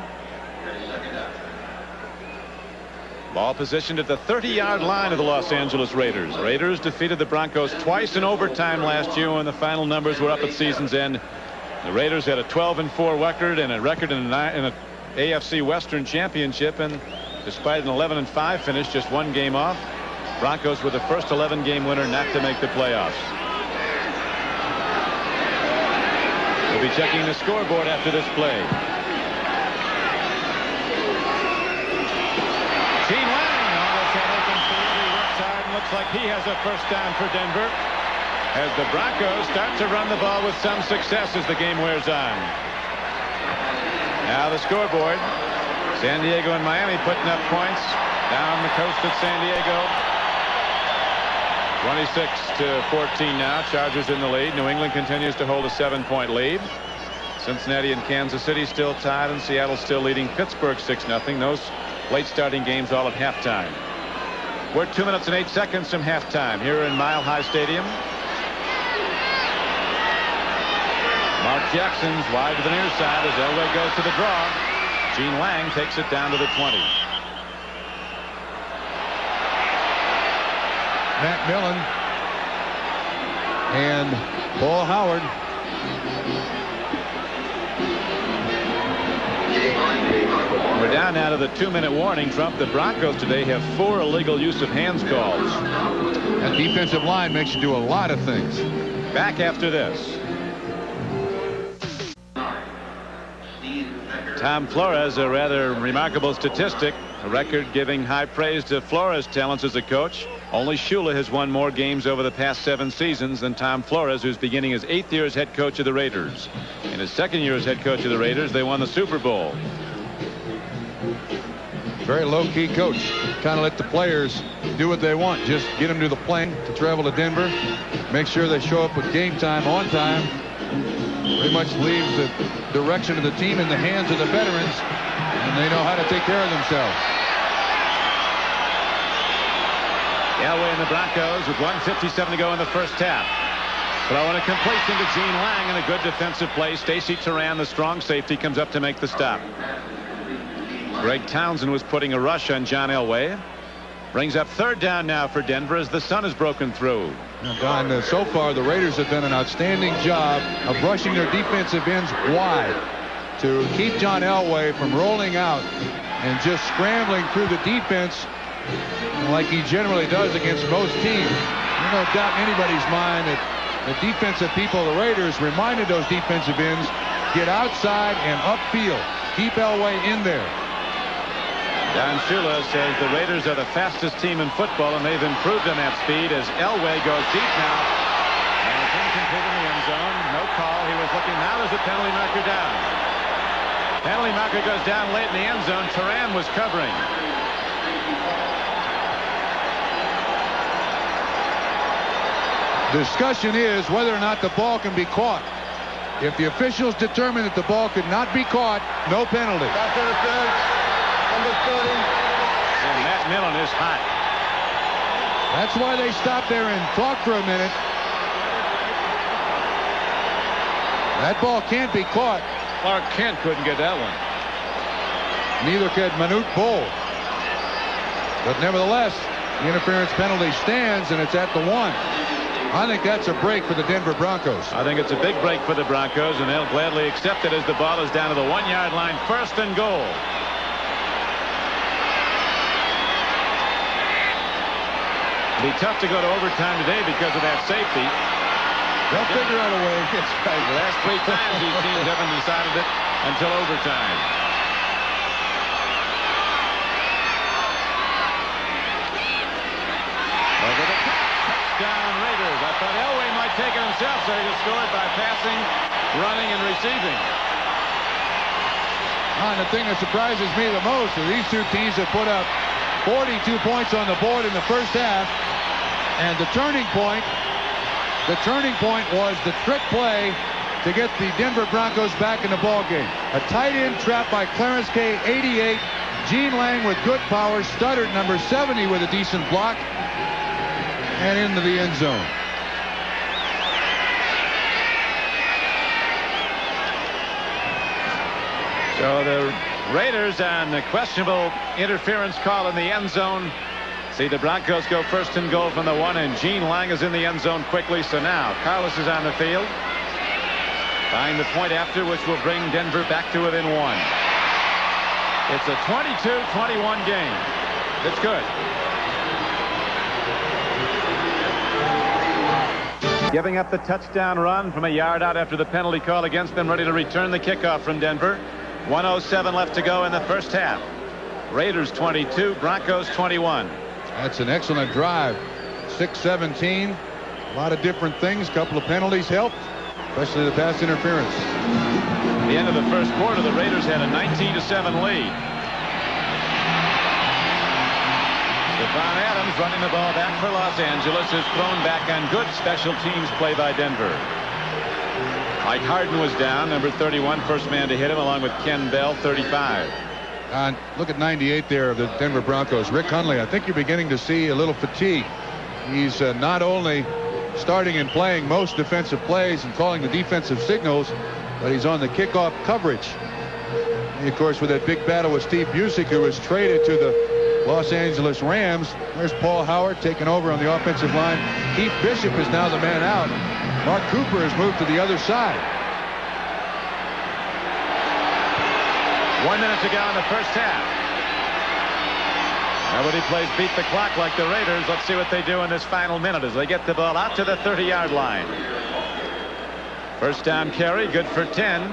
Ball positioned at the 30-yard line of the Los Angeles Raiders. Raiders defeated the Broncos twice in overtime last year when the final numbers were up at season's end. The Raiders had a 12-4 record and a record in an AFC Western Championship, and despite an 11-5 finish, just one game off, Broncos were the first 11-game winner not to make the playoffs. We'll be checking the scoreboard after this play. Gene Lang almost had open field. He works hard and looks like he has a first down for Denver, as the Broncos start to run the ball with some success as the game wears on. Now the scoreboard. San Diego and Miami putting up points down the coast of San Diego. 26-14 now. Chargers in the lead. New England continues to hold a 7-point lead. Cincinnati and Kansas City still tied, and Seattle still leading Pittsburgh 6-0. Those late starting games all at halftime. We're 2 minutes and 8 seconds from halftime here in Mile High Stadium. Mark Jackson's wide to the near side as Elway goes to the draw. Gene Lang takes it down to the 20. Matt Millen and Paul Howard. We're down now to the 2-minute warning. Trump, the Broncos today have 4 illegal use of hands calls. That defensive line makes you do a lot of things. Back after this. Tom Flores, a rather remarkable statistic, a record giving high praise to Flores' talents as a coach. Only Shula has won more games over the past 7 seasons than Tom Flores, who's beginning his 8th year as head coach of the Raiders. In his 2nd year as head coach of the Raiders, they won the Super Bowl. Very low-key coach. Kind of let the players do what they want. Just get them to the plane to travel to Denver. Make sure they show up at game time on time. Pretty much leaves the direction of the team in the hands of the veterans, and they know how to take care of themselves. Elway and the Broncos with 1:57 to go in the first half. Throw and a completion to Gene Lang, and a good defensive play. Stacy Turan, the strong safety, comes up to make the stop. Greg Townsend was putting a rush on John Elway. Brings up 3rd down now for Denver as the sun is broken through. Now, Don, so far the Raiders have done an outstanding job of rushing their defensive ends wide to keep John Elway from rolling out and just scrambling through the defense like he generally does against most teams. There's no doubt in anybody's mind that the defensive people of the Raiders reminded those defensive ends, get outside and upfield. Keep Elway in there. Don Shula says the Raiders are the fastest team in football, and they've improved on that speed as Elway goes deep now. And it's incomplete in the end zone. No call. He was looking. Now there's a penalty marker down. Penalty marker goes down late in the end zone. Turan was covering. Discussion is whether or not the ball can be caught. If the officials determine that the ball could not be caught, no penalty. Pass interference. Number 30. And Matt Millen is hot. That's why they stopped there and talked for a minute. That ball can't be caught. Clark Kent couldn't get that one. Neither could Manute Bol. But nevertheless, the interference penalty stands, and it's at the 1. I think that's a break for the Denver Broncos. I think it's a big break for the Broncos, and they'll gladly accept it as the ball is down to the 1-yard line. 1st and goal. It'll be tough to go to overtime today because of that safety. They'll figure out a way. That's right. The last 3 times these teams haven't decided it until overtime. Over the top. Touchdown Raiders. I thought Elway might take it himself, so he just scored by passing, running, and receiving. And the thing that surprises me the most is these 2 teams have put up 42 points on the board in the first half, and the turning point was the trick play to get the Denver Broncos back in the ball game. A tight end trap by Clarence K. 88. Gene Lang with good power. Studdard number 70 with a decent block. And into the end zone. So the Raiders on the questionable interference call in the end zone. See the Broncos go 1st and goal from the 1, and Gene Lang is in the end zone quickly. So now Carlos is on the field. Buying the point after, which will bring Denver back to within 1. It's a 22-21 game. It's good. Giving up the touchdown run from a yard out after the penalty call against them, ready to return the kickoff from Denver. 1:07 left to go in the first half. Raiders 22, Broncos 21. That's an excellent drive. 6-17. A lot of different things. A couple of penalties helped, especially the pass interference. At the end of the first quarter, the Raiders had a 19-7 lead. Stephon Adams running the ball back for Los Angeles is thrown back on good special teams play by Denver. Mike Harden was down, number 31, first man to hit him, along with Ken Bell, 35. Look at 98 there of the Denver Broncos. Rick Hundley, I think you're beginning to see a little fatigue. He's not only starting and playing most defensive plays and calling the defensive signals, but he's on the kickoff coverage. And of course, with that big battle with Steve Busick, who was traded to the Los Angeles Rams. There's Paul Howard taking over on the offensive line. Keith Bishop is now the man out. Mark Cooper has moved to the other side. 1 minute to go in the first half. Nobody plays beat the clock like the Raiders. Let's see what they do in this final minute as they get the ball out to the 30-yard line. First down carry, good for 10.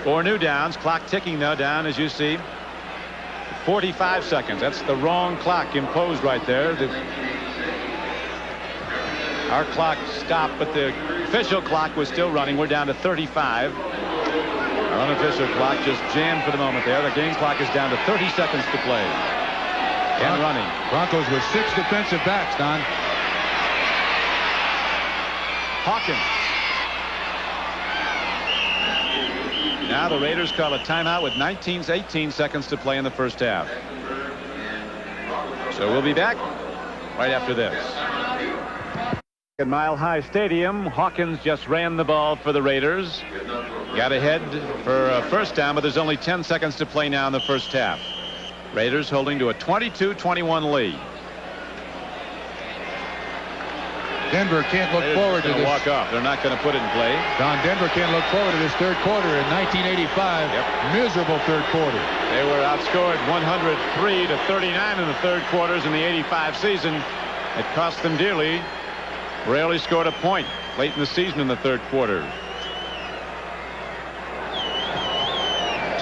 4 new downs. Clock ticking, though, down as you see. 45 seconds. That's the wrong clock imposed right there. Our clock stopped, but the official clock was still running. We're down to 35. Our unofficial clock just jammed for the moment there. The game clock is down to 30 seconds to play. And running. Broncos with 6 defensive backs, Don. Hawkins. Now the Raiders call a timeout with 18 seconds to play in the first half. So we'll be back right after this. At Mile High Stadium, Hawkins just ran the ball for the Raiders. Got ahead for a first down, but there's only 10 seconds to play now in the first half. Raiders holding to a 22-21 lead. Denver can't look forward to this. Walk off. They're not going to put it in play. Don, Denver can't look forward to this third quarter in 1985. Yep. Miserable third quarter. They were outscored 103-39 in the third quarters in the 85 season. It cost them dearly. Rarely scored a point late in the season in the third quarter.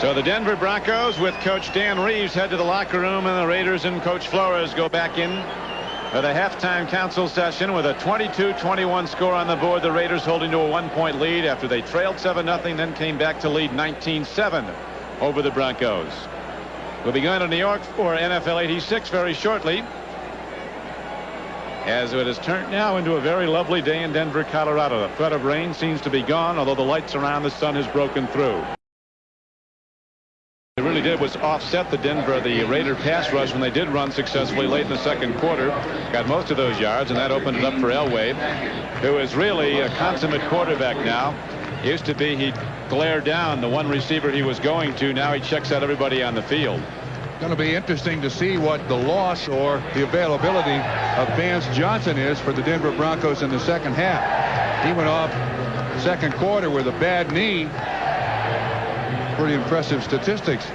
So the Denver Broncos with Coach Dan Reeves head to the locker room, and the Raiders and Coach Flores go back in for the halftime council session with a 22-21 score on the board. The Raiders holding to a 1-point lead after they trailed 7-0, then came back to lead 19-7 over the Broncos. We'll be going to New York for NFL 86 very shortly, as it has turned now into a very lovely day in Denver, Colorado. The threat of rain seems to be gone, although the lights around the sun has broken through. It really did was offset the Raider pass rush when they did run successfully late in the second quarter. Got most of those yards, and that opened it up for Elway, who is really a consummate quarterback now. Used to be he'd glare down the one receiver he was going to. Now he checks out everybody on the field. Going to be interesting to see what the loss or the availability of Vance Johnson is for the Denver Broncos in the second half. He went off second quarter with a bad knee. Pretty impressive statistics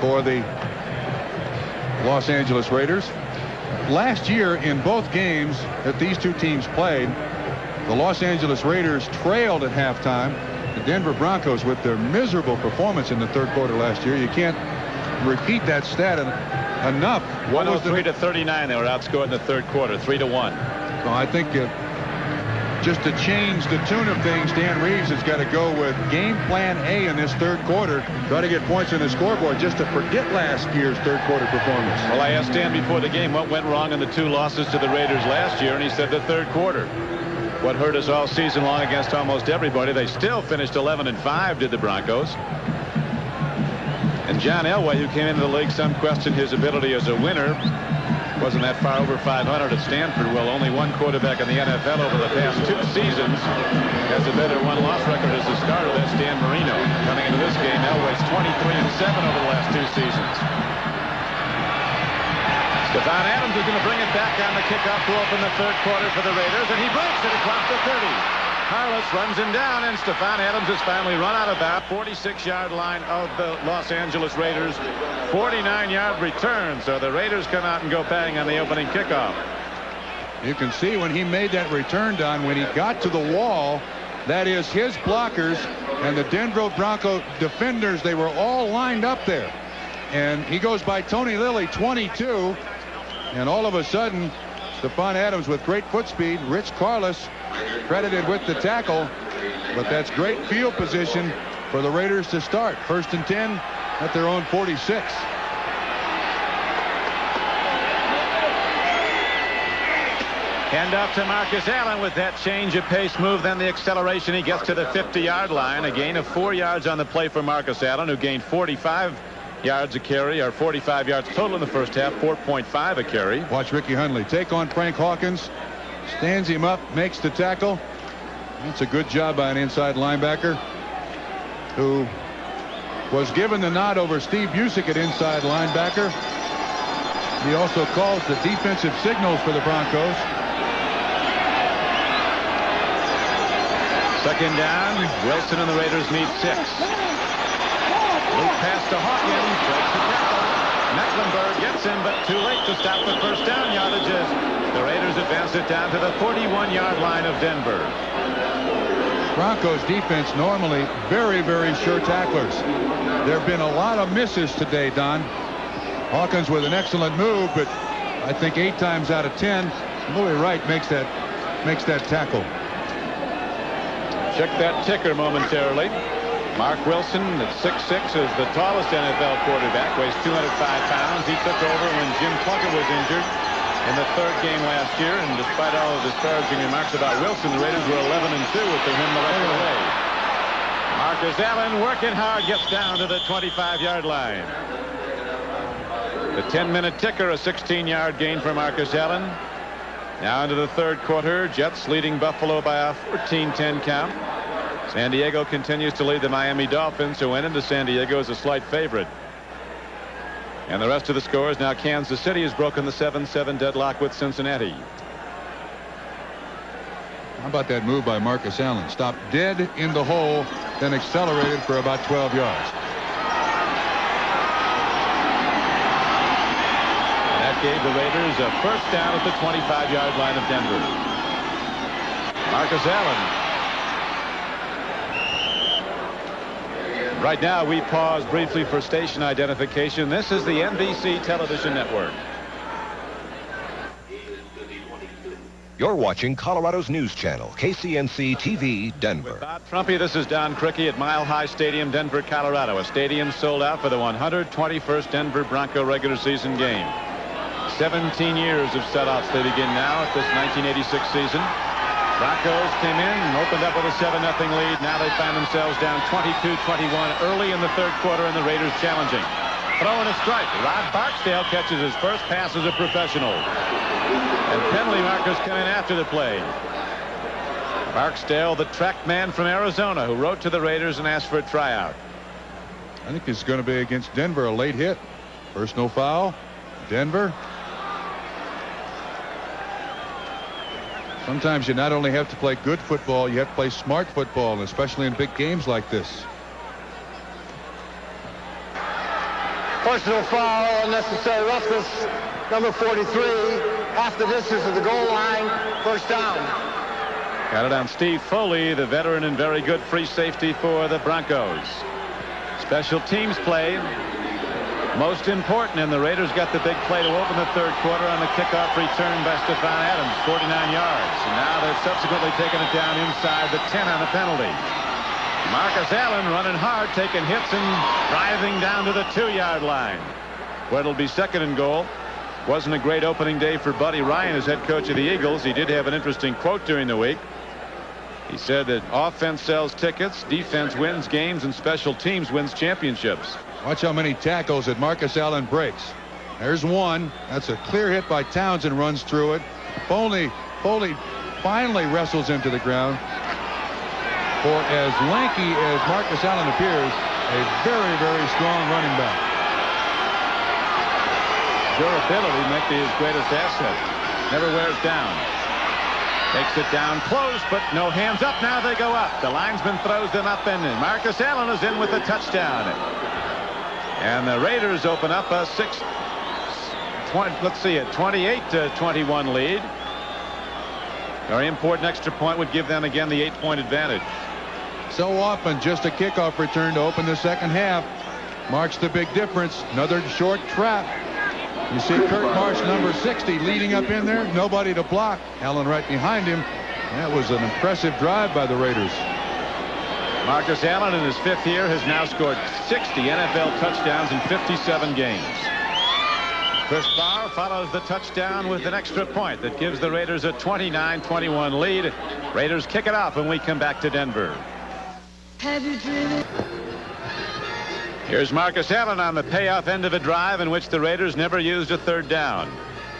for the Los Angeles Raiders. Last year in both games that these two teams played, the Los Angeles Raiders trailed at halftime. The Denver Broncos, with their miserable performance in the third quarter last year, you can't repeat that stat enough. 103-39, they were outscored in the third quarter, 3-1. So I think just to change the tune of things, Dan Reeves has got to go with game plan A in this third quarter. Try to get points on the scoreboard just to forget last year's third quarter performance. Well, I asked Dan before the game what went wrong in the 2 losses to the Raiders last year, and he said the third quarter. What hurt us all season long against almost everybody. They still finished 11-5, did the Broncos. And John Elway, who came into the league, some question his ability as a winner. Wasn't that far over 500 at Stanford. Well, only one quarterback in the NFL over the past 2 seasons has a better one-loss record as a starter. That's Dan Marino. Coming into this game, Elway's 23-7 over the last 2 seasons. Stephon Adams is going to bring it back on the kickoff to open the third quarter for the Raiders, and he breaks it across the 30. Carlos runs him down, and Stephon Adams is finally run out of bounds. 46-yard line of the Los Angeles Raiders. 49-yard return, so the Raiders come out and go bang on the opening kickoff. You can see when he made that return, Don, when he got to the wall, that is his blockers and the Denver Bronco defenders, they were all lined up there. And he goes by Tony Lilly, 22, and all of a sudden, Stephon Adams with great foot speed. Rich Carlos credited with the tackle, but that's great field position for the Raiders to start. 1st and 10 at their own 46. Hand off to Marcus Allen with that change of pace move, then the acceleration. He gets to the 50-yard line. A gain of 4 yards on the play for Marcus Allen, who gained 45 yards a carry, or 45 yards total in the first half, 4.5 a carry. Watch Ricky Hundley take on Frank Hawkins, stands him up, makes the tackle. That's a good job by an inside linebacker who was given the nod over Steve Busick at inside linebacker. He also calls the defensive signals for the Broncos. 2nd down. Wilson and the Raiders need 6. Loop pass to Hawkins, breaks the tackle. Mecklenburg gets him, but too late to stop the first down yardages. The Raiders advance it down to the 41-yard line of Denver. Broncos defense normally very, very sure tacklers. There have been a lot of misses today, Don. Hawkins with an excellent move, but I think 8 times out of 10, Louis Wright makes that tackle. Check that ticker momentarily. Mark Wilson at 6'6", is the tallest NFL quarterback, weighs 205 pounds. He took over when Jim Plunkett was injured in the 3rd game last year, and despite all of the disparaging remarks about Wilson, the Raiders were 11-2 with him the rest of the way. Marcus Allen working hard, gets down to the 25-yard line. The 10-minute ticker, a 16-yard gain for Marcus Allen. Now into the 3rd quarter, Jets leading Buffalo by a 14-10 count. San Diego continues to lead the Miami Dolphins, who went into San Diego as a slight favorite. And the rest of the scores, now Kansas City has broken the 7-7 deadlock with Cincinnati. How about that move by Marcus Allen? Stopped dead in the hole, then accelerated for about 12 yards. That gave the Raiders a first down at the 25-yard line of Denver. Marcus Allen. Right now, we pause briefly for station identification. This is the NBC television network. You're watching Colorado's news channel, KCNC TV, Denver. With Bob Trumpy, this is Don Criqui at Mile High Stadium, Denver, Colorado. A stadium sold out for the 121st Denver Bronco regular season game. 17 years of sellouts. They begin now at this 1986 season. Broncos came in and opened up with a 7-0 lead. Now they find themselves down 22-21 early in the 3rd quarter, and the Raiders challenging. Throwing a strike. Rod Barksdale catches his first pass as a professional. And penalty markers come in after the play. Barksdale, the track man from Arizona, who wrote to the Raiders and asked for a tryout. I think it's going to be against Denver, a late hit. Personal foul. Denver. Sometimes you not only have to play good football, you have to play smart football, and especially in big games like this. Personal foul, unnecessary roughness, number 43, half the distance of the goal line, first down. Got it on Steve Foley, the veteran and very good free safety for the Broncos. Special teams play. Most important, and the Raiders got the big play to open the 3rd quarter on the kickoff return by Stephon Adams, 49 yards. And now they've subsequently taken it down inside the 10 on a penalty. Marcus Allen running hard, taking hits and driving down to the 2-yard line, where it'll be 2nd and goal. Wasn't a great opening day for Buddy Ryan as head coach of the Eagles. He did have an interesting quote during the week. He said that offense sells tickets, defense wins games, and special teams wins championships. Watch how many tackles that Marcus Allen breaks. There's one. That's a clear hit by Townsend, runs through it. Foley finally wrestles him to the ground. For as lanky as Marcus Allen appears, a very, very strong running back. Durability might be his greatest asset. Never wears down. Takes it down close, but no hands up. Now they go up. The linesman throws them up, and Marcus Allen is in with the touchdown. And the Raiders open up a 28-21 lead. Very important extra point would give them again the 8-point advantage. So often just a kickoff return to open the second half marks the big difference. Another short trap. You see Kurt Marsh, number 60, leading up in there. Nobody to block. Allen right behind him. That was an impressive drive by the Raiders. Marcus Allen in his 5th year has now scored 60 NFL touchdowns in 57 games. Chris Barr follows the touchdown with an extra point that gives the Raiders a 29-21 lead. Raiders kick it off when we come back to Denver. Have you driven? Here's Marcus Allen on the payoff end of a drive in which the Raiders never used a 3rd down.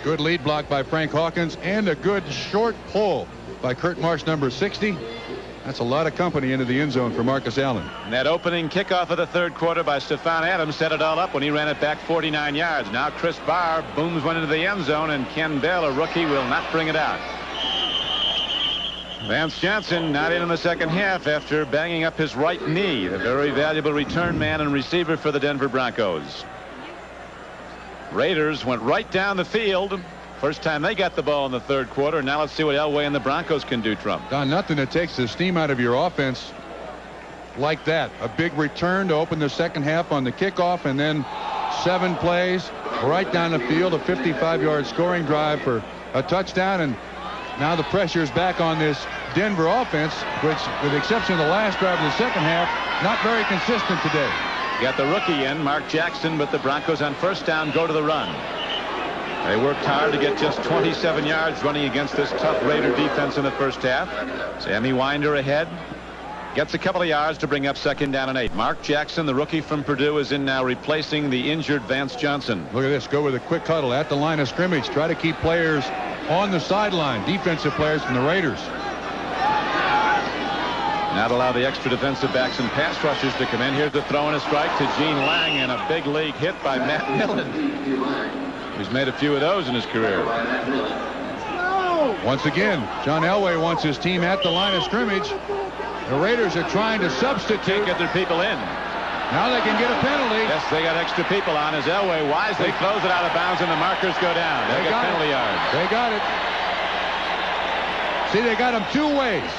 Good lead block by Frank Hawkins and a good short pull by Kurt Marsh, number 60. That's a lot of company into the end zone for Marcus Allen. And that opening kickoff of the 3rd quarter by Stephon Adams set it all up when he ran it back 49 yards. Now Chris Barr booms one into the end zone, and Ken Bell, a rookie, will not bring it out. Vance Johnson not in the second half after banging up his right knee. The very valuable return man and receiver for the Denver Broncos. Raiders went right down the field. First time they got the ball in the 3rd quarter. Now let's see what Elway and the Broncos can do, Trump. Don, nothing that takes the steam out of your offense like that. A big return to open the second half on the kickoff, and then 7 plays right down the field, a 55-yard scoring drive for a touchdown. And now the pressure is back on this Denver offense, which, with the exception of the last drive of the second half, not very consistent today. You got the rookie in, Mark Jackson, but the Broncos on 1st down go to the run. They worked hard to get just 27 yards running against this tough Raider defense in the first half. Sammy Winder ahead. Gets a couple of yards to bring up 2nd down and 8. Mark Jackson, the rookie from Purdue, is in now replacing the injured Vance Johnson. Look at this. Go with a quick huddle at the line of scrimmage. Try to keep players on the sideline. Defensive players from the Raiders. Not allow the extra defensive backs and pass rushers to come in. Here's the throw and a strike to Gene Lang, and a big league hit by Matt Millen. He's made a few of those in his career. Once again, John Elway wants his team at the line of scrimmage. The Raiders are trying to substitute. Can't get their people in. Now they can get a penalty. Yes, they got extra people on as Elway wisely throws it out of bounds, and the markers go down. They get penalty yards. They got it. See, they got them 2 ways.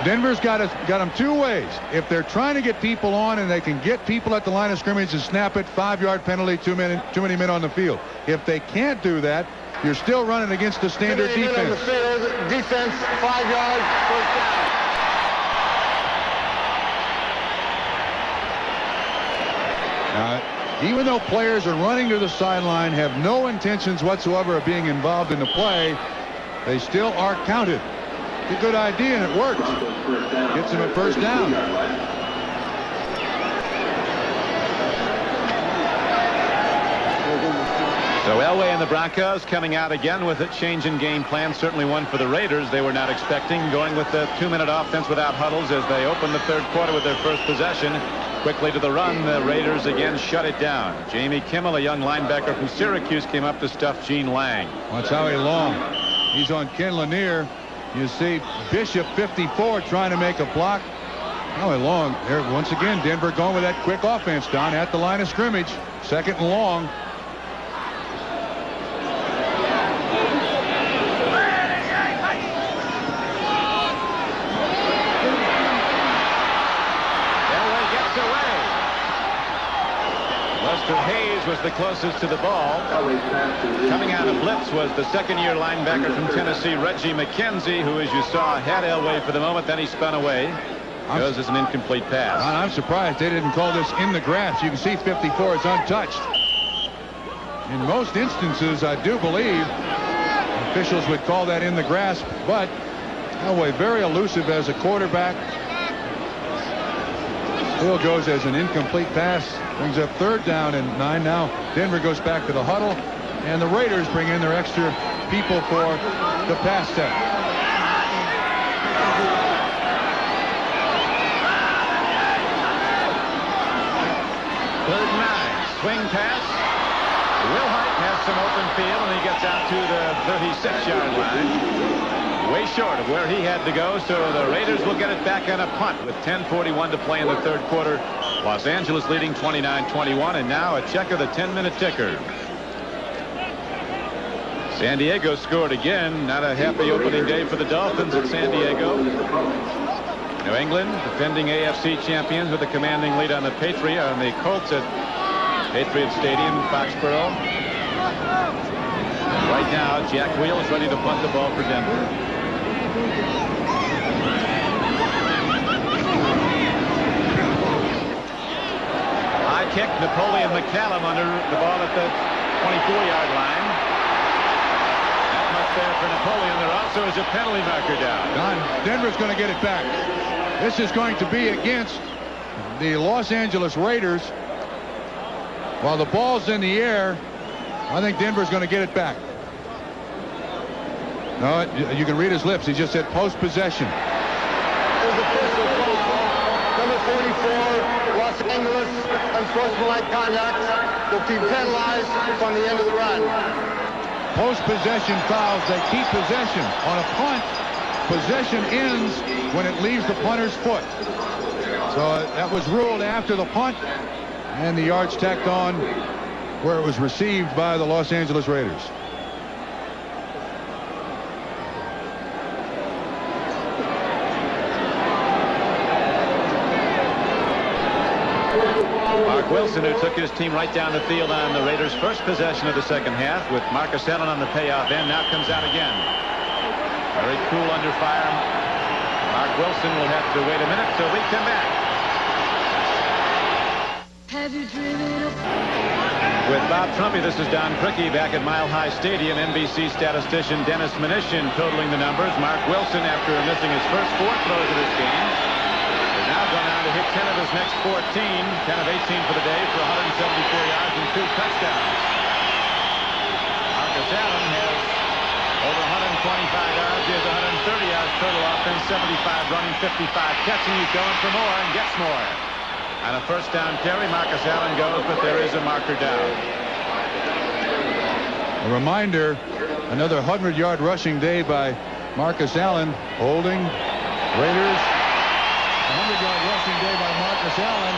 Denver's got them 2 ways. If they're trying to get people on and they can get people at the line of scrimmage and snap it, 5-yard penalty, too many men on the field. If they can't do that, you're still running against the standard defense. On the field, defense, 5 yards, 1st down. Now, even though players are running to the sideline, have no intentions whatsoever of being involved in the play, they still are counted. It's a good idea, and it worked. Gets him a 1st down. So Elway and the Broncos coming out again with a change in game plan. Certainly one for the Raiders they were not expecting, going with the 2-minute offense without huddles as they open the 3rd quarter with their first possession. Quickly to the run, the Raiders again shut it down. Jamie Kimmel, a young linebacker from Syracuse, came up to stuff Gene Lang. Watch Howie Long. He's on Ken Lanier. You see Bishop, 54, trying to make a block. Howie Long there once again. Denver going with that quick offense, Don, at the line of scrimmage. 2nd and long. Lester Hayes was the closest to the ball. Coming out of blitz was the 2nd-year linebacker from Tennessee, Reggie McKenzie, who, as you saw, had Elway for the moment. Then he spun away. Goes as an incomplete pass. I'm surprised they didn't call this in the grass. You can see 54 is untouched. In most instances, I do believe officials would call that in the grass, but Elway very elusive as a quarterback. Still goes as an incomplete pass. Brings up 3rd down and 9 now. Denver goes back to the huddle, and the Raiders bring in their extra people for the pass set. 3rd and 9. Swing pass. Will Hart has some open field, and he gets out to the 36-yard line. Way short of where he had to go, so the Raiders will get it back on a punt with 10:41 to play in the third quarter. Los Angeles leading 29-21, and now a check of the 10-minute ticker. San Diego scored again. Not a happy opening day for the Dolphins at San Diego. New England, defending AFC champions, with a commanding lead on the Colts at Patriot Stadium in Foxborough. Right now, Jack Wheels ready to punt the ball for Denver. High kick, Napoleon McCallum under the ball at the 24-yard line. Not much there for Napoleon. There also is a penalty marker down. Don, Denver's going to get it back. This is going to be against the Los Angeles Raiders. While the ball's in the air, I think Denver's going to get it back. No, you can read his lips. He just said post-possession. There's a personal foul. Number 44, Los Angeles, unsportsmanlike conduct will be penalized from the end of the run. Post-possession fouls, they keep possession. On a punt, possession ends when it leaves the punter's foot. So that was ruled after the punt, and the yards tacked on where it was received by the Los Angeles Raiders. Mark Wilson, who took his team right down the field on the Raiders' first possession of the second half, with Marcus Allen on the payoff end, now comes out again. Very cool under fire. Mark Wilson will have to wait a minute till we come back. Have you driven up? With Bob Trumpy, this is Don CRIQUI back at Mile High Stadium. NBC statistician Dennis Mnuchin totaling the numbers. Mark Wilson, after missing his first 4 throws of this game, has now gone on to hit 10 of his next 14, 10 of 18 for the day for 174 yards and 2 touchdowns. Marcus Allen has over 125 yards. He has 130 yards total offense, 75 running, 55 catching. He's going for more and gets more. On a first down carry, Marcus Allen goes, but there is a marker down. A reminder, another 100-yard rushing day by Marcus Allen, holding Raiders. 100-yard rushing day by Marcus Allen,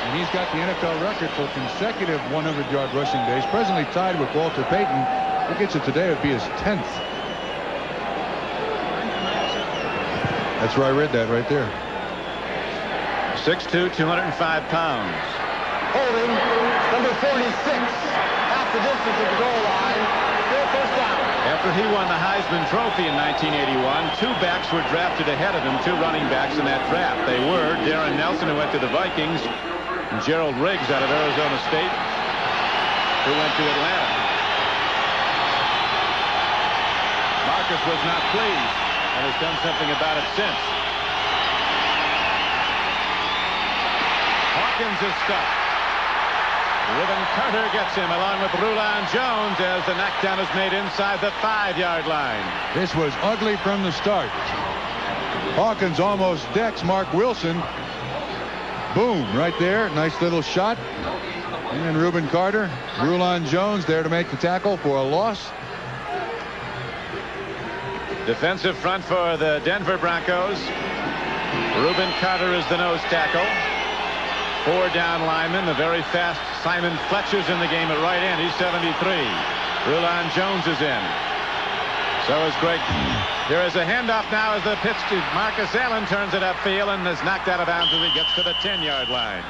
and he's got the NFL record for consecutive 100-yard rushing days, presently tied with Walter Payton. If he gets it today, it would be his 10th. That's where I read that right there. 6'2", 205 pounds. Holding, number 46, half the distance of the goal line. Still first down. After he won the Heisman Trophy in 1981, 2 backs were drafted ahead of him, 2 running backs in that draft. They were Darren Nelson, who went to the Vikings, and Gerald Riggs out of Arizona State, who went to Atlanta. Marcus was not pleased and has done something about it since. Hawkins is stuck. Reuben Carter gets him along with Rulon Jones as the knockdown is made inside the 5-yard line. This was ugly from the start. Hawkins almost decks Mark Wilson. Boom, right there. Nice little shot. And Reuben Carter, Rulon Jones there to make the tackle for a loss. Defensive front for the Denver Broncos. Reuben Carter is the nose tackle. 4 down linemen. The very fast Simon Fletcher's in the game at right end. He's 73. Rulon Jones is in. So is Greg. There is a handoff now as the pitch to Marcus Allen turns it upfield and is knocked out of bounds as he gets to the 10-yard line.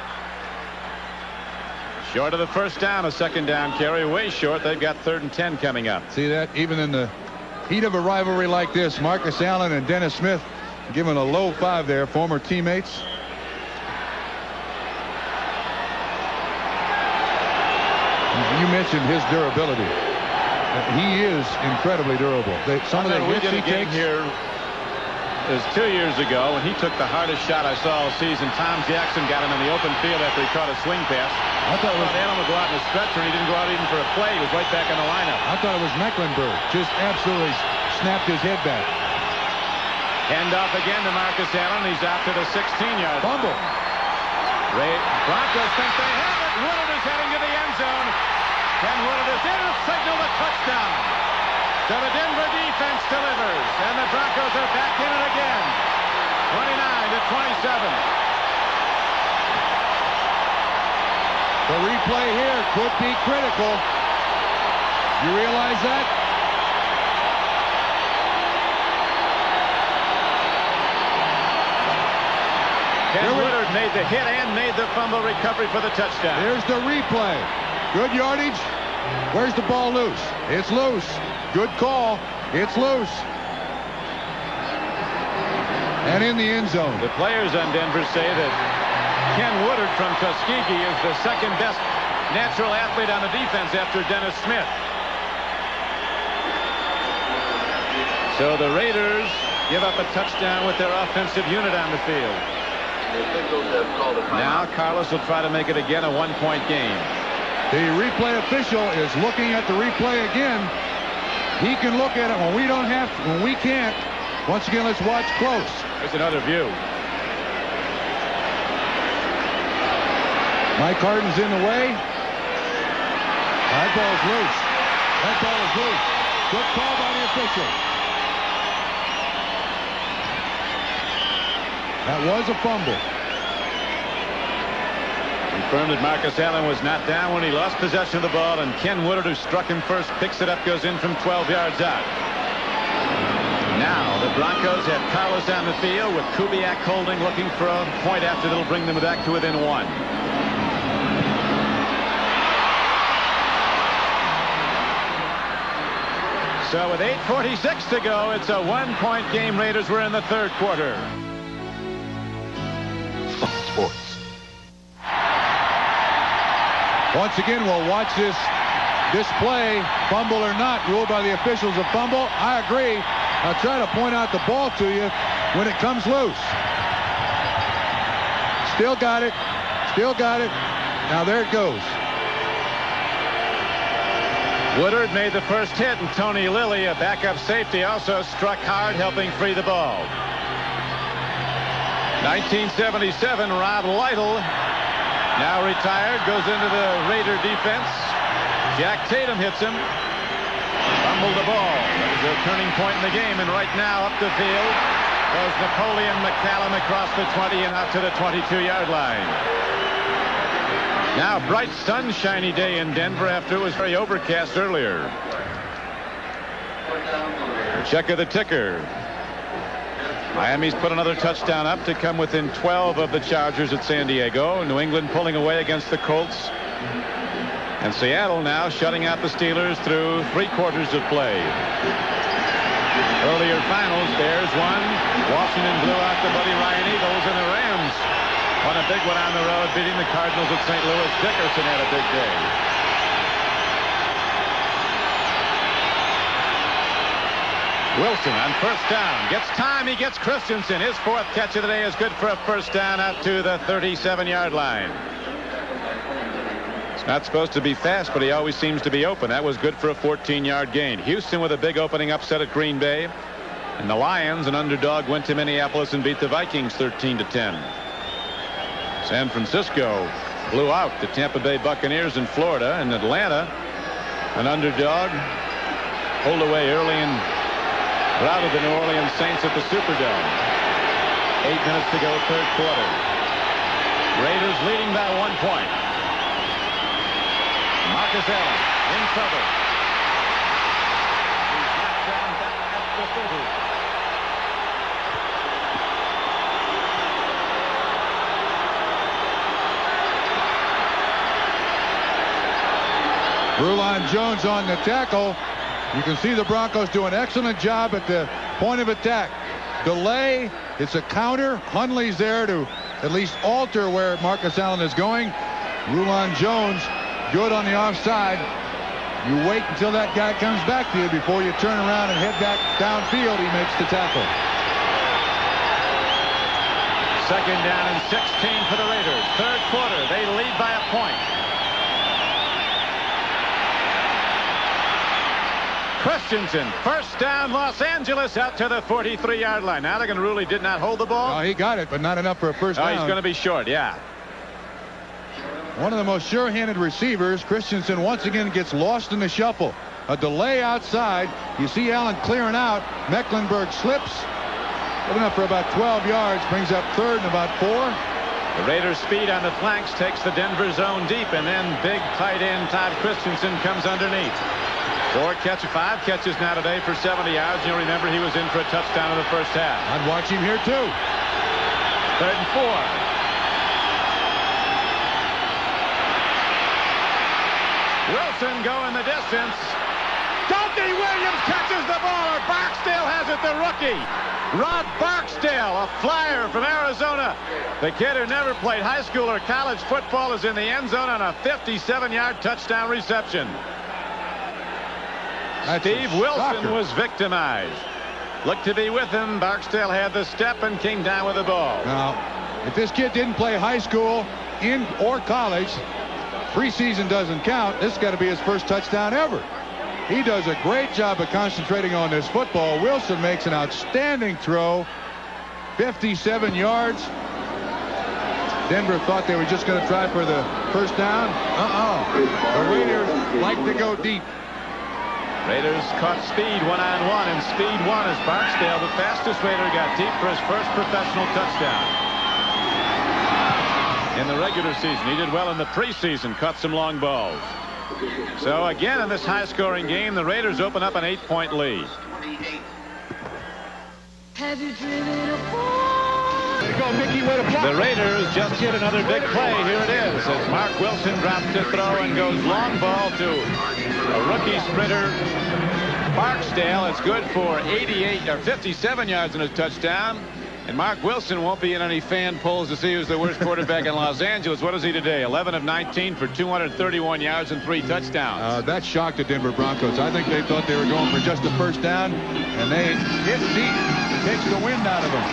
Short of the first down, a second down carry, way short. They've got 3rd and 10 coming up. See that? Even in the heat of a rivalry like this, Marcus Allen and Dennis Smith given a low 5 there, former teammates. You mentioned his durability. He is incredibly durable. Some of the hits he takes here is 2 years ago when he took the hardest shot I saw all season. Tom Jackson got him in the open field after he caught a swing pass. I thought Allen would go out in a stretcher, and he didn't go out even for a play. He was right back in the lineup. I thought it was Mecklenburg. Just absolutely snapped his head back. Handoff again to Marcus Allen. He's out to the 16-yard line. Fumble. Broncos think they have it. Willard is heading to the end zone. Ken Woodard is in to signal the touchdown. So the Denver defense delivers, and the Broncos are back in it again. 29-27. The replay here could be critical. You realize that? Ken Woodard made the hit and made the fumble recovery for the touchdown. Here's the replay. Good yardage. Where's the ball loose? It's loose. Good call. It's loose. And in the end zone. The players on Denver say that Ken Woodard from Tuskegee is the second best natural athlete on the defense after Dennis Smith. So the Raiders give up a touchdown with their offensive unit on the field. Now Carlos will try to make it again a one-point game. The replay official is looking at the replay again. He can look at it when we don't have to, when we can't. Once again, let's watch close. There's another view. Mike Harden's in the way. That ball is loose. That ball is loose. Good call by the official. That was a fumble. Confirmed that Marcus Allen was not down when he lost possession of the ball, and Ken Woodard, who struck him first, picks it up, goes in from 12 yards out. Now the Broncos have Carlos on the field with Kubiak holding, looking for a point after that'll bring them back to within one. So with 8:46 to go, it's a one-point game. Raiders were in the third quarter. Sports. Once again, we'll watch this play, fumble or not, ruled by the officials a fumble. I agree. I'll try to point out the ball to you when it comes loose. Still got it. Still got it. Now there it goes. Woodard made the first hit, and Tony Lilly, a backup safety, also struck hard, helping free the ball. 1977, Rob Lytle, now retired, goes into the Raider defense. Jack Tatum hits him. Fumbled the ball. That was a turning point in the game, and right now up the field goes Napoleon McCallum across the 20 and out to the 22-yard line. Now, bright, sunshiny day in Denver after it was very overcast earlier. Check of the ticker. Miami's put another touchdown up to come within 12 of the Chargers at San Diego. New England pulling away against the Colts. And Seattle now shutting out the Steelers through 3/4 of play. Earlier finals, Bears won. Washington blew out the Buddy Ryan Eagles, and the Rams won a big one on the road, beating the Cardinals at St. Louis. Dickerson had a big day. Wilson on first down. Gets time. He gets Christensen. His fourth catch of the day is good for a first down out to the 37-yard line. It's not supposed to be fast, but he always seems to be open. That was good for a 14-yard gain. Houston with a big opening upset at Green Bay. And the Lions, an underdog, went to Minneapolis and beat the Vikings 13-10. San Francisco blew out the Tampa Bay Buccaneers in Florida. And Atlanta, an underdog, pulled away early and routed the New Orleans Saints at the Superdome. 8 minutes to go, third quarter. Raiders leading by 1 point. Marcus Allen in trouble. He's knocked down back at the 30. Rulon Jones on the tackle. You can see the Broncos do an excellent job at the point of attack. Delay, it's a counter. Hundley's there to at least alter where Marcus Allen is going. Rulon Jones, good on the offside. You wait until that guy comes back to you before you turn around and head back downfield. He makes the tackle. Second down and 16 for the Raiders. Third quarter, they lead by a point. Christensen, first down, Los Angeles, out to the 43-yard line. Unruly did not hold the ball. Oh, he got it, but not enough for a first down. He's going to be short, yeah. one of the most sure-handed receivers. Christensen once again gets lost in the shuffle. A delay outside. You see Allen clearing out. Mecklenburg slips. Good enough for about 12 yards. Brings up third and about 4. The Raiders' speed on the flanks takes the Denver zone deep, and then big tight end Todd Christensen comes underneath. 5 catches now today for 70 yards. You'll remember he was in for a touchdown in the first half. I'd watch him here too. 3rd and 4. Wilson going the distance. Dante Williams catches the ball, or Barksdale has it, the rookie. Rod Barksdale, a flyer from Arizona. The kid who never played high school or college football is in the end zone on a 57-yard touchdown reception. Steve Wilson was victimized. Looked to be with him. Barksdale had the step and came down with the ball. Now, if this kid didn't play high school or college, preseason doesn't count. This has got to be his first touchdown ever. He does a great job of concentrating on this football. Wilson makes an outstanding throw. 57 yards. Denver thought they were just going to try for the first down. The Raiders like to go deep. Raiders caught speed one-on-one, and speed won as Barksdale, the fastest Raider, got deep for his first professional touchdown. In the regular season, he did well in the preseason, caught some long balls. So again, in this high-scoring game, the Raiders open up an 8-point lead. Have you driven a There you go, Mickey, way to block. The Raiders just hit another big play. Here it is as Mark Wilson drops to throw and goes long ball to a rookie sprinter, Barksdale. It's good for 88 or 57 yards in a touchdown. And Mark Wilson won't be in any fan polls to see who's the worst quarterback in Los Angeles. What is he today? 11 of 19 for 231 yards and 3 touchdowns. That shocked the Denver Broncos. I think they thought they were going for just a first down, and they hit deep. It takes the wind out of them.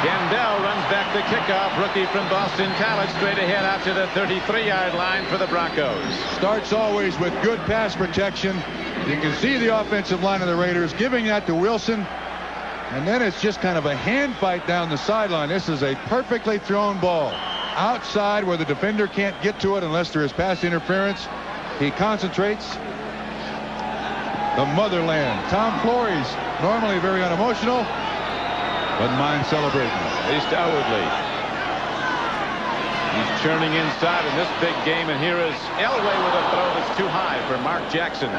Gendell runs back the kickoff. Rookie from Boston College, straight ahead out to the 33-yard line for the Broncos. Starts always with good pass protection. You can see the offensive line of the Raiders giving that to Wilson. And then it's just kind of a hand fight down the sideline. This is a perfectly thrown ball. Outside where the defender can't get to it unless there is pass interference. He concentrates. The motherland. Tom Flores, normally very unemotional, but mind celebrating. At least outwardly. He's churning inside in this big game, and here is Elway with a throw that's too high for Mark Jackson.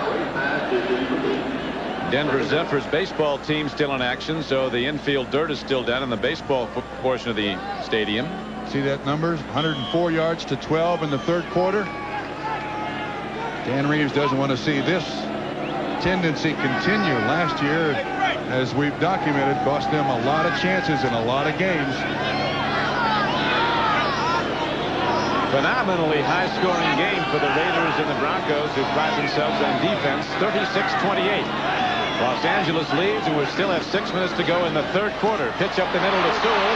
Denver Zephyrs baseball team still in action, so the infield dirt is still down in the baseball portion of the stadium. See that numbers? 104 yards to 12 in the third quarter. Dan Reeves doesn't want to see this tendency continue. Last year, as we've documented, cost them a lot of chances in a lot of games. Phenomenally high-scoring game for the Raiders and the Broncos, who pride themselves on defense. 36-28. Los Angeles leads, and we still have 6 minutes to go in the third quarter. Pitch up the middle to Sewell,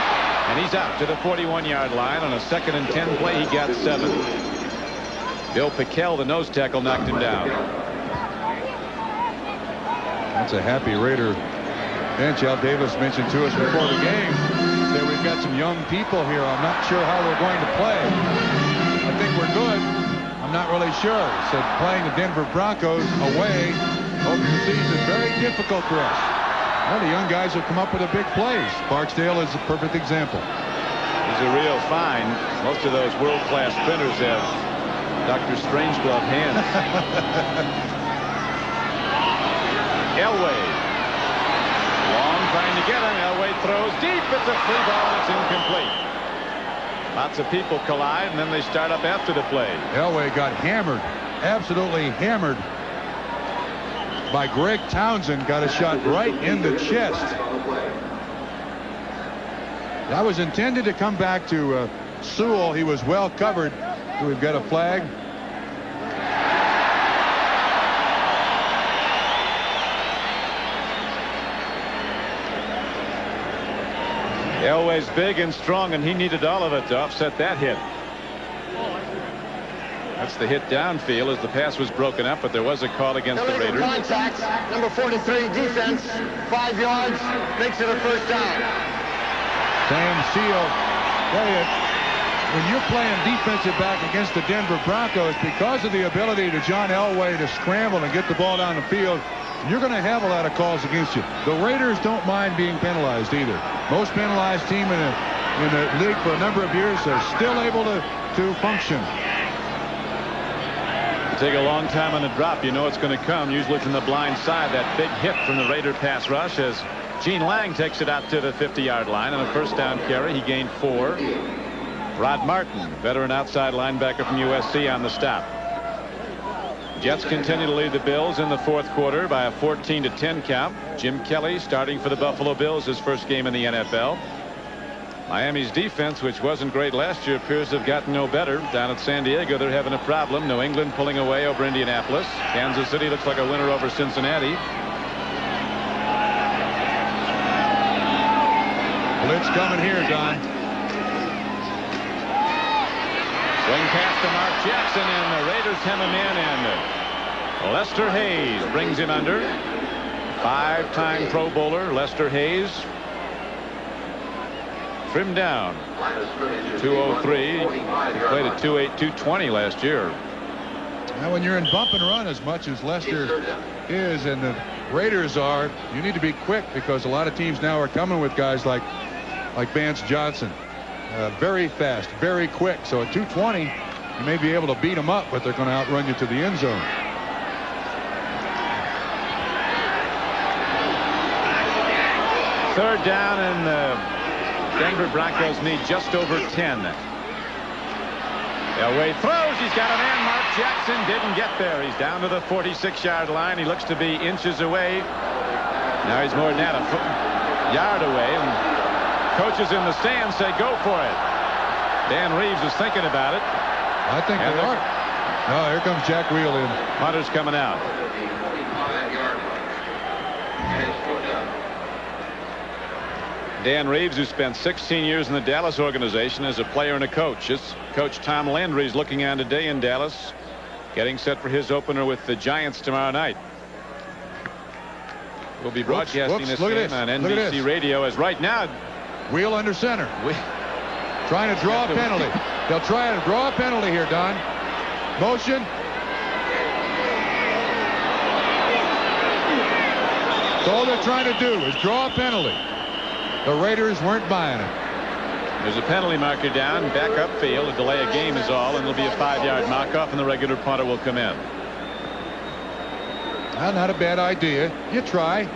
and he's out to the 41-yard line. On a 2nd and 10 play, he got 7. Bill Piquel, the nose tackle, knocked him down. That's a happy Raider bench. Al Davis mentioned to us before the game that we've got some young people here. I'm not sure how we're going to play. I think we're good. I'm not really sure. So playing the Denver Broncos away over the season, very difficult for us. Well, the young guys have come up with the big plays. Barksdale is a perfect example. He's a real find. Most of those world-class sprinters have Dr. Strangeglove hands. Elway. Long trying to get him. Elway throws deep. It's a free ball, and it's incomplete. Lots of people collide, and then they start up after the play. Elway got hammered, absolutely hammered by Greg Townsend. Got a shot right in the chest. That was intended to come back to Sewell. He was well covered. So we've got a flag. Elway's big and strong, and he needed all of it to offset that hit. That's the hit downfield as the pass was broken up, but there was a call against the Raiders. Contact, number 43, defense, 5 yards, makes it a first down. Sam Seal, when you're playing defensive back against the Denver Broncos, because of the ability to John Elway to scramble and get the ball down the field, you're going to have a lot of calls against you. The Raiders don't mind being penalized either. Most penalized team in the league for a number of years are still able to function. Take a long time on the drop. You know it's going to come. Usually from the blind side. That big hit from the Raider pass rush as Gene Lang takes it out to the 50-yard line on a first down carry. He gained 4. Rod Martin, veteran outside linebacker from USC, on the stop. Jets continue to lead the Bills in the fourth quarter by a 14-10 count. Jim Kelly starting for the Buffalo Bills, his first game in the NFL. Miami's defense, which wasn't great last year, appears to have gotten no better. Down at San Diego, they're having a problem. New England pulling away over Indianapolis. Kansas City looks like a winner over Cincinnati. Blitz coming here, Don. Swing pass to Mark Jackson, and the Raiders hem him in, and Lester Hayes brings him under. 5-time Pro Bowler Lester Hayes. Trimmed down. 203. He played at 2.8, 220 last year. Now, when you're in bump and run as much as Lester is and the Raiders are, you need to be quick, because a lot of teams now are coming with guys like Vance Johnson. Very fast, very quick. So at 220, you may be able to beat them up, but they're going to outrun you to the end zone. Third down, and the Denver Broncos need just over 10. Elway throws. He's got a man. Mark Jackson didn't get there. He's down to the 46-yard line. He looks to be inches away. Now he's more than that, a yard away. And coaches in the stands say go for it. Dan Reeves is thinking about it. I think they are. Oh, here comes Jack Wheel in. Hunter's coming out. Dan Reeves, who spent 16 years in the Dallas organization as a player and a coach. This coach Tom Landry is looking on today in Dallas, getting set for his opener with the Giants tomorrow night. We'll be broadcasting this game on NBC radio, as right now Wheel under center. Trying to draw a penalty. They'll try to draw a penalty here, Don. Motion. That's all they're trying to do is draw a penalty. The Raiders weren't buying it. There's a penalty marker down, back upfield. A delay of game is all, and it'll be a 5-yard mock-off, and the regular punter will come in. Well, not a bad idea. You try.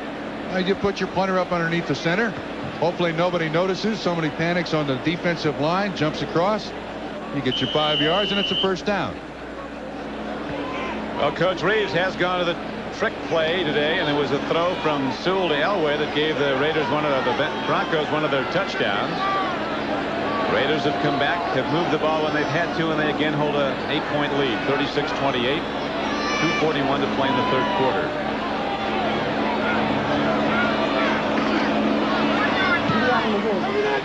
You put your punter up underneath the center. Hopefully nobody notices. Somebody panics on the defensive line, jumps across. You get your 5 yards, and it's a first down. Well, Coach Reeves has gone to the trick play today, and it was a throw from Sewell to Elway that gave the Raiders Broncos one of their touchdowns. Raiders have come back, have moved the ball when they've had to, and they again hold an 8-point lead, 36-28. 2:41 to play in the third quarter.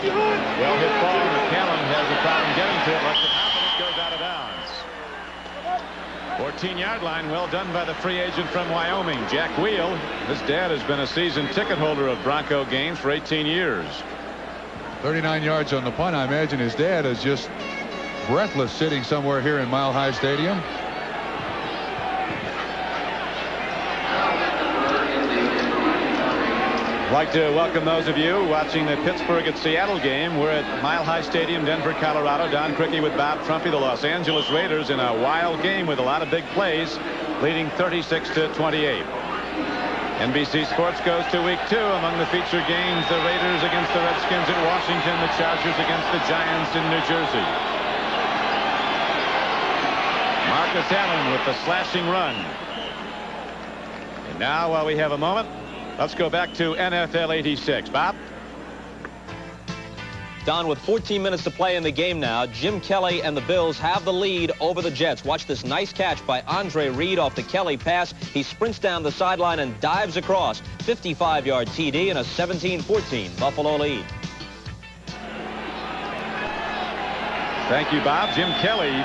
Well hit ball. McCallum has a problem getting to it. Left it out, and it goes out of bounds. 14-yard line. Well done by the free agent from Wyoming, Jack Wheel. His dad has been a season ticket holder of Bronco games for 18 years. 39 yards on the punt. I imagine his dad is just breathless sitting somewhere here in Mile High Stadium. I'd like to welcome those of you watching the Pittsburgh at Seattle game. We're at Mile High Stadium, Denver, Colorado. Don CRIQUI with Bob Trumpy. The Los Angeles Raiders in a wild game with a lot of big plays, leading 36-28. NBC Sports goes to week 2. Among the featured games, the Raiders against the Redskins in Washington, the Chargers against the Giants in New Jersey. Marcus Allen with the slashing run. And now, while we have a moment, let's go back to NFL 86. Bob? Don, with 14 minutes to play in the game now, Jim Kelly and the Bills have the lead over the Jets. Watch this nice catch by Andre Reed off the Kelly pass. He sprints down the sideline and dives across. 55-yard TD and a 17-14 Buffalo lead. Thank you, Bob. Jim Kelly,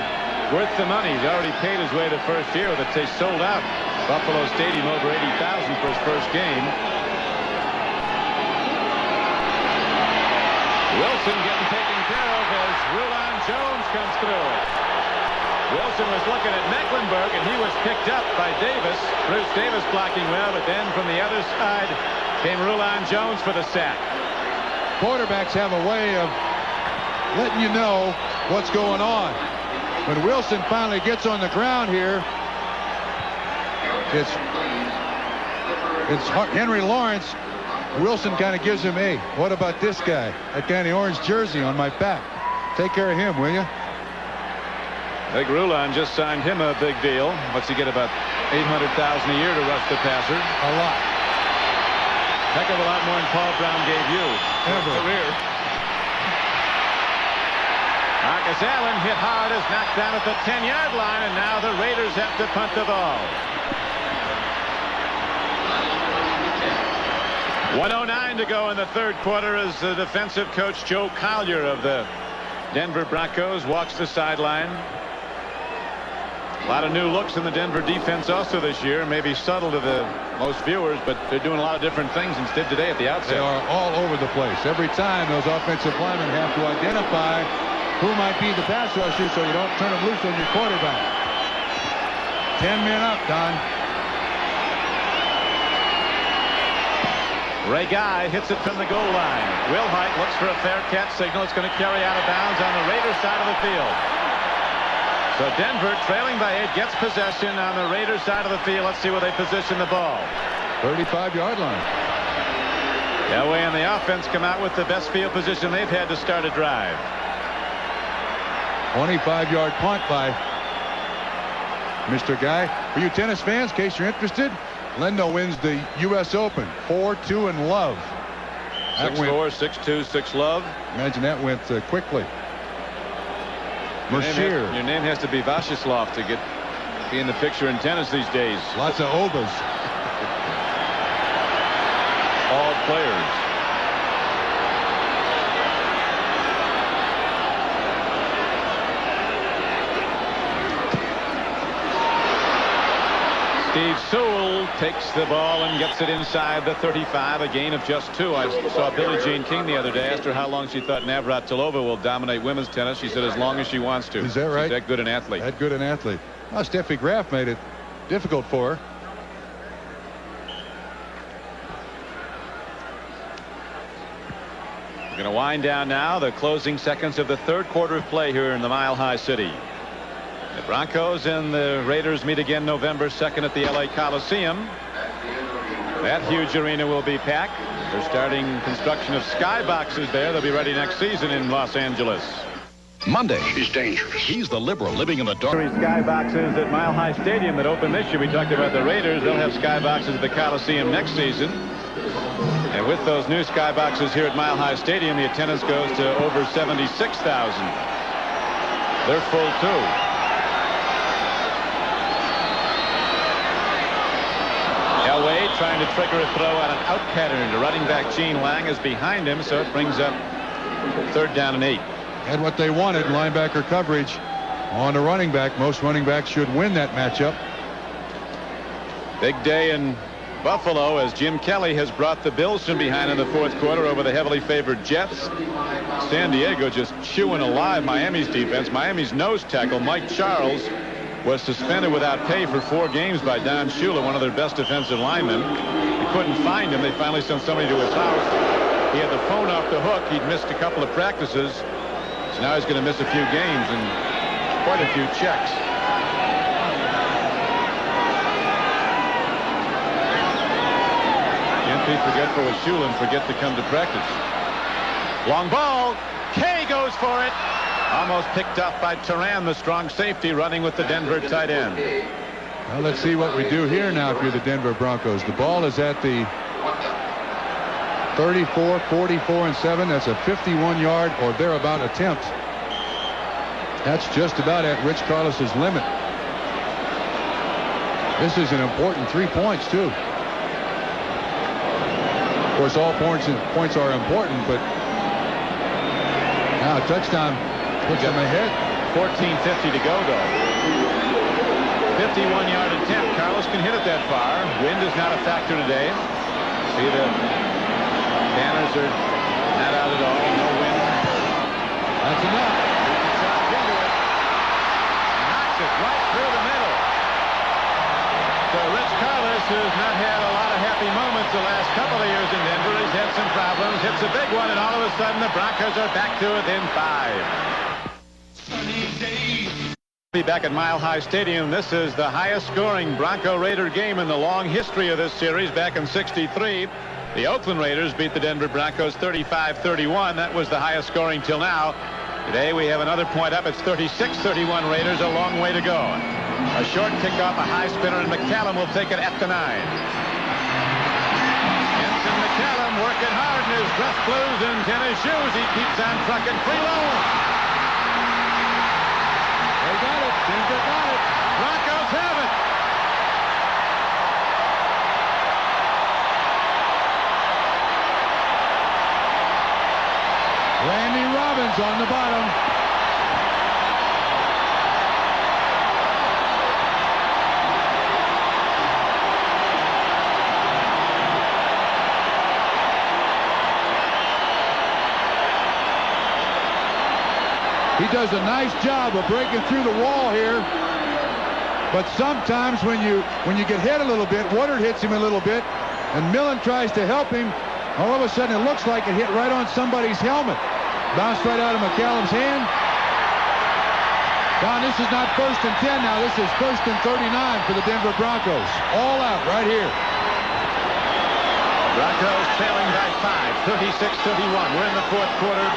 worth the money. He's already paid his way the first year that they sold out Buffalo Stadium, over 80,000 for his first game. Wilson getting taken care of as Rulon Jones comes through. Wilson was looking at Mecklenburg, and he was picked up by Davis. Bruce Davis blocking well, but then from the other side came Rulon Jones for the sack. Quarterbacks have a way of letting you know what's going on. When Wilson finally gets on the ground here, it's Henry Lawrence. Wilson kind of gives him, hey, what about this guy? That guy in the orange jersey on my back. Take care of him, will you? Big Rulon just signed him a big deal. What's he get, about $800,000 a year to rush the passer? A lot. Heck of a lot more than Paul Brown gave you. Ever. Career. Marcus Allen hit hard, is knocked down at the 10-yard line, and now the Raiders have to punt the ball. 1:09 to go in the third quarter as the defensive coach Joe Collier of the Denver Broncos walks the sideline. A lot of new looks in the Denver defense also this year. Maybe subtle to the most viewers, but they're doing a lot of different things instead today at the outset. They are all over the place. Every time those offensive linemen have to identify who might be the pass rusher so you don't turn them loose on your quarterback. 10 men up, Don. Ray Guy hits it from the goal line. Wilhite looks for a fair catch signal. It's going to carry out of bounds on the Raiders side of the field. So Denver, trailing by 8, gets possession on the Raiders side of the field. Let's see where they position the ball. 35-yard line. Elway and the offense come out with the best field position they've had to start a drive. 25-yard punt by Mr. Guy. For you tennis fans, in case you're interested, Lendo wins the U.S. Open. 4-2 in love. 6-4, 6-2, 6-love. Imagine that went quickly. Mercier. Your name has to be Vashislav to be in the picture in tennis these days. Lots of Obas. All players. Steve Sewell takes the ball and gets it inside the 35, a gain of just 2. I saw Billie Jean King the other day, asked her how long she thought Navratilova will dominate women's tennis. She said as long as she wants to. Is that right? She's that good an athlete. That good an athlete. Well, Steffi Graf made it difficult for her. We're going to wind down now the closing seconds of the third quarter of play here in the Mile High City. The Broncos and the Raiders meet again November 2nd at the LA Coliseum. That huge arena will be packed. They're starting construction of skyboxes there. They'll be ready next season in Los Angeles. Monday. He's dangerous. He's the liberal living in the dark. Skyboxes at Mile High Stadium that opened this year. We talked about the Raiders. They'll have skyboxes at the Coliseum next season. And with those new skyboxes here at Mile High Stadium, the attendance goes to over 76,000. They're full too. Elway trying to trigger a throw on an out pattern to running back Gene Lang is behind him, so it brings up 3rd down and 8. Had what they wanted, linebacker coverage on the running back. Most running backs should win that matchup. Big day in Buffalo as Jim Kelly has brought the Bills from behind in the fourth quarter over the heavily favored Jets. San Diego just chewing alive Miami's defense. Miami's nose tackle, Mike Charles, was suspended without pay for 4 games by Don Shula, one of their best defensive linemen. They couldn't find him. They finally sent somebody to his house. He had the phone off the hook. He'd missed a couple of practices. So now he's going to miss a few games and quite a few checks. Can't be forgetful with Shula and forget to come to practice. Long ball. Kay goes for it. Almost picked off by Turan, the strong safety, running with the Denver tight end. Well, let's see what we do here now if you're the Denver Broncos. The ball is at the 34, 44, and 7. That's a 51-yard or thereabout attempt. That's just about at Rich Carlos's limit. This is an important 3 points, too. Of course, all points are important, but now a touchdown. Puts him ahead. 14:50 to go, though. 51-yard attempt. Carlos can hit it that far. Wind is not a factor today. See, the banners are not out at all. No wind. That's enough. couple of years in Denver. He's had some problems. Hits a big one, and all of a sudden the Broncos are back to within 5. Be back at Mile High Stadium. This is the highest scoring Bronco Raider game in the long history of this series back in '63. The Oakland Raiders beat the Denver Broncos 35-31. That was the highest scoring till now. Today we have another point up. It's 36-31 Raiders. A long way to go. A short kickoff, a high spinner, and McCallum will take it after 9. Ensign McCallum working hard in his dress blues and tennis shoes. He keeps on trucking free roll. They got it. Denver got it. Broncos have it. Randy Robbins on the bottom. He does a nice job of breaking through the wall here. But sometimes when you get hit a little bit, Woodard hits him a little bit, and Millen tries to help him. All of a sudden, it looks like it hit right on somebody's helmet. Bounced right out of McCallum's hand. Don, this is not 1st and 10 now. This is 1st and 39 for the Denver Broncos. All out right here. Broncos trailing by 5, 36-31. We're in the 4th quarter.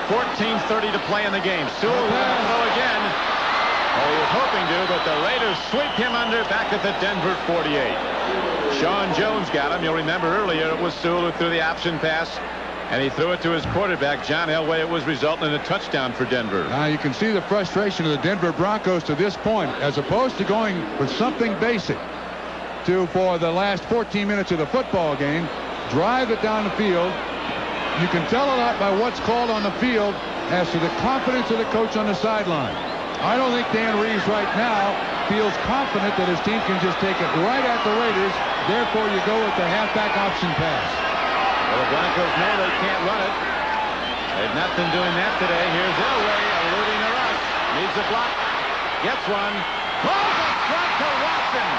14:30 to play in the game. Sewell will throw again. Oh, he was hoping to, but the Raiders sweep him under back at the Denver 48. Sean Jones got him. You'll remember earlier it was Sewell who threw the option pass, and he threw it to his quarterback, John Elway. It was resulting in a touchdown for Denver. Now you can see the frustration of the Denver Broncos to this point, as opposed to going with something basic for the last 14 minutes of the football game, drive it down the field. You can tell a lot by what's called on the field as to the confidence of the coach on the sideline. I don't think Dan Reeves right now feels confident that his team can just take it right at the Raiders. Therefore, you go with the halfback option pass. Well, the Broncos know they can't run it. They've not been doing that today. Here's Elway eluding a rush. Needs a block. Gets one. Throws a strike to Watson.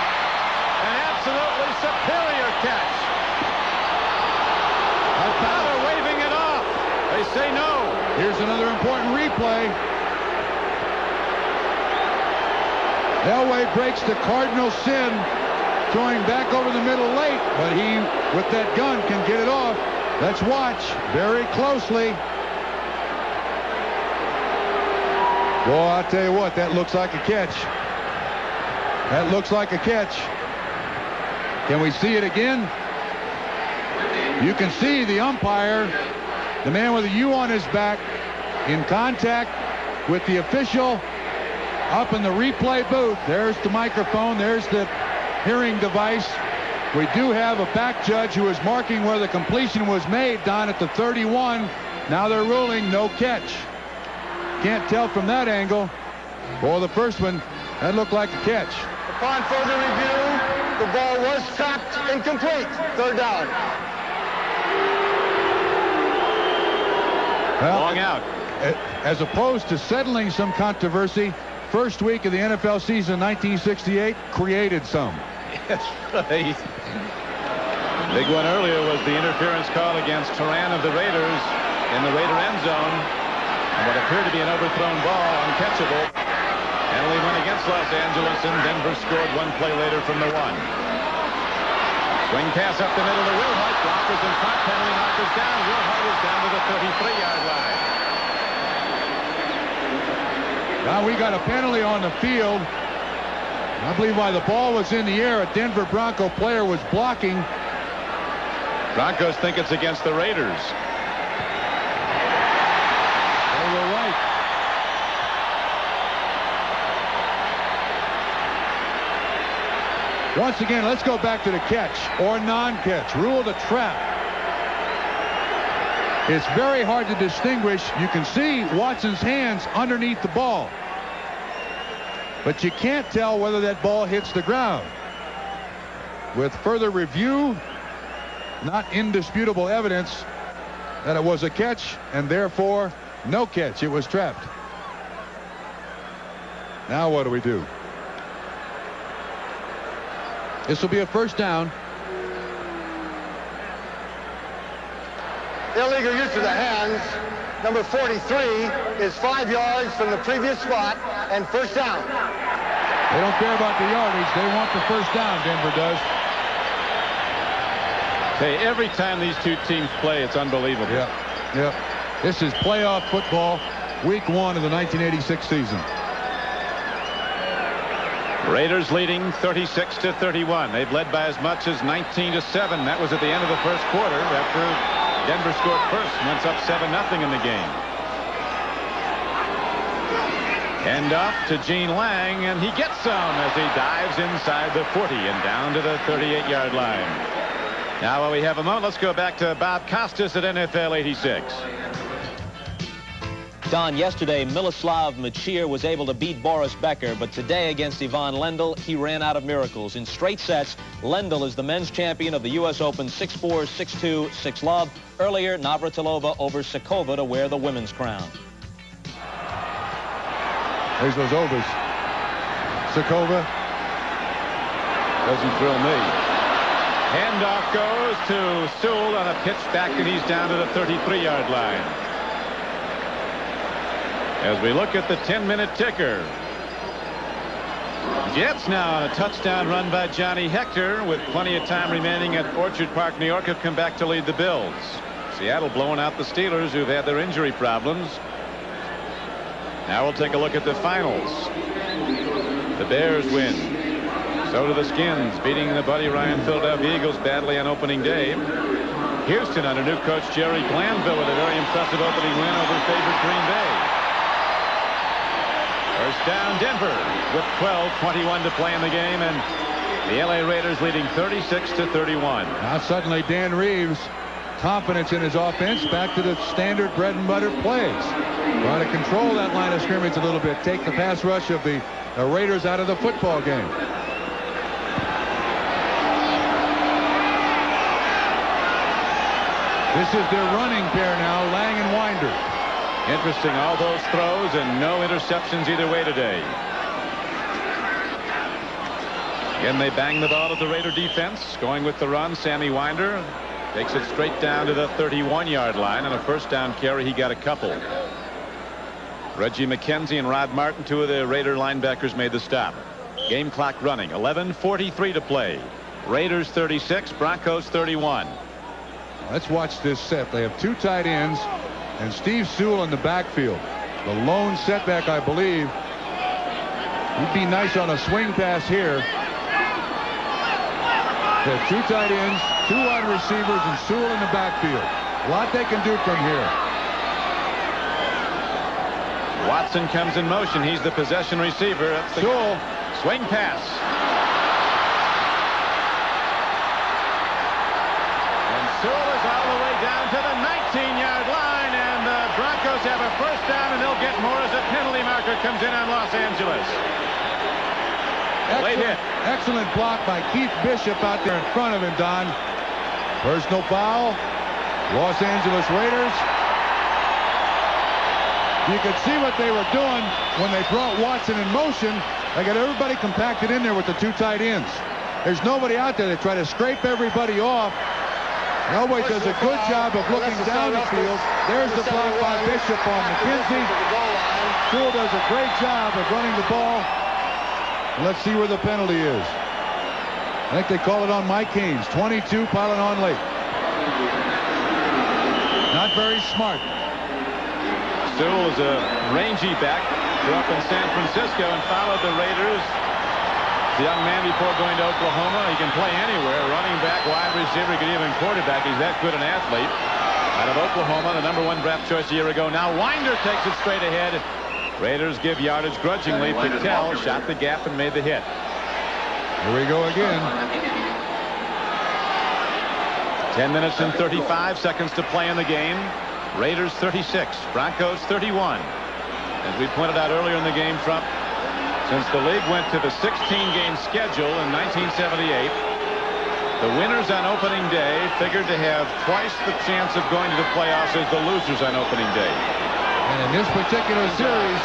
An absolutely superior catch. Now they're waving it off. They say no. Here's another important replay. Elway breaks the cardinal sin, throwing back over the middle late, but he, with that gun, can get it off. Let's watch very closely. Boy, I'll tell you what, that looks like a catch. That looks like a catch. Can we see it again? You can see the umpire, the man with a U on his back, in contact with the official up in the replay booth. There's the microphone. There's the hearing device. We do have a back judge who is marking where the completion was made down at the 31. Now they're ruling no catch. Can't tell from that angle. Boy, the first one, that looked like a catch. Upon further review, the ball was trapped incomplete. 3rd down. Well, long out. As opposed to settling some controversy, first week of the NFL season 1968 created some. Yes, right. Big one earlier was the interference call against Turan of the Raiders in the Raider end zone. And what appeared to be an overthrown ball, uncatchable. Penalty went against Los Angeles, and Denver scored one play later from the 1. Swing pass up the middle to Wilhite. Blockers in front. Penalty markers down. Wilhite is down to the 33-yard line. Now we got a penalty on the field. I believe while the ball was in the air, a Denver Bronco player was blocking. Broncos think it's against the Raiders. They were right. Once again, let's go back to the catch or non-catch. Rule the trap. It's very hard to distinguish. You can see Watson's hands underneath the ball, but you can't tell whether that ball hits the ground. With further review, not indisputable evidence that it was a catch, and therefore no catch. It was trapped. Now what do we do? This will be a 1st down. illegal use of the hands. Number 43 is 5 yards from the previous spot and first down. They don't care about the yardage. They want the first down, Denver does. Hey, every time these two teams play, it's unbelievable. Yeah. This is playoff football, week 1 of the 1986 season. Raiders leading 36-31. They've led by as much as 19-7. That was at the end of the first quarter after Denver scored first and went up 7-0 in the game. End off to Gene Lang, and he gets some as he dives inside the 40 and down to the 38-yard line. Now, while we have a moment, let's go back to Bob Costas at NFL 86. Don, yesterday Miloslav Machir was able to beat Boris Becker, but today against Ivan Lendl, he ran out of miracles. In straight sets, Lendl is the men's champion of the U.S. Open 6-4, 6-2, 6-love. Earlier, Navratilova over Sakova to wear the women's crown. There's those overs. Sakova. Doesn't thrill me. Handoff goes to Sewell on a pitch back, and he's down to the 33-yard line. As we look at the 10-minute ticker. Jets now on a touchdown run by Johnny Hector with plenty of time remaining at Orchard Park, New York, have come back to lead the Bills. Seattle blowing out the Steelers, who've had their injury problems. Now we'll take a look at the finals. The Bears win. So do the Skins, beating the Buddy Ryan Philadelphia Eagles badly on opening day. Houston under new coach Jerry Glanville with a very impressive opening win over favored Green Bay. First down, Denver with 12:21 to play in the game, and the LA Raiders leading 36-31. Now suddenly Dan Reeves, confidence in his offense, back to the standard bread and butter plays. Trying to control that line of scrimmage a little bit, take the pass rush of the Raiders out of the football game. This is their running pair now, Lang and Winder. Interesting, all those throws and no interceptions either way today. Again, they bang the ball at the Raider defense. Going with the run, Sammy Winder takes it straight down to the 31-yard line. On a first down carry, he got a couple. Reggie McKenzie and Rod Martin, two of the Raider linebackers, made the stop. Game clock running, 11:43 to play. Raiders 36, Broncos 31. Let's watch this set. They have two tight ends and Steve Sewell in the backfield. The lone setback, I believe. He'd be nice on a swing pass here. They have two tight ends, two wide receivers, and Sewell in the backfield. A lot they can do from here. Watson comes in motion. He's the possession receiver. That's the Sewell. Swing pass. And Sewell is all the way down to the 19-yard line, and the Broncos have a first down, and they'll get more as a penalty marker comes in on Los Angeles. Late hit. Excellent block by Keith Bishop out there in front of him, Don. Personal foul. Los Angeles Raiders. You could see what they were doing when they brought Watson in motion. They got everybody compacted in there with the two tight ends. There's nobody out there. They try to scrape everybody off. Elway does a good job of looking down the field. There's the block by Bishop on McKenzie. Sewell does a great job of running the ball. And let's see where the penalty is. I think they call it on Mike Haynes. 22 piling on late. Not very smart. Sewell is a rangy back. Grew up in San Francisco and followed the Raiders. The young man before going to Oklahoma. He can play anywhere. Running back, wide receiver, he could even quarterback. He's that good an athlete. Out of Oklahoma, the #1 draft choice a year ago. Now Winder takes it straight ahead. Raiders give yardage grudgingly. Patel shot the gap and made the hit. Here we go again. 10 minutes and 35 seconds to play in the game. Raiders 36, Broncos 31. As we pointed out earlier in the game, Trump, since the league went to the 16-game schedule in 1978, the winners on opening day figured to have twice the chance of going to the playoffs as the losers on opening day. And in this particular series,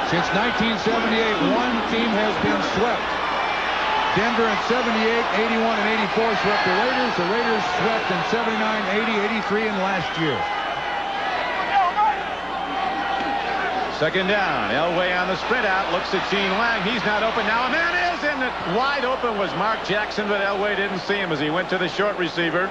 since 1978, one team has been swept. Denver in 78, 81, and 84 swept the Raiders. The Raiders swept in 79, 80, 83, and last year. Second down. Elway on the sprint out. Looks at Gene Lang. He's not open. Now a man is in it. Wide open was Mark Jackson, but Elway didn't see him as he went to the short receiver.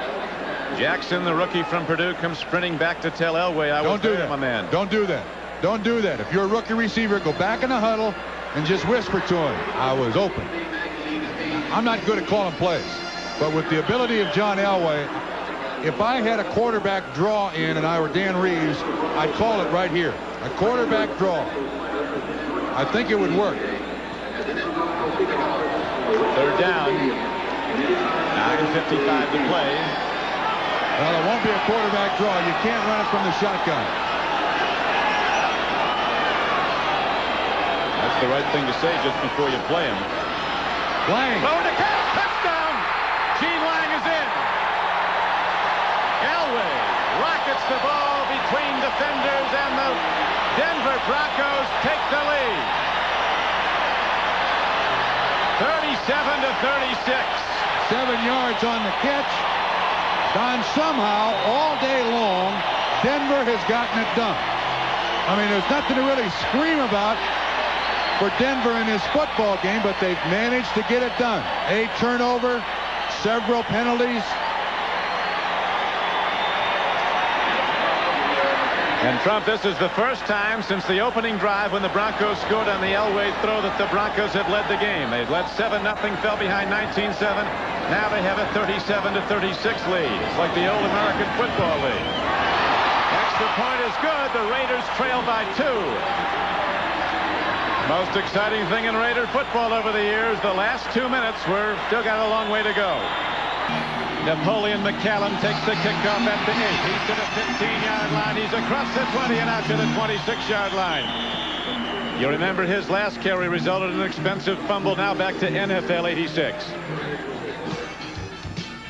Jackson, the rookie from Purdue, comes sprinting back to tell Elway, I was there, my man. Don't do that. Don't do that. If you're a rookie receiver, go back in the huddle and just whisper to him, I was open. I'm not good at calling plays, but with the ability of John Elway, if I had a quarterback draw in and I were Dan Reeves, I'd call it right here. A quarterback draw. I think it would work. Third down. 9:55 to play. Well, it won't be a quarterback draw. You can't run it from the shotgun. That's the right thing to say just before you play him. Lang. Low to catch. Touchdown. Gene Lang is in. Elway rockets the ball between defenders, and the Denver Broncos take the lead. 37-36. 7 yards on the catch. Don, somehow, all day long, Denver has gotten it done. I mean, there's nothing to really scream about for Denver in this football game, but they've managed to get it done. A turnover, several penalties. And Trump, this is the first time since the opening drive when the Broncos scored on the Elway throw that the Broncos had led the game. They'd led 7-0, fell behind 19-7. Now they have a 37-36 lead. It's like the old American Football League. Extra point is good. The Raiders trail by 2. Most exciting thing in Raider football over the years, the last 2 minutes. We're still got a long way to go. Napoleon McCallum takes the kickoff at the 8. He's to the 15-yard line. He's across the 20 and out to the 26-yard line. You remember his last carry resulted in an expensive fumble. Now back to NFL 86.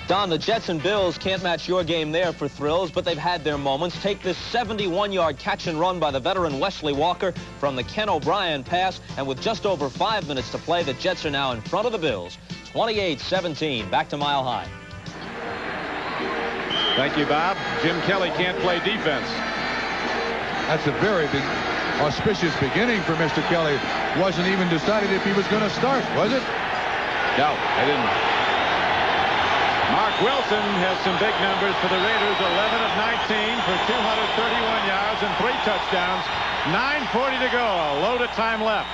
Don, the Jets and Bills can't match your game there for thrills, but they've had their moments. Take this 71-yard catch and run by the veteran Wesley Walker from the Ken O'Brien pass, and with just over 5 minutes to play, the Jets are now in front of the Bills. 28-17, back to Mile High. Thank you, Bob. Jim Kelly can't play defense. That's a very big, auspicious beginning for Mr. Kelly. Wasn't even decided if he was going to start, was it? No, they didn't. Mark Wilson has some big numbers for the Raiders. 11 of 19 for 231 yards and 3 touchdowns. 9:40 to go. A load of time left.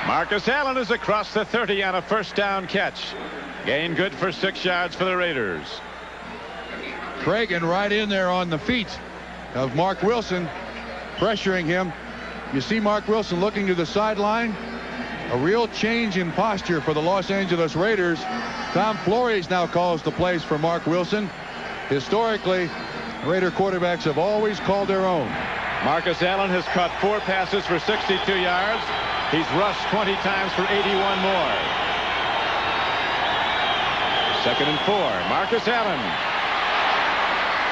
Marcus Allen is across the 30 on a first down catch. Gain good for 6 yards for the Raiders. Cragen right in there on the feet of Mark Wilson, pressuring him. You see Mark Wilson looking to the sideline. A real change in posture for the Los Angeles Raiders. Tom Flores now calls the plays for Mark Wilson. Historically, Raider quarterbacks have always called their own. Marcus Allen has caught 4 passes for 62 yards. He's rushed 20 times for 81 more. 2nd and 4. Marcus Allen.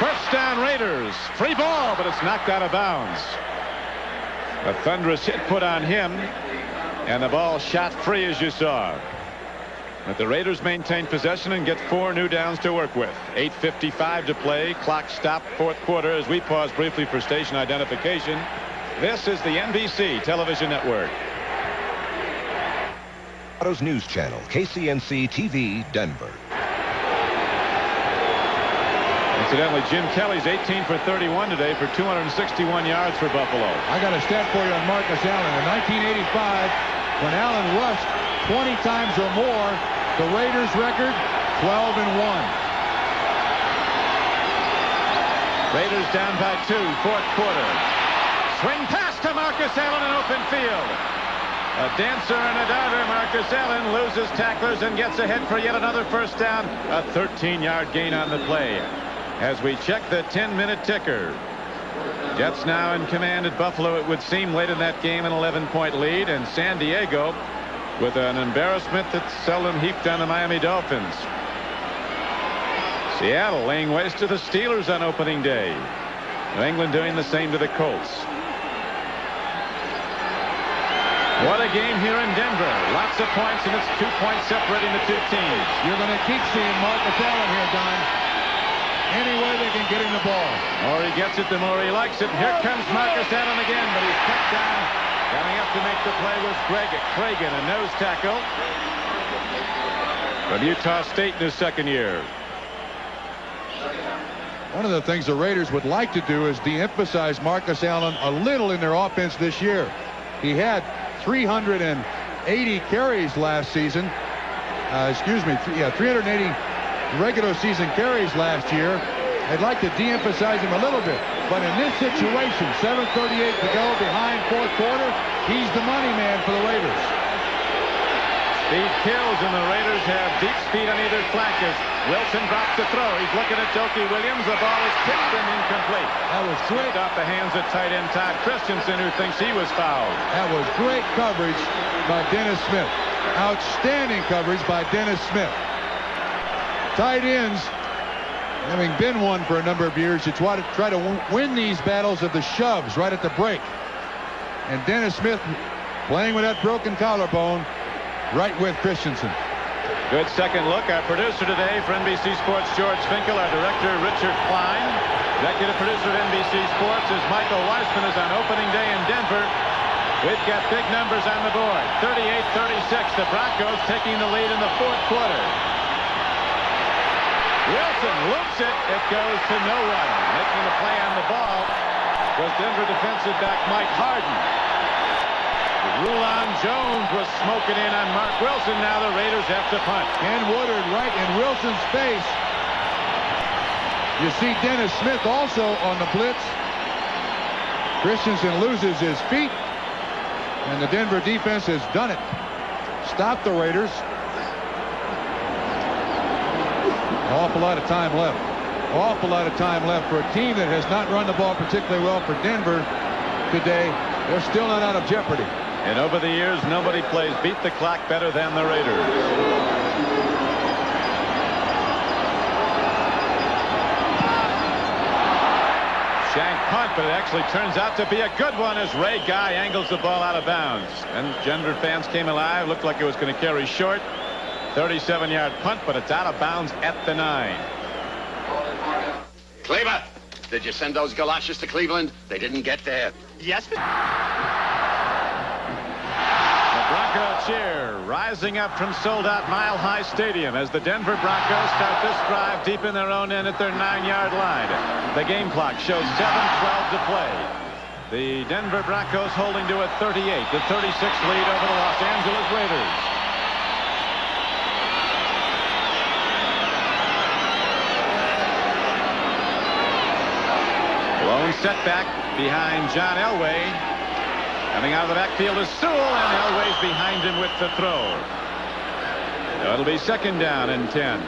First down Raiders. Free ball, but it's knocked out of bounds. A thunderous hit put on him, and the ball shot free, as you saw. But the Raiders maintain possession and get 4 new downs to work with. 8:55 to play. Clock stopped, 4th quarter, as we pause briefly for station identification. This is the NBC television network. Colorado's News Channel, KCNC TV, Denver. Incidentally, Jim Kelly's 18 for 31 today for 261 yards for Buffalo. I got a stat for you on Marcus Allen. In 1985, when Allen rushed 20 times or more, the Raiders record 12-1. Raiders down by 2, 4th quarter. Swing pass to Marcus Allen in open field. A dancer and a diver, Marcus Allen loses tacklers and gets ahead for yet another first down. A 13-yard gain on the play. As we check the 10-minute ticker. Jets now in command at Buffalo, it would seem, late in that game, an 11-point lead, and San Diego with an embarrassment that's seldom heaped on the Miami Dolphins. Seattle laying waste to the Steelers on opening day. New England doing the same to the Colts. What a game here in Denver. Lots of points, and it's 2 points separating the two teams. You're going to keep seeing Marcus Allen here, Don. Any way they can get him the ball. The more he gets it, the more he likes it. And here comes Marcus Allen again, but he's cut down. Coming up to make the play was Cragen, a nose tackle from Utah State in his second year. One of the things the Raiders would like to do is de-emphasize Marcus Allen a little in their offense this year. He had 380 carries last season. 380 regular season carries last year. I'd like to de-emphasize him a little bit. But in this situation, 7:38 to go behind fourth quarter, he's the money man for the Raiders. Speed kills, and the Raiders have deep speed on either flank as Wilson drops the throw. He's looking at Doki Williams. The ball is kicked and incomplete. That was great. Off the hands of tight end Todd Christensen, who thinks he was fouled. That was great coverage by Dennis Smith. Outstanding coverage by Dennis Smith. Tight ends, having been one for a number of years, you try to win these battles of the shoves right at the break. And Dennis Smith playing with that broken collarbone right with Christensen. Good second look. Our producer today for NBC Sports, George Finkel. Our director, Richard Klein. Executive producer of NBC Sports is Michael Weissman. Is on opening day in Denver. We've got big numbers on the board. 38-36. The Broncos taking the lead in the fourth quarter. Wilson loops it. It goes to no one. Making the play on the ball was Denver defensive back Mike Harden. Rulon Jones was smoking in on Mark Wilson. Now the Raiders have to punt. Ken Woodard right in Wilson's face. You see Dennis Smith also on the blitz. Christensen loses his feet. And the Denver defense has done it. Stopped the Raiders. An awful lot of time left. Awful lot of time left for a team that has not run the ball particularly well for Denver today. They're still not out of jeopardy. And over the years, nobody plays beat the clock better than the Raiders. Shank punt, but it actually turns out to be a good one as Ray Guy angles the ball out of bounds. And Denver fans came alive. Looked like it was going to carry short. 37-yard punt, but it's out of bounds at the 9. Cleaver, did you send those galoshes to Cleveland? They didn't get there. Yes. Bronco cheer rising up from sold-out Mile High Stadium as the Denver Broncos start this drive deep in their own end at their 9-yard line. The game clock shows 7:12 to play. The Denver Broncos holding to a 38-36 lead over the Los Angeles Raiders. Lone setback behind John Elway. Coming out of the backfield is Sewell, and Elway's behind him with the throw. So it'll be second down and 10.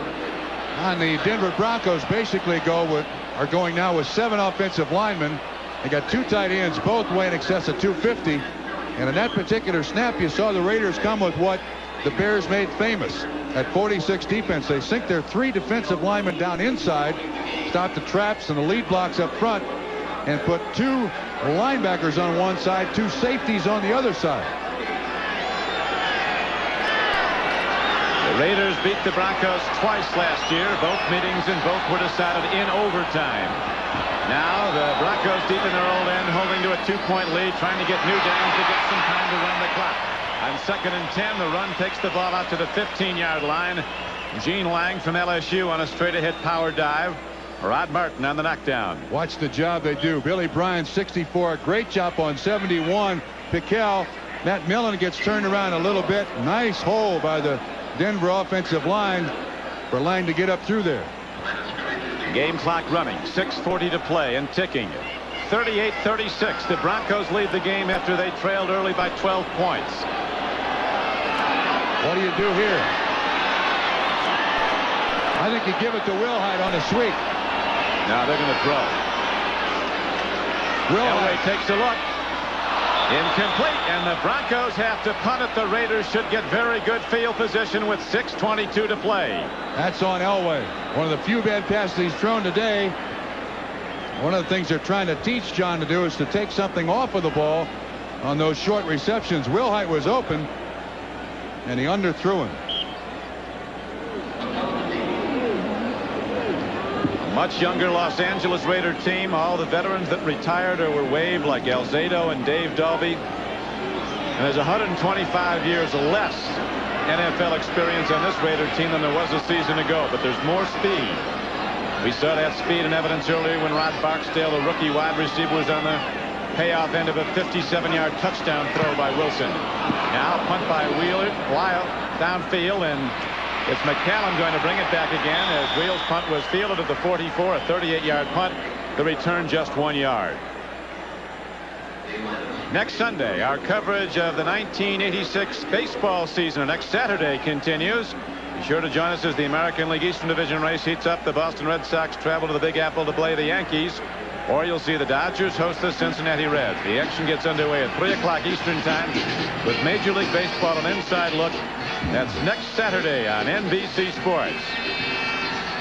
On the Denver Broncos basically are going now with 7 offensive linemen. They got 2 tight ends, both weigh in excess of 250. And in that particular snap, you saw the Raiders come with what the Bears made famous at 46 defense. They sink their 3 defensive linemen down inside, stop the traps and the lead blocks up front, and put 2 linebackers on one side, 2 safeties on the other side. The Raiders beat the Broncos twice last year. Both meetings and both were decided in overtime. Now the Broncos deep in their old end, holding to a 2-point lead, trying to get New Downs to get some time to run the clock. On second and 10, the run takes the ball out to the 15-yard line. Gene Lang from LSU on a straight-ahead power dive. Rod Martin on the knockdown. Watch the job they do. Billy Bryan, 64. Great job on 71. Piquel. Matt Millen gets turned around a little bit. Nice hole by the Denver offensive line for Lang to get up through there. Game clock running. 6:40 to play and ticking. 38-36. The Broncos lead the game after they trailed early by 12 points. What do you do here? I think you give it to Wilhite on the sweep. Now they're going to throw. Elway takes a look. Incomplete, and the Broncos have to punt it. The Raiders should get very good field position with 6:22 to play. That's on Elway. One of the few bad passes he's thrown today. One of the things they're trying to teach John to do is to take something off of the ball on those short receptions. Wilhite was open, and he underthrew him. A much younger Los Angeles Raider team. All the veterans that retired or were waived, like Elzado and Dave Dalby. And there's 125 years less NFL experience on this Raider team than there was a season ago, but there's more speed. We saw that speed in evidence earlier when Rod Barksdale, the rookie wide receiver, was on the payoff end of a 57-yard touchdown throw by Wilson. Now punt by Wheeler, Lyle downfield, and it's McCallum going to bring it back again as Wheel's punt was fielded at the 44, a 38-yard punt. The return just 1 yard. Next Sunday, our coverage of the 1986 baseball season next Saturday continues. Be sure to join us as the American League Eastern Division race heats up. The Boston Red Sox travel to the Big Apple to play the Yankees. Or you'll see the Dodgers host the Cincinnati Reds. The action gets underway at 3 o'clock Eastern Time with Major League Baseball an inside look. That's next Saturday on NBC Sports.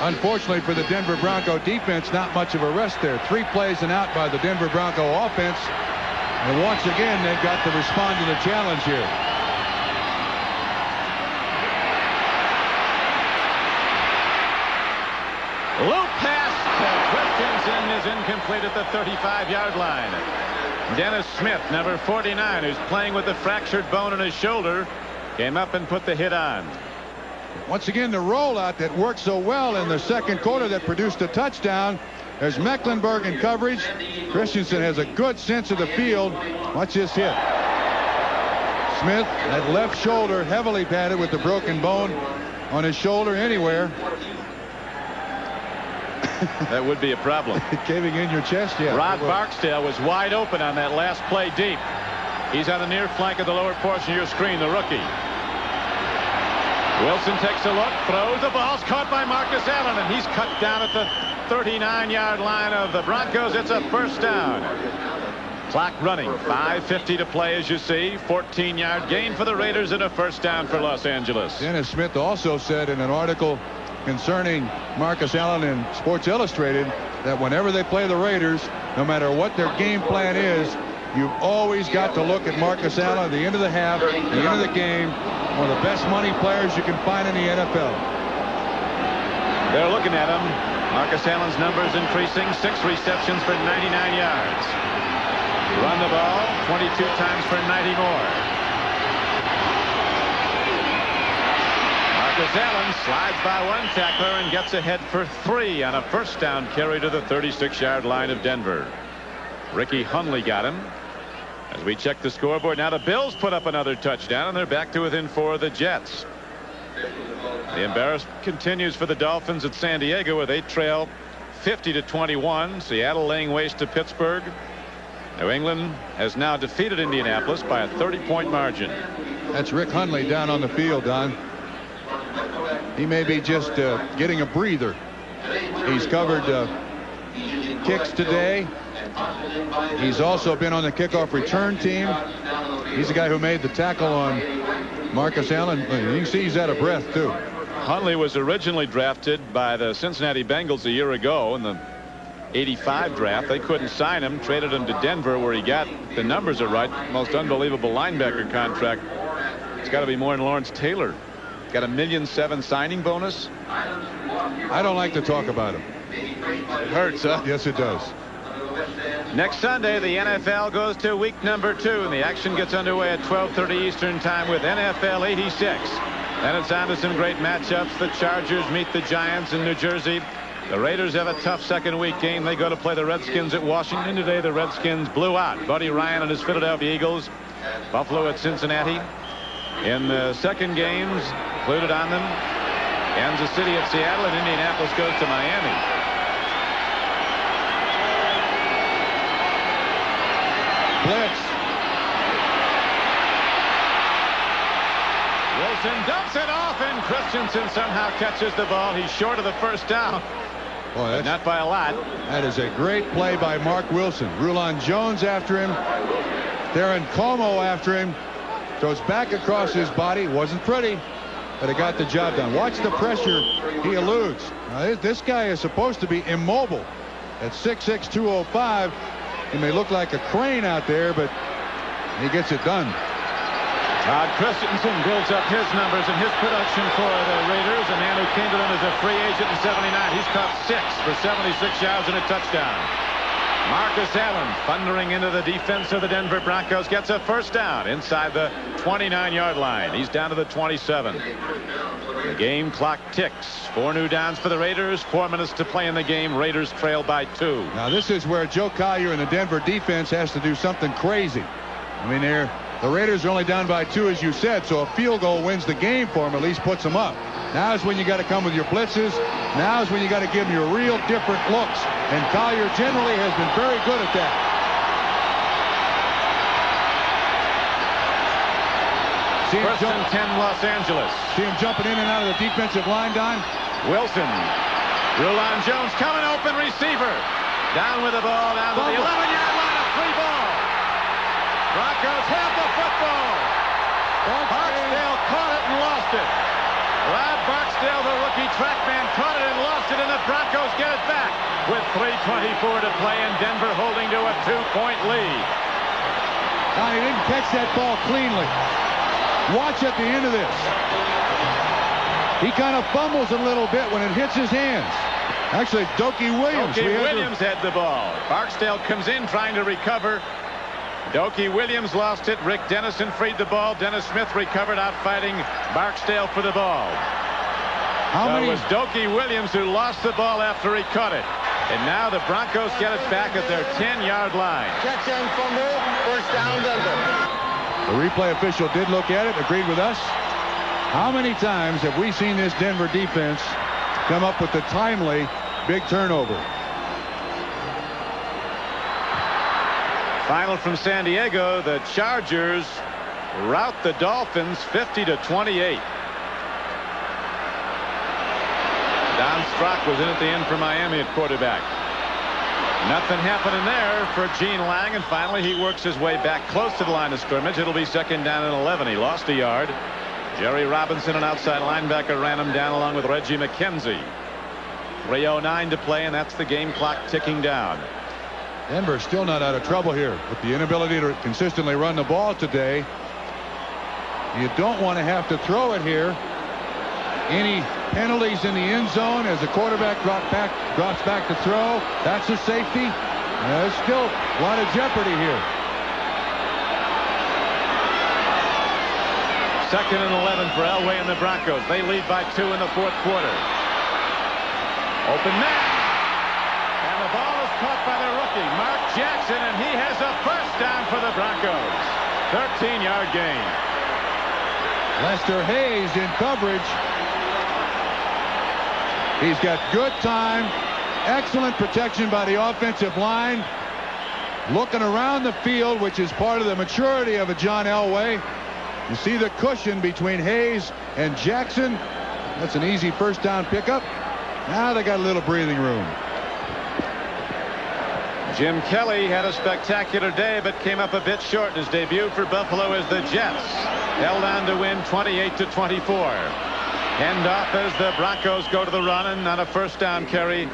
Unfortunately for the Denver Bronco defense, not much of a rest there. 3 plays and out by the Denver Bronco offense. And once again, they've got to respond to the challenge here. Low pass to Christensen is incomplete at the 35-yard line. Dennis Smith, number 49, who's playing with the fractured bone in his shoulder, came up and put the hit on. Once again, the rollout that worked so well in the second quarter that produced a touchdown. There's Mecklenburg in coverage. Christensen has a good sense of the field. Watch this hit. Smith, that left shoulder, heavily padded with the broken bone on his shoulder anywhere. That would be a problem. Caving in your chest, yeah. Rod Barksdale was wide open on that last play deep. He's on the near flank of the lower portion of your screen, the rookie. Wilson takes a look, throws the ball, caught by Marcus Allen, and he's cut down at the 39-yard line of the Broncos. It's a first down. Clock running, 5:50 to play, as you see. 14-yard gain for the Raiders and a first down for Los Angeles. Dennis Smith also said in an article concerning Marcus Allen in Sports Illustrated that whenever they play the Raiders, no matter what their game plan is, you've always got to look at Marcus Allen at the end of the half, the end of the game, one of the best money players you can find in the NFL. They're looking at him. Marcus Allen's numbers increasing, 6 receptions for 99 yards. Run the ball 22 times for 90 more. Marcus Allen slides by one tackler and gets ahead for 3 on a first down carry to the 36-yard line of Denver. Ricky Hundley got him. As we check the scoreboard now, the Bills put up another touchdown and they're back to within 4 of the Jets. The embarrassment continues for the Dolphins at San Diego, where they trail 50-21. Seattle laying waste to Pittsburgh. New England has now defeated Indianapolis by a 30-point margin. That's Rick Hundley down on the field, Don. He may be just getting a breather. He's covered kicks today. He's also been on the kickoff return team. He's the guy who made the tackle on Marcus Allen. You can see he's out of breath, too. Hundley was originally drafted by the Cincinnati Bengals a year ago in the '85 draft. They couldn't sign him, traded him to Denver, where he got, the numbers are right, most unbelievable linebacker contract. It's got to be more than Lawrence Taylor. Got a $1.7 million signing bonus. I don't like to talk about him. It hurts, huh? Yes, it does. Next Sunday, the NFL goes to week number 2, and the action gets underway at 12:30 Eastern Time with NFL 86. Then it's on to some great matchups. The Chargers meet the Giants in New Jersey. The Raiders have a tough second week game. They go to play the Redskins at Washington. Today, the Redskins blew out Buddy Ryan and his Philadelphia Eagles. Buffalo at Cincinnati. In the second games included on them, Kansas City at Seattle, and Indianapolis goes to Miami. Blitz. Wilson dumps it off, and Christensen somehow catches the ball. He's short of the first down. Boy, that's, not by a lot. That is a great play by Mark Wilson. Rulon Jones after him. Darren Como after him. Throws back across his body. Wasn't pretty, but it got the job done. Watch the pressure he eludes. Now, this guy is supposed to be immobile. At 6'6", 205, he may look like a crane out there, but He gets it done. Todd Christensen builds up his numbers and his production for the Raiders. A man who came to them as a free agent in '79. He's caught 6 for 76 yards and a touchdown. Marcus Allen thundering into the defense of the Denver Broncos, gets a first down inside the 29-yard line. He's down to the 27. The game clock ticks. 4 new downs for the Raiders. 4 minutes to play in the game. Raiders trail by 2. Now this is where Joe Collier and the Denver defense has to do something crazy. I mean, the Raiders are only down by 2, as you said, so a field goal wins the game for them, at least puts them up. Now is when you got to come with your blitzes. Now is when you got to give them your real different looks. And Collier generally has been very good at that. First and 10 Los Angeles. See him jumping in and out of the defensive line, Don. Wilson. Rulon Jones coming open receiver. Down with the ball, down to the 11-yard line, a free ball. Broncos have the football. Barksdale caught it and lost it. Rod Barksdale, the rookie trackman, caught it and lost it, and the Broncos get it back with 3:24 to play, and Denver holding to a 2-point lead. He didn't catch that ball cleanly. Watch at the end of this. He kind of fumbles a little bit when it hits his hands. Actually, Dokie Williams. Williams had the ball. Barksdale comes in trying to recover. Dokie Williams lost it. Rick Dennison freed the ball. Dennis Smith recovered, out fighting Barksdale for the ball. It was Dokie Williams who lost the ball after he caught it. And now the Broncos get it back at their 10-yard line. Catch and fumble. First down, Denver. The replay official did look at it, agreed with us. How many times have we seen this Denver defense come up with the timely big turnover? Final from San Diego, the Chargers rout the Dolphins 50-28. Don Strock was in at the end for Miami at quarterback. Nothing happening there for Gene Lang, and finally he works his way back close to the line of scrimmage. It'll be second down and 11. He lost a yard. Jerry Robinson, an outside linebacker, ran him down along with Reggie McKenzie. 3:09 to play, and that's the game clock ticking down. Denver still not out of trouble here with the inability to consistently run the ball today. You don't want to have to throw it here. Any penalties in the end zone as the quarterback drops back to throw. That's a safety. There's still a lot of jeopardy here. Second and 11 for Elway and the Broncos. They lead by 2 in the 4th quarter. Open man. And the ball is caught by the rookie, Mark Jackson, and he has a first down for the Broncos. 13-yard gain. Lester Hayes in coverage. He's got good time. Excellent protection by the offensive line. Looking around the field, which is part of the maturity of a John Elway. You see the cushion between Hayes and Jackson. That's an easy first down pickup. Now they got a little breathing room. Jim Kelly had a spectacular day, but came up a bit short in his debut for Buffalo as the Jets held on to win 28-24. Hand off as the Broncos go to the run, and on a first down carry,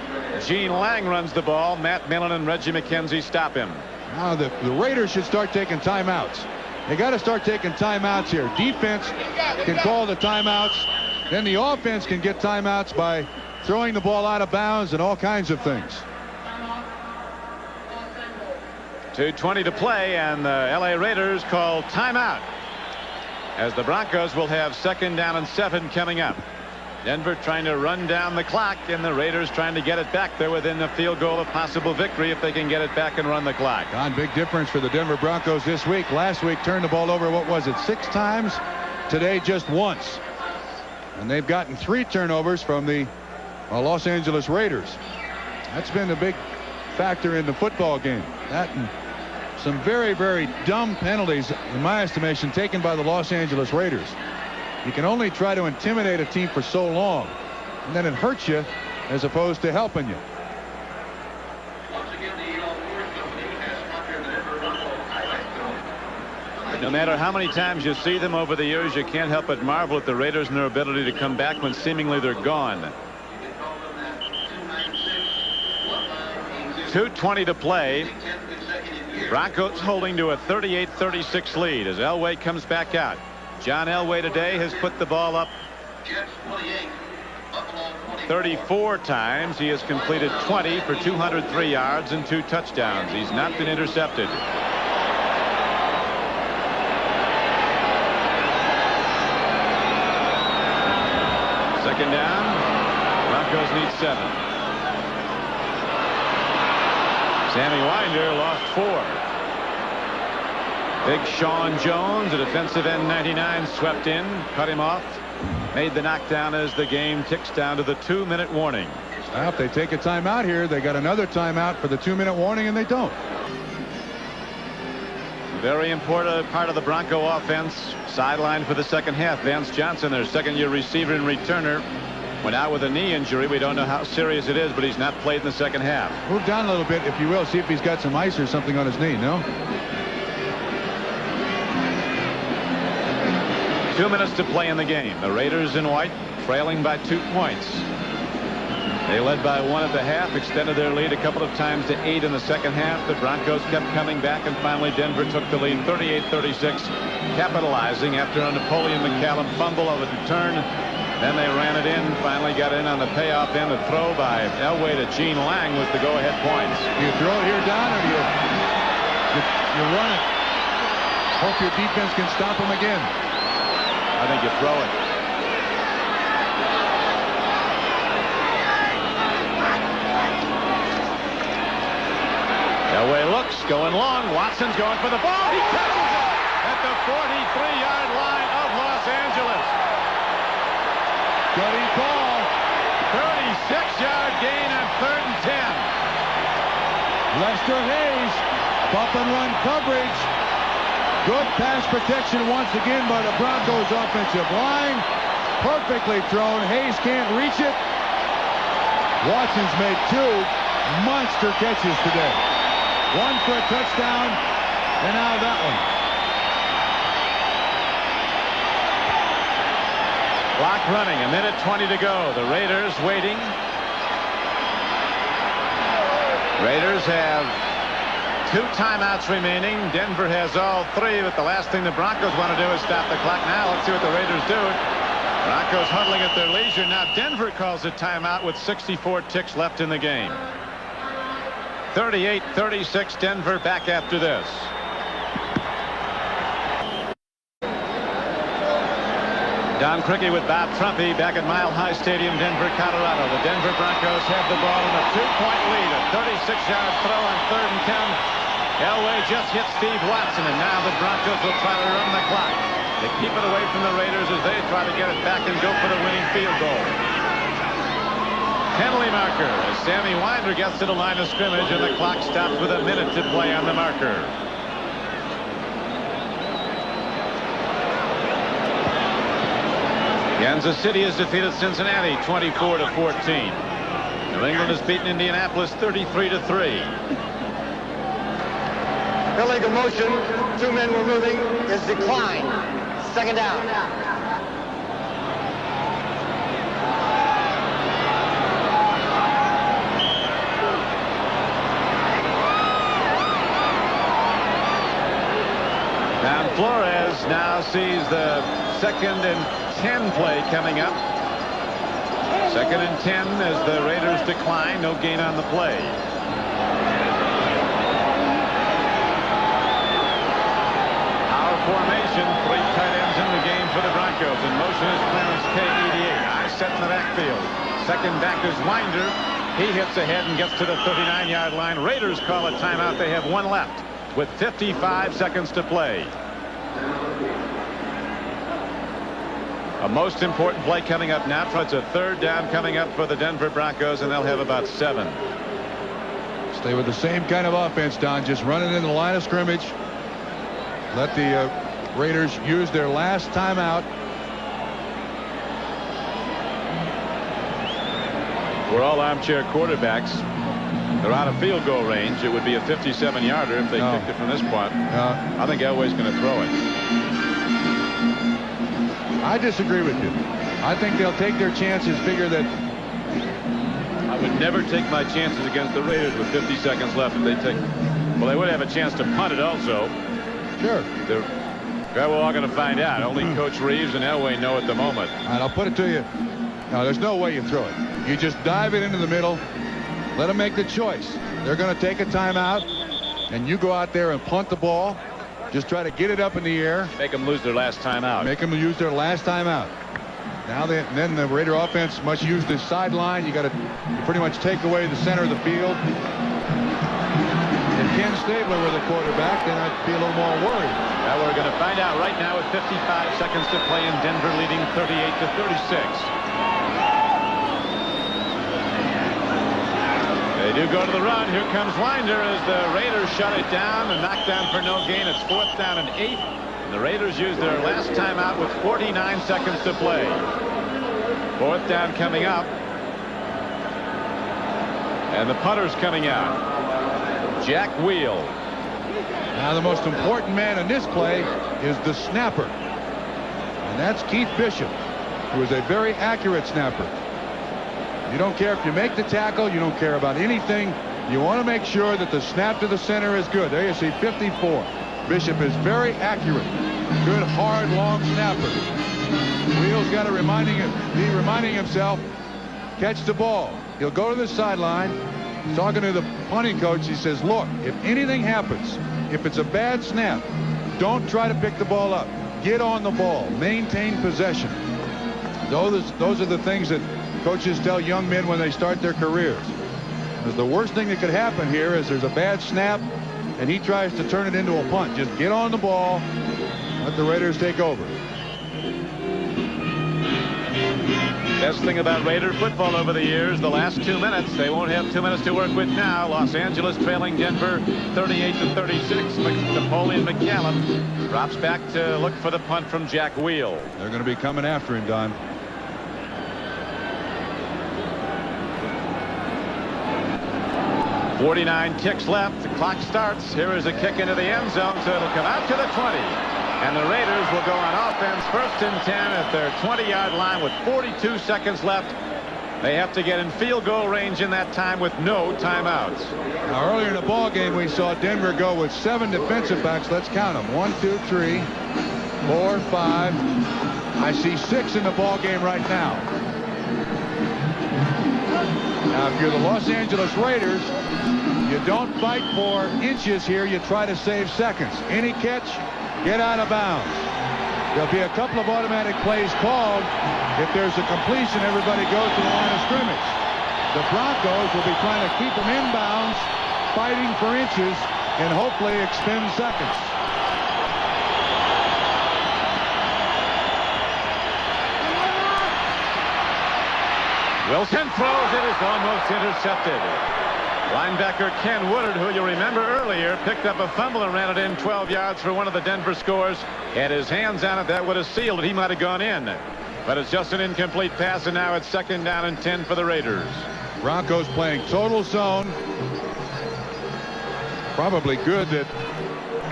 Gene Lang runs the ball. Matt Millen and Reggie McKenzie stop him. Now the Raiders should start taking timeouts. They got to start taking timeouts here. Defense can call the timeouts. Then the offense can get timeouts by throwing the ball out of bounds and all kinds of things. 2:20 to play, and the L.A. Raiders call timeout as the Broncos will have second down and 7 coming up. Denver trying to run down the clock, and the Raiders trying to get it back. They're within a field goal of possible victory if they can get it back and run the clock. Don, big difference for the Denver Broncos this week. Last week turned the ball over, what was it, 6 times? Today just once. And they've gotten 3 turnovers from the Los Angeles Raiders. That's been the big factor in the football game. That and some very, very dumb penalties, in my estimation, taken by the Los Angeles Raiders. You can only try to intimidate a team for so long, and then it hurts you as opposed to helping you. No matter how many times you see them over the years, you can't help but marvel at the Raiders and their ability to come back when seemingly they're gone. 2:20 to play. Broncos holding to a 38-36 lead as Elway comes back out. John Elway today has put the ball up 34 times. He has completed 20 for 203 yards and 2 touchdowns. He's not been intercepted. Second down. Broncos need 7. Sammy Winder lost 4. Big Sean Jones, a defensive end 99, swept in, cut him off, made the knockdown as the game ticks down to the 2-minute warning. Well, if they take a timeout here, they got another timeout for the 2-minute warning, and they don't. Very important part of the Bronco offense. Sidelined for the second half. Vance Johnson, their second-year receiver and returner, went out with a knee injury. We don't know how serious it is, but he's not played in the second half. Move down a little bit, if you will. See if he's got some ice or something on his knee. No? 2 minutes to play in the game. The Raiders in white trailing by 2 points. They led by 1 at the half, extended their lead a couple of times to 8 in the second half. The Broncos kept coming back, and finally Denver took the lead 38-36, capitalizing after a Napoleon McCallum fumble of a return. Then they ran it in, finally got in on the payoff end. A throw by Elway to Gene Lang was the go-ahead points. Do you throw it here, Don, or do you run it? Hope your defense can stop him again. I think you throw it. Elway looks, going long. Watson's going for the ball. He catches it at the 43-yard line of Los Angeles. Gutty ball. 36-yard gain on 3rd and 10. Lester Hayes, bump and run coverage. Good pass protection once again by the Broncos offensive line. Perfectly thrown. Hayes can't reach it. Watson's made 2 monster catches today. 1 for a touchdown, and now that one. Clock running, 1:20 to go. The Raiders waiting. Raiders have 2 timeouts remaining. Denver has all 3, but the last thing the Broncos want to do is stop the clock. Now let's see what the Raiders do. Broncos huddling at their leisure. Now Denver calls a timeout with 64 ticks left in the game. 38-36 Denver. Back after this. Don CRIQUI with Bob Trumpy back at Mile High Stadium, Denver, Colorado. The Denver Broncos have the ball in a 2-point lead. A 36-yard throw on 3rd and 10. Elway just hit Steve Watson, and now the Broncos will try to run the clock. They keep it away from the Raiders as they try to get it back and go for the winning field goal. Penalty marker as Sammy Winder gets to the line of scrimmage, and the clock stops with 1 minute to play on the marker. Kansas City has defeated Cincinnati 24-14. New England has beaten Indianapolis 33-3. Illegal motion. 2 men were moving. Is declined. 2nd down. Now Flores now sees the 2nd and 10 play coming up. 2nd and 10 as the Raiders decline. No gain on the play. Power formation. 3 tight ends in the game for the Broncos. In motion is Clarence K88. I set in the backfield. 2nd back is Winder. He hits ahead and gets to the 39-yard line. Raiders call a timeout. They have 1 left with 55 seconds to play. A most important play coming up now. It's a 3rd down coming up for the Denver Broncos, and they'll have about 7. Stay with the same kind of offense, Don. Just run it in the line of scrimmage. Let the Raiders use their last timeout. We're all armchair quarterbacks. They're out of field goal range. It would be a 57-yarder if they kicked it from this point. I think Elway's going to throw it. I disagree with you. I think they'll take their chances, figure that. I would never take my chances against the Raiders with 50 seconds left if they take Well, they would have a chance to punt it also. Sure. Well, we're all going to find out. Only Coach Reeves and Elway know at the moment. All right, I'll put it to you. No, there's no way you throw it. You just dive it into the middle. Let them make the choice. They're going to take a timeout, and you go out there and punt the ball. Just try to get it up in the air. Make them lose their last timeout. Make them use their last timeout. Now then the Raider offense must use this sideline. You got to pretty much take away the center of the field. If Ken Stabler were the quarterback, then I'd be a little more worried. Well, we're going to find out right now with 55 seconds to play in Denver leading 38-36. They do go to the run. Here comes Winder as the Raiders shut it down and knocked down for no gain. It's 4th down and 8. And the Raiders use their last timeout with 49 seconds to play. 4th down coming up. And the punter's coming out. Jack Wheel. Now the most important man in this play is the snapper. And that's Keith Bishop, who is a very accurate snapper. You don't care if you make the tackle. You don't care about anything. You want to make sure that the snap to the center is good. There you see 54. Bishop is very accurate. Good, hard, long snapper. Wheels got to be reminding himself, catch the ball. He'll go to the sideline. Talking to the punting coach, he says, look, if anything happens, if it's a bad snap, don't try to pick the ball up. Get on the ball. Maintain possession. Those are the things that coaches tell young men when they start their careers. Because the worst thing that could happen here is there's a bad snap and he tries to turn it into a punt. Just get on the ball. Let the Raiders take over. Best thing about Raider football over the years, the last 2 minutes. They won't have 2 minutes to work with now. Los Angeles trailing Denver 38-36. Napoleon McCallum drops back to look for the punt from Jack Wheel. They're going to be coming after him, Don. .49 ticks left. The clock starts. Here is a kick into the end zone, so it'll come out to the 20. And the Raiders will go on offense 1st and 10 at their 20-yard line with 42 seconds left. They have to get in field goal range in that time with no timeouts. Now, earlier in the ball game, we saw Denver go with 7 defensive backs. Let's count them. 1, 2, 3, 4, 5. I see 6 in the ball game right now. Now, if you're the Los Angeles Raiders, you don't fight for inches here. You try to save seconds. Any catch, get out of bounds. There'll be a couple of automatic plays called. If there's a completion, everybody goes to the line of scrimmage. The Broncos will be trying to keep them inbounds, fighting for inches, and hopefully extend seconds. Wilson throws it. It's almost intercepted. Linebacker Ken Woodard, who you remember earlier, picked up a fumble and ran it in 12 yards for one of the Denver scores. Had his hands on it. That would have sealed it. He might have gone in. But it's just an incomplete pass, and now it's 2nd down and 10 for the Raiders. Broncos playing total zone. Probably good that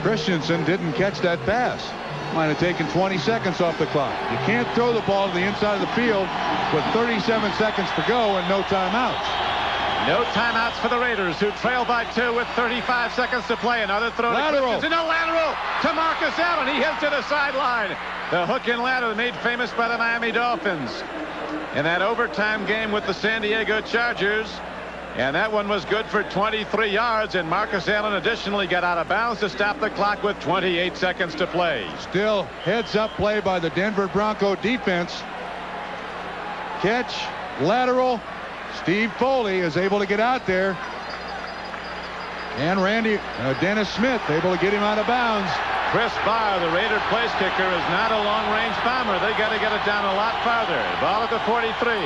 Christensen didn't catch that pass. Might have taken 20 seconds off the clock. You can't throw the ball to the inside of the field with 37 seconds to go and no timeouts. No timeouts for the Raiders, who trail by 2 with 35 seconds to play. Another throw. Lateral. To lateral to Marcus Allen. He heads to the sideline. The hook and ladder made famous by the Miami Dolphins in that overtime game with the San Diego Chargers. And that one was good for 23 yards. And Marcus Allen additionally got out of bounds to stop the clock with 28 seconds to play. Still heads-up play by the Denver Bronco defense. Catch, lateral. Steve Foley is able to get out there. And Dennis Smith able to get him out of bounds. Chris Barr, the Raider place kicker, is not a long-range bomber. They got to get it down a lot farther. Ball at the 43.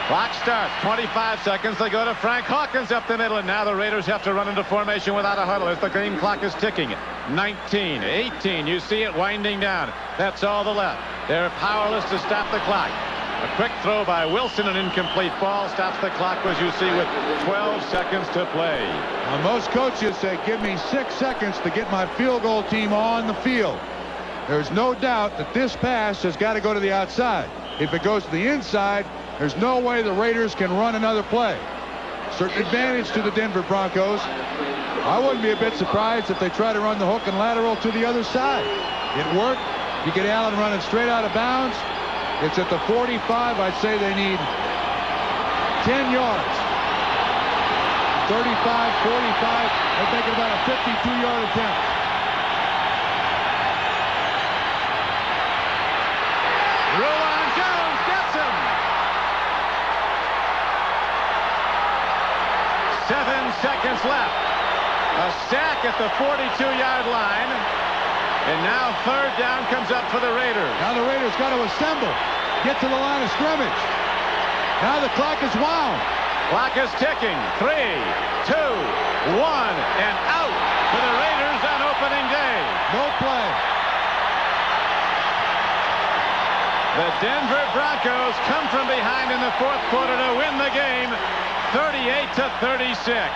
Clock starts. 25 seconds. They go to Frank Hawkins up the middle, and now the Raiders have to run into formation without a huddle as the game clock is ticking. 19, 18. You see it winding down. That's all the left. They're powerless to stop the clock. A quick throw by Wilson, an incomplete ball, stops the clock, as you see, with 12 seconds to play. Now, most coaches say, give me 6 seconds to get my field goal team on the field. There's no doubt that this pass has got to go to the outside. If it goes to the inside, there's no way the Raiders can run another play. certain advantage to the Denver Broncos. I wouldn't be a bit surprised if they try to run the hook and lateral to the other side. It worked. You get Allen running straight out of bounds. It's at the 45. I'd say they need 10 yards. 35, 45. They're thinking about a 52-yard attempt. Rulon Jones gets him. 7 seconds left. A sack at the 42-yard line. And now third down comes up for the Raiders. Now the Raiders got to assemble. Get to the line of scrimmage. Now the clock is wound. Clock is ticking. 3, 2, 1, and out for the Raiders on opening day. No play. The Denver Broncos come from behind in the fourth quarter to win the game, 38-36.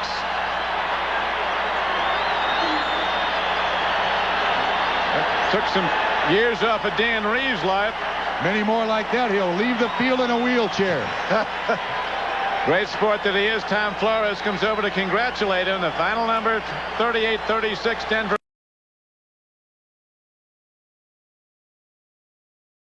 Took some years off of Dan Reeves' life. Many more like that. He'll leave the field in a wheelchair. Great sport that he is. Tom Flores comes over to congratulate him. The final number, 38-36 Denver.